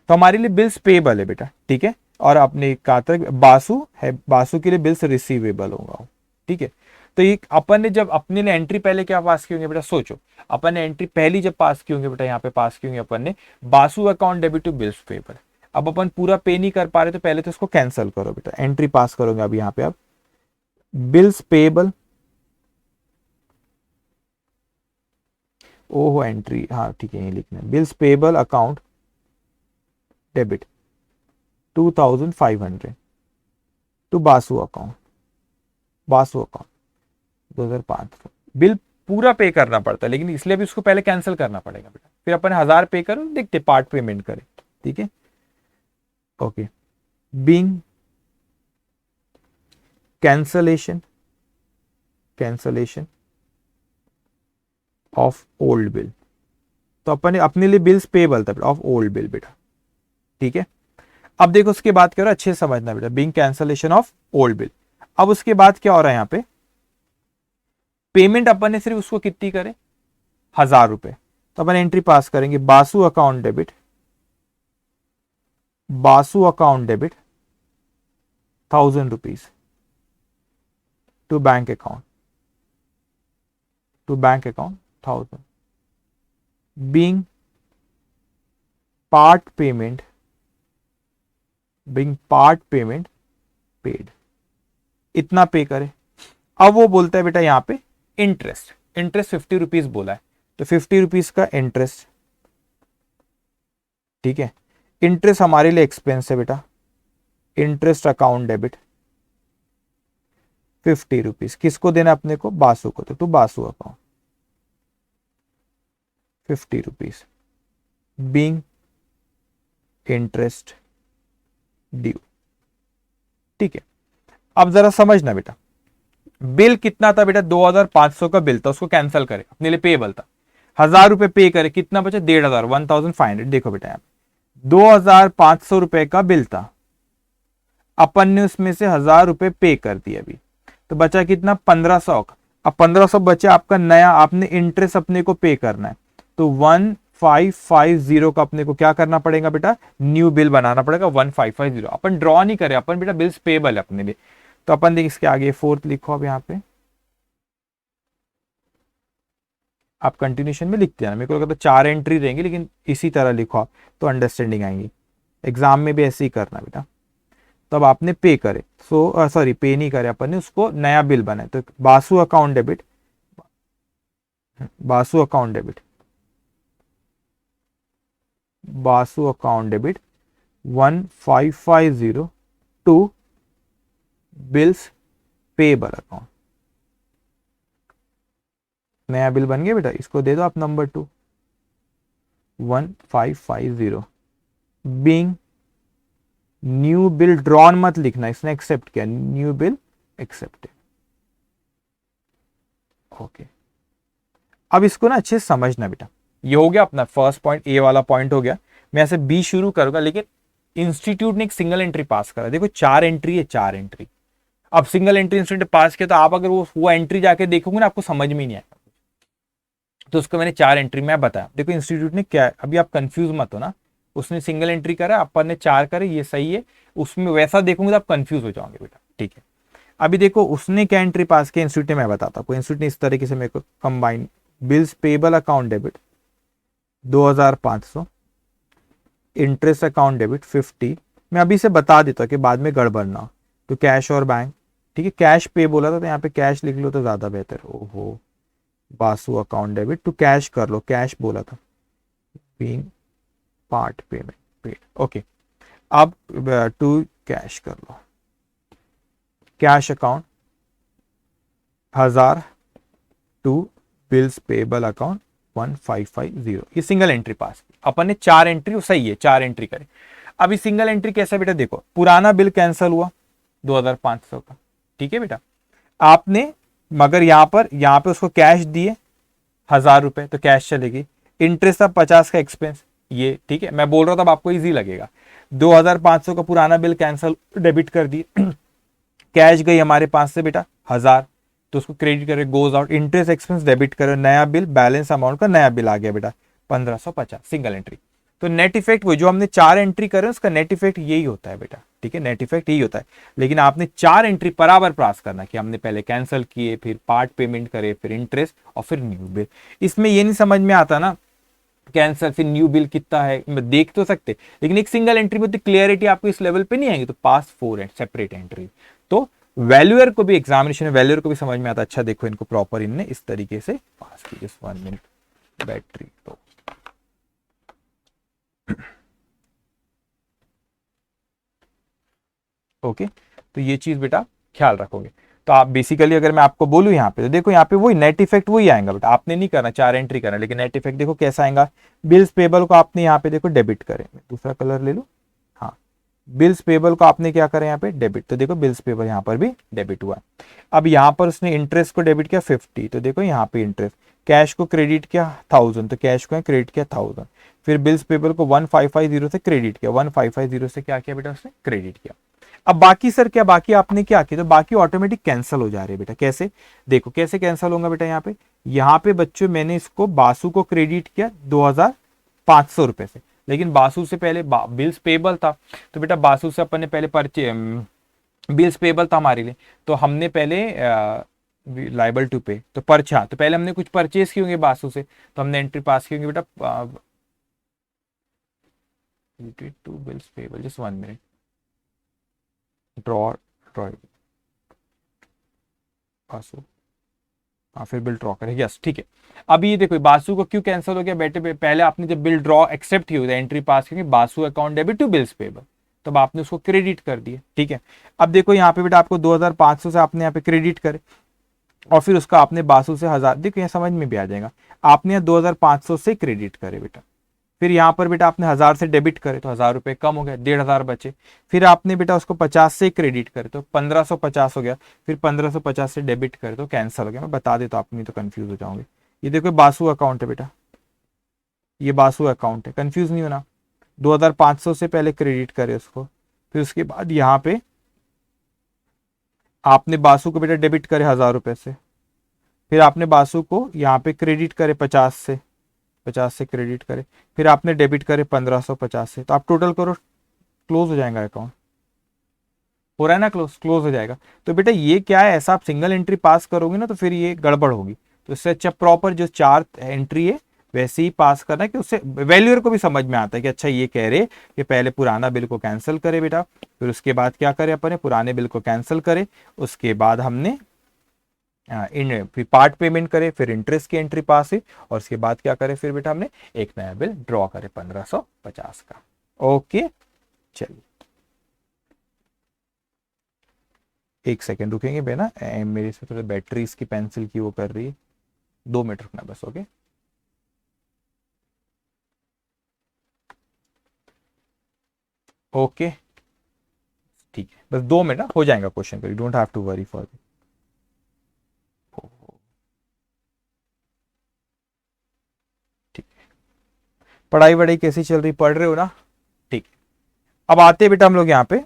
तो हमारे लिए बिल्स पेएबल है बेटा, ठीक है, और अपने कातरक बासु है, बासु के लिए बिल्स रिसीवेबल होगा, ठीक है। तो ये अपन ने जब अपने ने एंट्री पहले क्या पास की होंगे बेटा, सोचो अपन ने एंट्री पहली जब पास की होंगे बेटा, यहाँ पे पास की होंगे अपन ने Basu account debit to bills payable. अब अपन पूरा पे नहीं कर पा रहे, तो पहले तो इसको कैंसिल करो बेटा, एंट्री पास करोगे अब यहाँ पे आप बिल्स पेएबल, ओहो एंट्री, हाँ ठीक है, ये लिखना है, bills payable account debit 2,500 to Basu account, Basu account 2,500 bill पूरा पे करना पड़ता है, लेकिन इसलिए भी उसको पहले कैंसिल करना पड़ेगा बेटा, फिर अपन 1,000 पे करो, देखते पार्ट पेमेंट करें, ठीक है, okay. Being cancellation, cancellation of old bill, तो अपन अपने लिए बिल्स पेएबल था ऑफ ओल्ड बिल बेटा, ठीक है। अब देखो उसके बाद क्या हो रहा है, अच्छे से समझना बेटा, being cancellation of old bill. अब उसके बाद क्या हो रहा है यहाँ पे, पेमेंट अपन ने सिर्फ उसको कितनी करे, 1,000 रुपए, तो अपन एंट्री पास करेंगे Basu account debit, Basu account debit 1,000 rupees to bank account, to bank account 1,000 being part payment, being part payment paid, इतना पे करे। अब वो बोलता है बेटा यहाँ पे इंटरेस्ट, इंटरेस्ट 50 रुपीज बोला है, तो 50 रुपीज का इंटरेस्ट, ठीक है। इंटरेस्ट हमारे लिए एक्सपेंस है बेटा, इंटरेस्ट अकाउंट डेबिट 50 रुपीज, किसको देना अपने को, बासु को, तो to Basu account 50 rupees being interest due, ठीक है। अब जरा समझना बेटा, बिल कितना था बेटा, 2,500 का बिल था, उसको कैंसिल करे, अपने लिए पेएबल था, 1,000 रुपए पे करे, कितना बचा, 1,500, 1,500। देखो बेटा यहाँ 2,500 रुपए का बिल था, अपन ने उसमें से 1,000 रुपए पे कर दिया अभी, तो बचा कितना, 1,500 का। अब 1,500 बचा आपका नया, आपने इंटरेस्ट अपने को पे करना है, तो 1,550 का अपने को क्या करना पड़ेगा बेटा, न्यू बिल बनाना पड़ेगा 1,550। अपन ड्रॉ नहीं करे, अपन बेटा बिल्स पेएबल है अपने लिए, तो अपन देख इसके आगे फोर्थ लिखो अब यहाँ पे, आप कंटिन्यूशन में लिखते हैं, मेरे को लगता है 4 एंट्री रहेंगी, लेकिन इसी तरह लिखो आप तो अंडरस्टैंडिंग आएंगी। एग्जाम में भी ऐसे ही करना बेटा। तब आपने पे करे, सो सॉरी पे नहीं करे अपन ने, उसको नया बिल बनाए, तो Basu account debit, Basu account debit, Basu account debit 1550 to bills payable account. नया बिल बन गया बेटा, इसको दे दो आप number 2, 1550 being new bill drawn मत लिखना, इसने एक्सेप्ट किया, न्यू बिल एक्सेप्टेड। ओके, अब इसको ना अच्छे से समझना बेटा। ये हो गया अपना फर्स्ट पॉइंट, ए वाला पॉइंट हो गया। मैं ऐसे बी शुरू करूंगा, लेकिन इंस्टीट्यूट ने एक सिंगल एंट्री पास करा, देखो 4 एंट्री है, 4 एंट्री। अब सिंगल एंट्री इंस्टीट्यूट पास किया, तो आप अगर वो एंट्री जाके देखोगे ना, आपको समझ में नहीं आएगा। तो उसको मैंने 4 एंट्री में बताया, देखो इंस्टीट्यूट ने क्या, अभी आप कंफ्यूज मत हो ना, उसने सिंगल एंट्री करा, अपन ने 4 करे, ये सही है, उसमें वैसा देखोगे तो आप कंफ्यूज हो जाओगे बेटा, ठीक है। अभी देखो उसने क्या एंट्री पास किया इंस्टीट्यूट ने, मैं बताता हूँ। इंस्टीट्यूट ने इस तरीके से मेरे को combine bills payable account debit 2500, interest account debit 50। मैं अभी से बता देता हूँ कि बाद में गड़बड़ ना हो। तो कैश और बैंक, ठीक है, कैश पे बोला था तो यहाँ पे कैश लिख लो तो ज्यादा बेहतर। ओहो, Basu account debit to cash कर लो, कैश बोला था, being part payment paid. Okay, अब टू कैश कर लो, cash account 1000 to bills payable account 1550। ये सिंगल एंट्री पास, अपन ने 4 एंट्री, सही है 4 एंट्री करे। अभी सिंगल एंट्री कैसा बेटा, देखो पुराना बिल कैंसिल हुआ 2500 का, ठीक है बेटा, आपने मगर यहाँ पे उसको कैश दिए 1000 रुपए, तो कैश चलेगी। इंटरेस्ट अब 50 का एक्सपेंस, ये ठीक है, मैं बोल रहा था, अब आपको इजी लगेगा। 2500 का पुराना बिल कैंसिल, डेबिट कर दिए, कैश गई हमारे पास से बेटा 1000, तो उसको क्रेडिट करे, goes out. Interest expense debit करो, नया बिल, बैलेंस अमाउंट का नया बिल आ गया बेटा 1550, सिंगल एंट्री। तो नेट इफेक्ट वो जो हमने 4 एंट्री करे उसका नेट इफेक्ट यही होता है बेटा, ठीक है, नेट इफेक्ट यही होता है। लेकिन आपने 4 एंट्री बराबर पास करना कि हमने पहले कैंसिल किए, फिर पार्ट पेमेंट करे, फिर इंटरेस्ट और फिर न्यू बिल। इसमें ये नहीं समझ में आता ना कैंसिल फिर न्यू बिल कितना है, देख तो सकते, लेकिन एक सिंगल एंट्री में तो क्लियरिटी आपको इस लेवल पे नहीं आएगी, तो पास 4 सेपरेट एंट्री। तो वैल्यूअर को भी एग्जामिनेशन में वैल्यूअर को भी समझ में आता। अच्छा देखो इनको प्रॉपर इनने इस तरीके से पास की। जस्ट 1 मिनट, बैटरी तो ओके, तो ये चीज बेटा ख्याल रखोगे। तो आप बेसिकली अगर मैं आपको बोलूं यहाँ पे, तो देखो यहाँ पे वही नेट इफेक्ट वही आएगा बेटा, आपने नहीं करना 4 एंट्री करना, लेकिन नेट इफेक्ट देखो कैसा आएगा। बिल्स पेबल को आपने यहाँ पे देखो डेबिट करें, दूसरा कलर ले लो, हाँ, बिल्स पेबल को आपने क्या करें यहाँ पे डेबिट, तो देखो बिल्स पेबल यहाँ पर भी डेबिट हुआ। अब यहाँ पर उसने इंटरेस्ट को डेबिट किया 50, तो देखो यहाँ पे इंटरेस्ट, कैश को क्रेडिट किया 1000, तो कैश को क्रेडिट किया 1000। फिर बिल्स पेबल को 1550 से क्रेडिट किया, 1550 से क्या किया बेटा उसने क्रेडिट किया। अब बाकी सर क्या, बाकी आपने क्या किया, तो बाकी ऑटोमेटिक कैंसिल हो जा रहे हैं बेटा। कैसे, देखो कैसे कैंसिल होगा बेटा, यहाँ पे बच्चों मैंने इसको बासु को क्रेडिट किया 2500 रुपए से, लेकिन बासु से पहले बिल्स पेबल था, तो बेटा बासु से अपन ने पहले बिल्स पेबल था हमारे लिए, तो हमने पहले लाइबल टू पे, तो पर्चा, तो पहले हमने कुछ परचेज किए होंगे बासु से, तो हमने एंट्री पास की होंगे बेटा to bills payable. Just 1 minute, draw Basu, हाँ फिर बिल ड्रॉ करें, यस ठीक है। अभी ये देखो बासु को क्यों कैंसिल हो गया बेटे, पहले आपने जब बिल ड्रॉ एक्सेप्ट की होती एंट्री पास की Basu account debit to bills payable, तब आपने उसको क्रेडिट कर दिया, ठीक है। अब देखो यहाँ पे बेटा आपको 2500 से आपने यहाँ पे क्रेडिट करे, और फिर उसका आपने बासु से 1000, देखो यहाँ समझ में भी आ जाएगा, आपने 2500 से क्रेडिट करे बेटा, फिर यहाँ पर बेटा आपने 1000 से डेबिट करे, तो 1000 रुपए कम हो गया, 1500 बचे। फिर आपने बेटा उसको 50 से क्रेडिट करे, तो 1550 हो गया, फिर 1550 से डेबिट करे तो कैंसिल हो गया। मैं बता देता हूँ, आप नहीं तो कंफ्यूज हो जाओगे। ये देखो बासु अकाउंट है बेटा, ये बासु अकाउंट है, कंफ्यूज नहीं होना। 2500 से पहले क्रेडिट करे उसको, फिर उसके बाद यहाँ पे आपने बासु को बेटा डेबिट करे 1000 रुपए से, फिर आपने बासु को यहाँ पे क्रेडिट करे 50 से क्रेडिट करे, फिर आपने डेबिट करे 1550 से, तो आप टोटल करो, क्लोज हो जाएगा अकाउंट, हो रहा है ना, क्लोज क्लोज हो जाएगा। तो बेटा ये क्या है, ऐसा आप सिंगल एंट्री पास करोगे ना तो फिर ये गड़बड़ होगी। तो इससे अच्छा प्रॉपर जो 4 एंट्री है वैसे ही पास करना है, कि उससे वैल्यूअर को भी समझ में आता है कि अच्छा ये कह रहे कि पहले पुराना बिल को कैंसिल करे बेटा, फिर उसके बाद क्या करे अपने पुराने बिल को कैंसिल करे, उसके बाद हमने इन फिर पार्ट पेमेंट करे, फिर इंटरेस्ट की एंट्री पास है, और उसके बाद क्या करे फिर बेटा हमने एक नया बिल ड्रॉ करे 1550 का। ओके चलिए एक सेकेंड रुकेंगे बेटा, मेरे से थोड़ा बैटरी इसकी पेंसिल की वो कर रही है, 2 मिनट रुकना बस। ओके ओके ठीक है, बस 2 मिनट हो जाएगा क्वेश्चन का, you don't have to worry for. ठीक, पढ़ाई वढ़ाई कैसी चल रही, पढ़ रहे हो ना? ठीक, अब आते हैं बेटा हम लोग यहाँ पे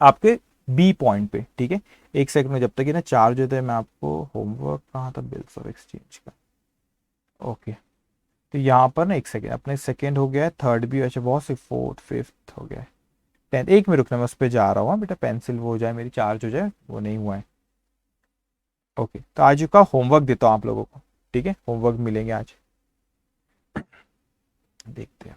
आपके बी पॉइंट पे। ठीक है, एक सेकंड में जब तक ये ना चार्ज होता है मैं आपको होमवर्क कहाँ था, बिल्स ऑफ एक्सचेंज का। ओके, तो यहाँ पर ना एक सेकेंड, अपने सेकेंड हो गया है, थर्ड भी अच्छा बहुत से, फोर्थ फिफ्थ हो गया है, 10th एक में रुकना, मैं उस पर जा रहा हूँ बेटा, पेंसिल वो हो जाए मेरी चार्ज हो जाए, वो नहीं हुआ है। ओके, तो आज का होमवर्क देता हूँ आप लोगों को। ठीक है, होमवर्क मिलेंगे आज, देखते हैं।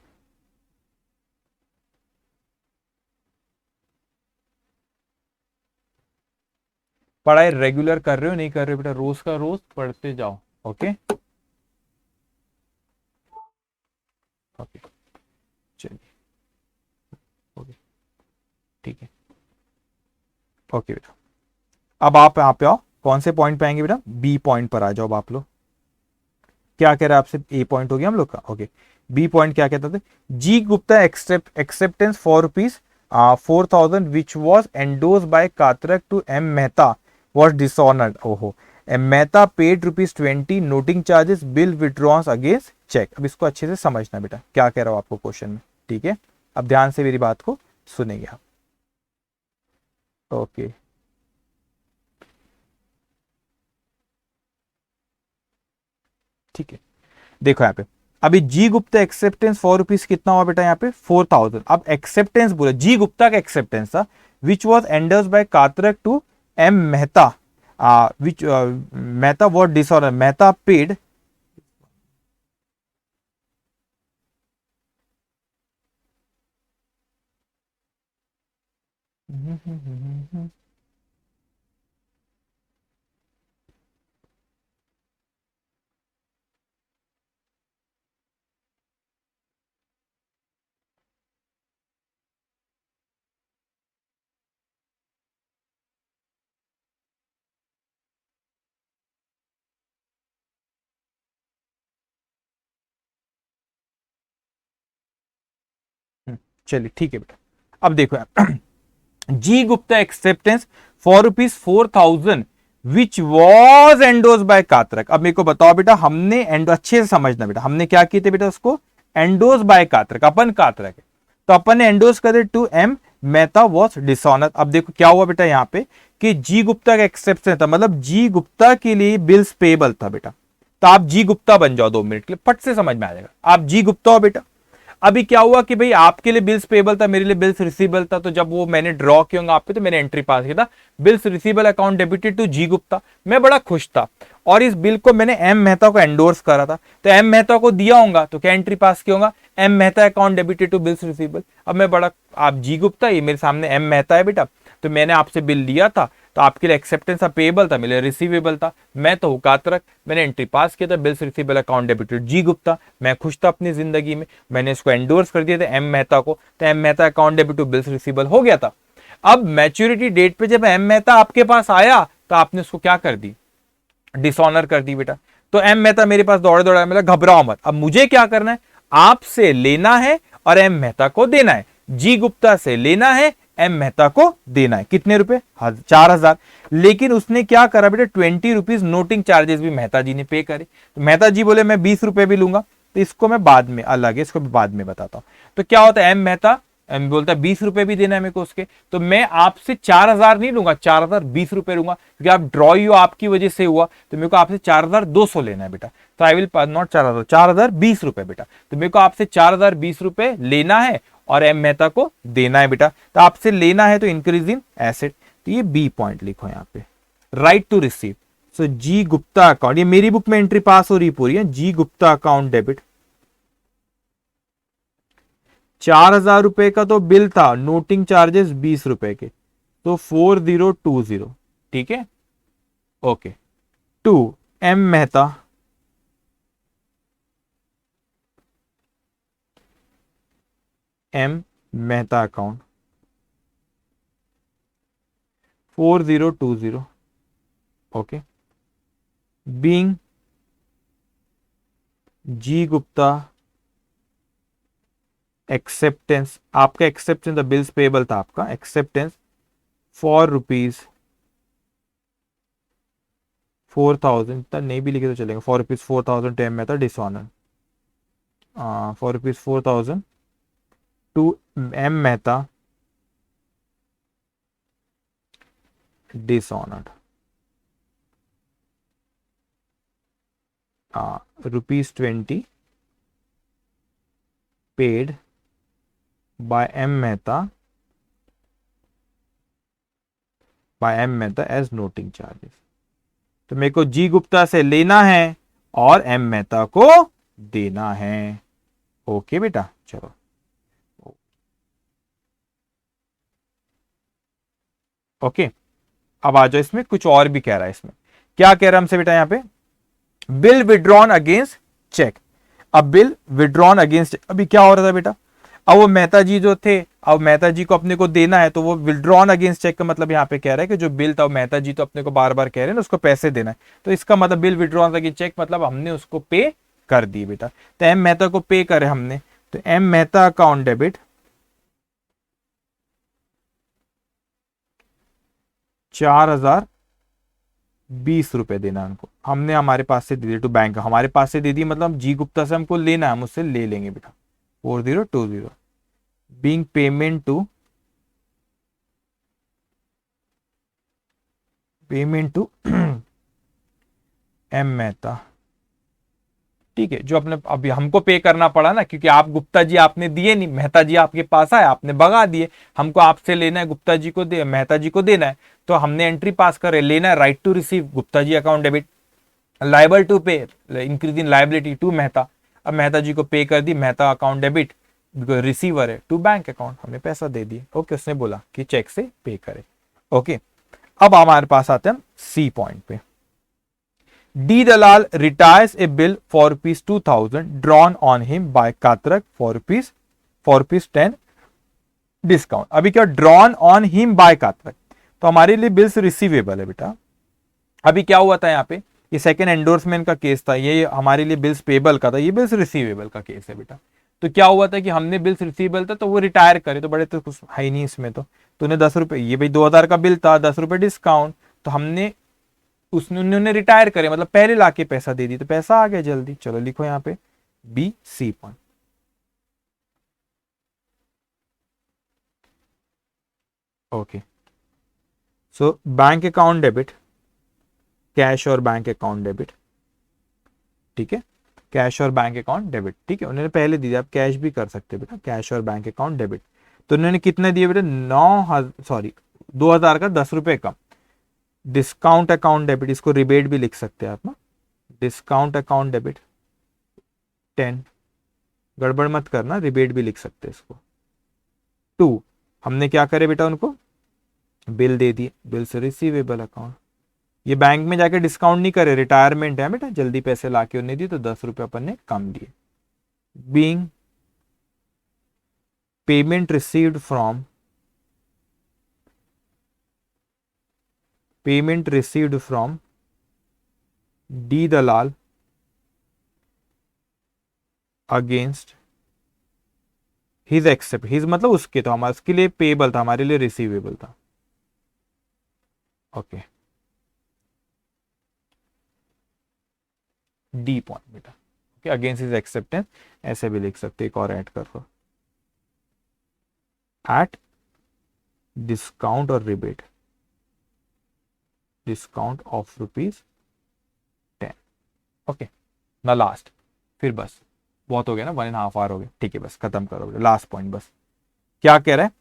पढ़ाई रेगुलर कर रहे हो नहीं कर रहे हो बेटा, रोज का रोज पढ़ते जाओ। ओके ओके चलिए, ओके ठीक है, ओके बेटा। अब आप यहाँ पे आओ, कौन से पॉइंट पे आएंगे बेटा, बी पॉइंट पर आ जाओ। अब आप लोग क्या कह रहे हैं आपसे, ए पॉइंट हो गया हम लोग का। ओके, बी पॉइंट क्या कहते थे, G Gupta acceptance for rupees 4000 which was endorsed by Katarak to M Mehta was dishonoured. ओहो, M Mehta paid ₹20 noting charges bill withdrawn against cheque. अब इसको अच्छे से समझना बेटा, क्या कह रहा हूं आपको क्वेश्चन में। ठीक है, अब ध्यान से मेरी बात को सुनेंगे आप। ओके ठीक है, देखो यहाँ पे अभी जी गुप्ता एक्सेप्टेंस ₹4 कितना हुआ बेटा, यहाँ पे 4000। अब एक्सेप्टेंस बोला, जी गुप्ता का एक्सेप्टेंस था which was endorsed by Katarak to M Mehta which Mehta was dishonour, Mehta paid चलिए ठीक है बेटा, अब देखो यार G Gupta acceptance ₹4 which was endorsed by Katarak. अब मेरे को बताओ बेटा, हमने एंडो अच्छे से समझना बेटा, हमने क्या किए थे बेटा, उसको एंडोज बाय कातरक, अपन कातरक है तो अपन ने एंडोज कर दे to M Mehta was dishonour. अब देखो क्या हुआ बेटा यहाँ पे कि जी गुप्ता का एक्सेप्टेंस था, मतलब जी गुप्ता के लिए बिल्स पेबल था बेटा, तो आप जी गुप्ता बन जाओ 2 मिनट के लिए, फट से समझ में आ जाएगा, आप जी गुप्ता हो बेटा। अभी क्या हुआ कि भाई आपके लिए बिल्स पेबल था, मेरे लिए बिल्स रिसीवेबल था, तो जब वो मैंने ड्रॉ किया होगा आप पे तो मैंने एंट्री पास किया था, bills receivable account debited to G Gupta. मैं बड़ा खुश था और इस बिल को मैंने एम मेहता को एंडोर्स करा था, तो एम मेहता को दिया होगा तो क्या एंट्री पास किया होगा, M Mehta account debited to bills receivable. अब मैं बड़ा, आप जी गुप्ता, ये मेरे सामने एम मेहता है बेटा, तो मैंने आपसे बिल लिया था तो आपके लिए एक्सेप्टेंस था, पेबल था, मेरे लिए रिसीवेबल था, मैं तो कातरक, मैंने एंट्री पास किया था, बिल्स रिसीवेबल अकाउंट डेबिटेड जी गुप्ता। मैं खुश था अपनी जिंदगी में, मैंने इसको एंडोर्स कर दिया था एम मेहता को, तो M Mehta account debited bills receivable हो गया था। अब मैच्योरिटी डेट पे जब एम मेहता आपके पास आया तो आपने उसको क्या कर दी, डिसऑनर कर दी बेटा। तो एम मेहता मेरे पास दौड़े दौड़ा, मतलब घबराओ मत, अब मुझे क्या करना है, आपसे लेना है और एम मेहता को देना है, जी गुप्ता से लेना है, एम मेहता को देना है, कितने रुपए, 4000। लेकिन उसने क्या करा बेटा, ₹20 नोटिंग चार्जेस भी मेहता जी ने पे करे, तो मेहता जी बोले मैं 20 रुपए भी लूंगा, तो इसको मैं बाद में अलग है, इसको भी बाद में बताता हूं। तो क्या होता है, एम मेहता बोलता है 20 रुपए भी देना है मेरे को उसके, तो मैं आपसे 4000 नहीं लूंगा, 4020 लूंगा, क्योंकि आप ड्रॉ ही आपकी वजह से हुआ, तो मेरे को आपसे 4200 लेना है बेटा। तो आई विल नॉट 4000, 4020 रुपए बेटा, तो मेरे को आपसे 4020 रुपए लेना है और एम मेहता को देना है बेटा। तो आपसे लेना है तो इंक्रीज इन एसेट, तो ये बी पॉइंट लिखो यहाँ पे, right to receive. So G Gupta account, ये मेरी बुक में एंट्री पास हो रही पूरी है, जी गुप्ता अकाउंट डेबिट। 4,000 रुपए का तो बिल था, नोटिंग चार्जेस 20 रुपए के, तो 4020, ठीक है। Okay, to M Mehta, M Mehta account 4020, okay. Being G Gupta acceptance, आपका एक्सेप्टेंस द बिल्स पेबल था, आपका एक्सेप्टेंस फॉर ₹4,000, तक नहीं भी लिखे तो चलेगा, ₹4,000 to M Mehta dishonour, ₹4,000 to M Mehta dishonoured, ₹20 paid by M Mehta as noting charges. तो मेरे को जी गुप्ता से लेना है और एम मेहता को देना है। ओके बेटा, चलो ओके। अब आ जाओ, इसमें कुछ और भी कह रहा है। इसमें क्या कह रहा है हमसे बेटा, यहाँ पे बिल विड्रॉन अगेंस्ट चेक। अब बिल विड्रॉन अगेंस्ट, अभी क्या हो रहा था बेटा, अब वो मेहता जी जो थे, अब मेहता जी को अपने को देना है, तो वो विड्रॉन अगेंस्ट चेक का मतलब यहाँ पे कह रहा है कि जो बिल था वो मेहता जी तो अपने को बार बार कह रहे हैं ना उसको पैसे देना है, तो इसका मतलब बिल विड्रॉन अगेंस्ट चेक मतलब हमने उसको पे कर दी बेटा। तो एम मेहता को पे करे हमने, तो एम मेहता अकाउंट डेबिट 4,020 देना उनको, हमने हमारे पास से दे दी टू बैंक, हमारे पास से दे दी मतलब जी गुप्ता से हमको लेना है, हम उससे ले लेंगे बेटा। 4020 being payment to M Mehta, ठीक है, जो अपने अभी हमको पे करना पड़ा ना, क्योंकि आप गुप्ता जी आपने दिए नहीं, मेहता जी आपके पास आए, आपने भगा दिए, हमको आपसे लेना है, गुप्ता जी को दे, मेहता जी को देना है, तो हमने एंट्री पास करे, लेना है, right to receive Gupta ji account debit, liable to pay increase in liability to Mehta. अब मेहता जी को पे कर दी, मेहता अकाउंट डेबिट, रिसीवर है टू बैंक अकाउंट, हमने पैसा दे दिए। ओके, उसने बोला कि चेक से पे करे। ओके, अब हमारे पास आते हैं सी पॉइंट पे। D Dalal retires a bill for ₹2,000 drawn on him by Katarak for ₹10 discount. अभी क्या drawn on him by Katarak, तो हमारे लिए बिल्स रिसीवेबल है बेटा। अभी क्या हुआ था यहाँ पे, ये सेकंड एंडोर्समेंट का केस था, ये हमारे लिए बिल्स पेबल का था, ये बिल्स रिसीवेबल का केस है बेटा। तो क्या हुआ था कि हमने बिल्स रिसीवेबल था तो वो रिटायर करे, तो बड़े तो कुछ है ही नहीं इसमें, तो उन्हें 10 रुपए, ये भाई 2,000 का बिल था, 10 रुपए डिस्काउंट, तो हमने उसने उन्होंने रिटायर करे मतलब पहले लाके पैसा दे दी, तो पैसा आ गया जल्दी। चलो लिखो यहाँ पे B C point. Okay, so bank account debit, cash और बैंक अकाउंट डेबिट, ठीक है, कैश और बैंक अकाउंट डेबिट, ठीक है, उन्होंने पहले दिया, आप कैश भी कर सकते बेटा, कैश और बैंक अकाउंट डेबिट। तो उन्होंने कितने दिए बेटा, 2,000 का 10 रुपए कम। डिस्काउंट अकाउंट डेबिट, इसको रिबेट भी लिख सकते हैं आप ना, डिस्काउंट अकाउंट डेबिट 10, गड़बड़ मत करना, रिबेट भी लिख सकते हैं इसको। 2 हमने क्या करे बेटा, उनको बिल दे दिए, बिल से रिसीवेबल अकाउंट, ये बैंक में जाके डिस्काउंट नहीं करे, रिटायरमेंट है बेटा, जल्दी पैसे लाके उन्हें दिए, तो 10 रुपए अपन ने कम दिए। Being payment received from D Dalal against his accept, his मतलब उसके, तो हमारे उसके लिए पेबल था, हमारे लिए रिसीवेबल था। ओके, डी पॉइंट बेटा, ओके, अगेंस्ट हिज एक्सेप्टेंस, ऐसे भी लिख सकते, एक और ऐड कर दो, एट डिस्काउंट और रिबेट, डिस्काउंट ऑफ ₹10। ओके, ना लास्ट, फिर बस बहुत हो गया ना, 1.5 आवर हो गया, ठीक है, बस खत्म करो लास्ट पॉइंट बस। क्या कह रहा है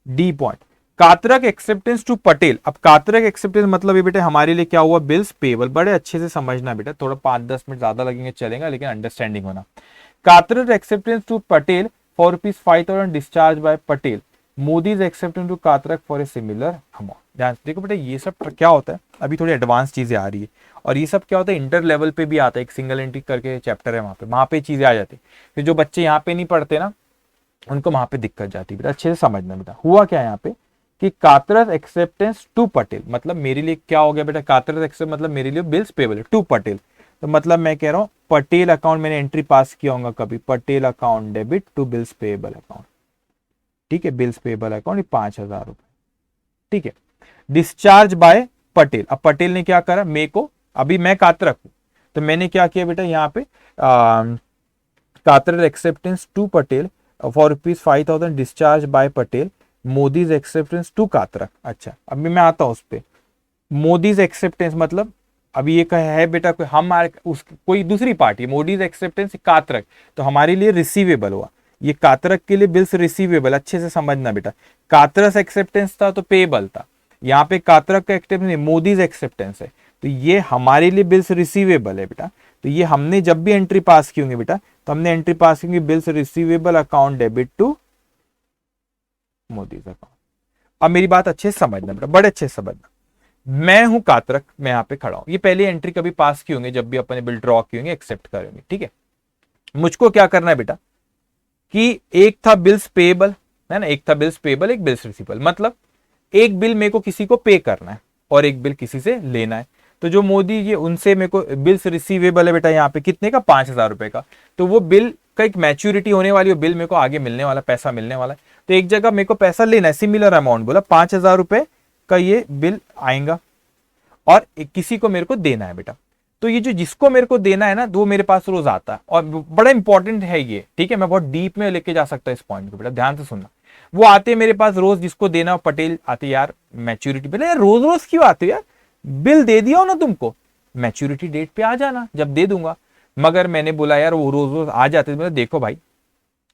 D point, Katarak acceptance to Patel. अब कातरक एक्सेप्टेंस मतलब ये बेटा हमारे लिए क्या हुआ, बिल्स पेबल। बड़े अच्छे से समझना बेटा, थोड़ा 5-10 मिनट ज्यादा लगेंगे चलेगा, लेकिन अंडरस्टैंडिंग होना। Katarak acceptance to Patel for ₹5,000 discharge by Patel, Modi's acceptance to Katarak for a similar amount. ध्यान से देखो बेटा, ये सब क्या होता है, अभी थोड़ी एडवांस चीजें आ रही है, और ये सब क्या होता है इंटर लेवल पे भी आता है, एक सिंगल एंट्री करके चैप्टर है वहां पे चीजें आ जाती है। फिर जो बच्चे यहाँ पे नहीं पढ़ते ना, उनको वहां पे दिक्कत जाती है बेटा, अच्छे से समझना बेटा। हुआ क्या यहाँ पे कि कातरस एक्सेप्टेंस टू पटेल, मतलब मेरे लिए क्या हो गया बेटा, कातरस एक्सेप्ट मतलब मेरे लिए बिल्स पेबल है टू पटेल। तो मतलब मैं कह रहा हूं पटेल अकाउंट मैंने एंट्री पास किया होगा कभी, Patel account debit to bills payable account. ठीक है, बिल्स पेबल अकाउंट, ये 5,000 रुपए। ठीक है, डिस्चार्ज बाय पटेल। अब पटेल ने क्या करा, मेरे को, अभी मैं कातरक हूं, तो मैंने क्या किया बेटा यहाँ पे Katarak acceptance to Patel for ₹5,000 discharge by Patel, Modi's acceptance to Katarak. अच्छा, अभी मैं आता हूं उस पे, मोदीज एक्सेप्टेंस मतलब अभी ये है बेटा कोई हमारे उस कोई दूसरी पार्टी, मोदीज एक्सेप्टेंस कातरक, तो हमारे लिए रिसीवेबल हुआ, ये कातरक के लिए बिल्स रिसीवेबल। अच्छे से समझना बेटा, कातरस एक्सेप्टेंस था तो पेबल था, यहाँ पे कातरक का एक्सेप्टेंस मोदीज एक्सेप्टेंस है, तो ये हमारे लिए बिल्स रिसीवेबल है बेटा। तो ये हमने जब भी एंट्री पास की होंगे बेटा, तो हमने एंट्री पास की bills receivable account debit to Modi's account. अब मेरी बात अच्छे से समझना बेटा, बड़े अच्छे से समझना। मैं हूं कातरक, मैं यहां पे खड़ा हूं, ये पहली एंट्री कभी पास की होंगे, जब भी अपने बिल ड्रॉ की होंगे, एक्सेप्ट करेंगे। ठीक है, मुझको क्या करना है बेटा कि एक था बिल्स पेबल है ना, एक था बिल्स पेबल, एक बिल्स रिसीवेबल, मतलब एक बिल मेरे को किसी को पे करना है और एक बिल किसी से लेना है। तो जो मोदी ये उनसे मेरे को बिल्स रिसीवेबल है बेटा यहाँ पे कितने का, 5,000 रुपए का, तो वो बिल का एक मैच्योरिटी होने वाली है, बिल मेरे को आगे मिलने वाला, पैसा मिलने वाला है। तो एक जगह मेरे को पैसा लेना है, सिमिलर अमाउंट बोला 5,000 रुपए का ये बिल आएगा, और किसी को मेरे को देना है बेटा। तो ये जो जिसको मेरे को देना है ना, वो मेरे पास रोज आता है, और बड़ा इंपॉर्टेंट है ये। ठीक है, मैं बहुत डीप में लेके जा सकता हूं इस पॉइंट को बेटा, ध्यान से सुनना। वो आते मेरे पास रोज, जिसको देना, पटेल आते, यार मैच्योरिटी, बोले यार रोज रोज क्यों आते यार, बिल दे दिया हो ना तुमको, मैच्योरिटी डेट पे आ जाना, जब दे दूंगा। मगर मैंने बोला यार वो रोज रोज आ जाते, मतलब देखो भाई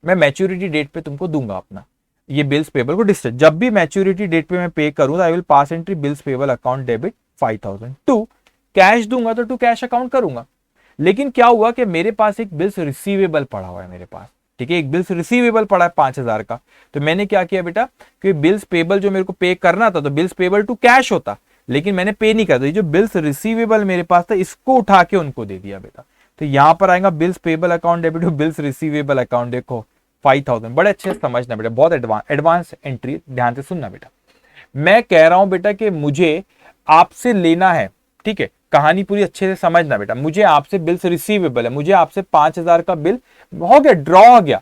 मैं मैच्योरिटी डेट पे तुमको दूंगा अपना ये बिल्स पेबल को डिस्चार्ज, जब भी मैच्योरिटी डेट पे मैं पे करूँ, I will pass entry bills payable account debit 5,000 to cash, दूंगा तो टू कैश अकाउंट करूंगा। लेकिन क्या हुआ कि मेरे पास एक बिल्स रिसीवेबल पड़ा हुआ है मेरे पास। ठीक है, एक बिल्स रिसीवेबल पड़ा है 5,000 का, तो मैंने क्या किया बेटा कि बिल्स पेबल जो मेरे को पे करना था, तो बिल्स पेबल टू कैश होता, लेकिन मैंने पे नहीं किया, तो ये जो बिल्स रिसीवेबल मेरे पास था, इसको उठा के उनको दे दिया बेटा। तो यहां पर आएगा bills payable account debit to bills receivable account, देखो 5,000। बड़े अच्छे से समझना बेटा, बहुत एडवांस एंट्री, ध्यान से सुनना बेटा। मैं कह रहा हूं बेटा कि मुझे आपसे लेना है, ठीक है, कहानी पूरी अच्छे से समझना बेटा, मुझे आपसे बिल्स रिसीवेबल है, मुझे आपसे 5,000 का बिल हो गया, ड्रॉ हो गया।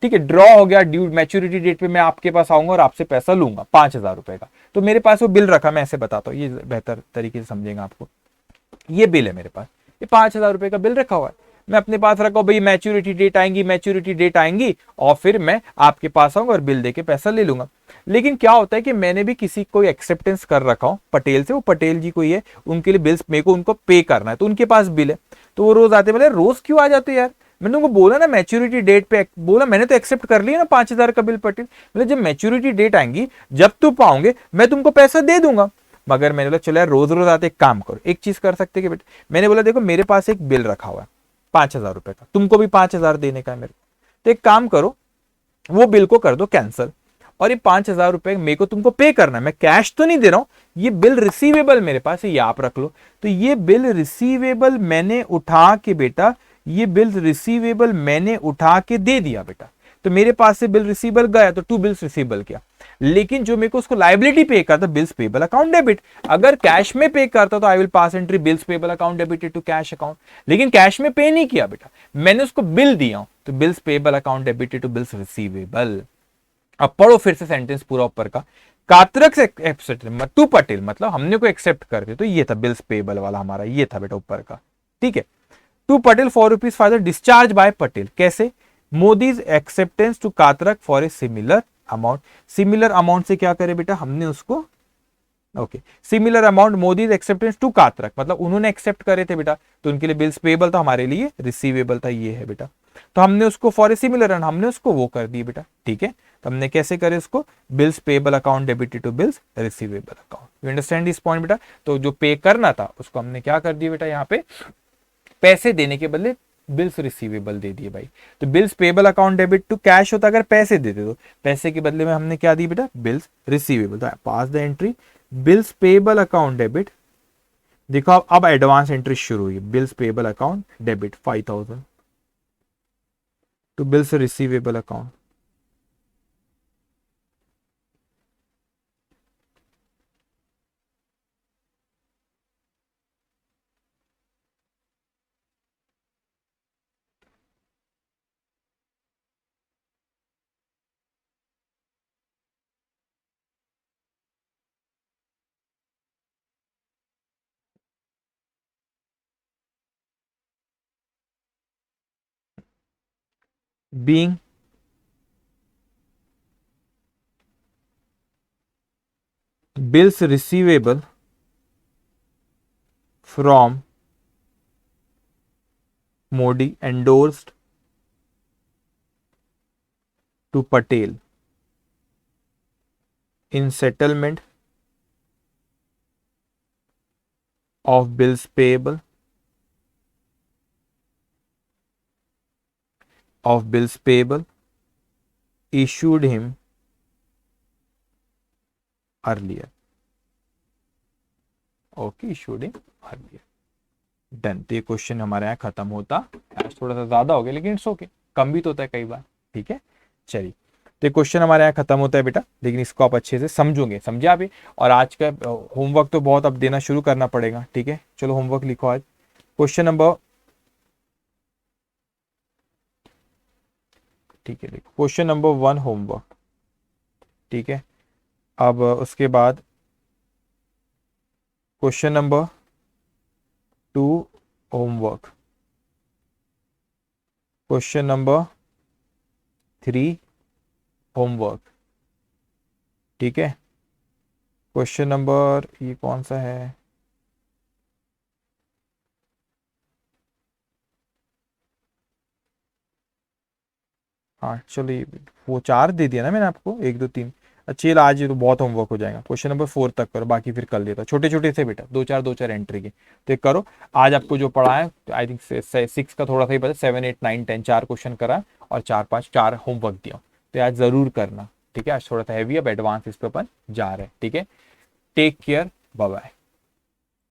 ठीक है, ड्रॉ हो गया, ड्यू मैच्योरिटी डेट पे मैं आपके पास आऊंगा और आपसे पैसा लूंगा 5,000 रुपए का। तो मेरे पास वो बिल रखा, मैं ऐसे बताता हूँ, ये बेहतर तरीके से समझेंगे आपको। ये बिल है मेरे पास, ये 5,000 रुपए का बिल रखा हुआ है, मैं अपने पास रखा हूं, भाई मैच्योरिटी डेट आएंगी, मैच्योरिटी डेट आएंगी, और फिर मैं आपके पास आऊंगा और बिल देके पैसा ले लूंगा। लेकिन क्या होता है कि मैंने भी किसी को एक्सेप्टेंस कर रखा हूं पटेल से, वो पटेल जी कोई है, उनके लिए बिल्स मेरे को उनको पे करना है, तो उनके पास बिल है, तो वो रोज आते, बोले रोज क्यों आ जाते यार, मैंने उनको बोला ना मैच्योरिटी डेट पे, बोला मैंने तो एक्सेप्ट कर लिया ना 5,000 का बिल पटेल, मतलब जब मैच्योरिटी डेट आएंगी, जब तुम पाओगे मैं तुमको पैसा दे दूंगा। मगर मैंने बोला चलो यार रोज रोज आते, एक काम करो, एक चीज कर सकते कि बेटा, मैंने बोला देखो मेरे पास एक बिल रखा हुआ है 5,000 रुपए का, तुमको भी 5,000 देने का है मेरे को, तो एक काम करो वो बिल को कर दो कैंसिल, और ये 5,000 रुपए मेरे को तुमको पे करना है, मैं कैश तो नहीं दे रहा हूं, ये बिल रिसीवेबल मेरे पास है, ये आप रख लो। तो ये बिल रिसीवेबल मैंने उठा के बेटा, ये बिल रिसीवेबल मैंने उठा के दे दिया बेटा, तो मेरे पास से बिल रिसीवेबल गया, तो टू बिल्स रिसीवेबल किया। लेकिन जो मेरे को उसको लाइबिलिटी पे करता, बिल्स पेबल अकाउंट डेबिट, अगर कैश में पे करता तो I will pass entry bills payable account debited to cash account, लेकिन कैश में पे नहीं किया बेटा, मैंने उसको बिल दिया, तो bills payable account debited to bills receivable. अब पढ़ो फिर से सेंटेंस पूरा ऊपर का, कातरक से एक्सेप्ट टू पटेल, मतलब हमने को एक्सेप्ट कर दिया, तो ये था बिल्स पेबल वाला हमारा, ये था बेटा ऊपर का। ठीक है, to Patel for ₹5,000 discharge by Patel, कैसे, Modi's acceptance to Katarak for a similar amount. Similar amount से क्या करे बेटा, हमने उसको okay, similar amount Modi's acceptance to Katarak, मतलब उन्होंने एक्सेप्ट करे थे बेटा, तो उनके लिए बिल्स पेबल था, हमारे लिए रिसीवेबल था, ये है बेटा। तो हमने उसको फॉर ए सिमिलर, हमने उसको वो कर दिए बेटा। ठीक है, तो हमने कैसे करे इसको, bills payable account debited to bills receivable account. You understand this point बेटा। तो जो पे करना था उसको हमने क्या कर दिया बेटा, यहाँ पे पैसे देने के बदले बिल्स रिसीवेबल दे दिए भाई। तो bills payable account debit to cash होता अगर पैसे देते, तो पैसे के बदले में हमने क्या दी बेटा, बिल्स रिसीवेबल। तो pass the entry bills payable account debit. देखो अब एडवांस एंट्री शुरू हुई, bills payable account debit 5000 to bills receivable account. being bills receivable from Modi endorsed to Patel in settlement of bills payable issued him earlier. Okay, issued him earlier. Done. तो ये question हमारे यहाँ खत्म होता। आज थोड़ा सा ज्यादा हो गया लेकिन इट्स ओके, कम भी तो होता है कई बार, ठीक है। चलिए, तो ये क्वेश्चन हमारे यहाँ खत्म होता है बेटा, लेकिन इसको आप अच्छे से समझोगे, समझे आप भी। और आज का होमवर्क तो बहुत अब देना शुरू करना पड़ेगा, ठीक है। चलो होमवर्क लिखो आज। क्वेश्चन नंबर, ठीक है, देखो क्वेश्चन नंबर 1 होमवर्क, ठीक है। अब उसके बाद question number 2 homework, question number 3 homework, ठीक है। क्वेश्चन नंबर, ये कौन सा है, हाँ चलो ये वो 4 दे दिया ना मैंने आपको, 1 2 3। अच्छा, ये आज ये तो बहुत होमवर्क हो जाएगा, क्वेश्चन नंबर 4 तक करो, बाकी फिर कल देता, छोटे छोटे से बेटा, 2 4 एंट्री के। तो एक करो आज, आपको जो पढ़ा है आई थिंक 6 का थोड़ा सा ही पता, 7 8 9 10 4 क्वेश्चन करा और 4 होमवर्क दिया। तो आज जरूर करना, ठीक है। आज थोड़ा सा हैवी, अब एडवांस इस पे अपन जा रहे हैं, ठीक है। Take care, bye bye.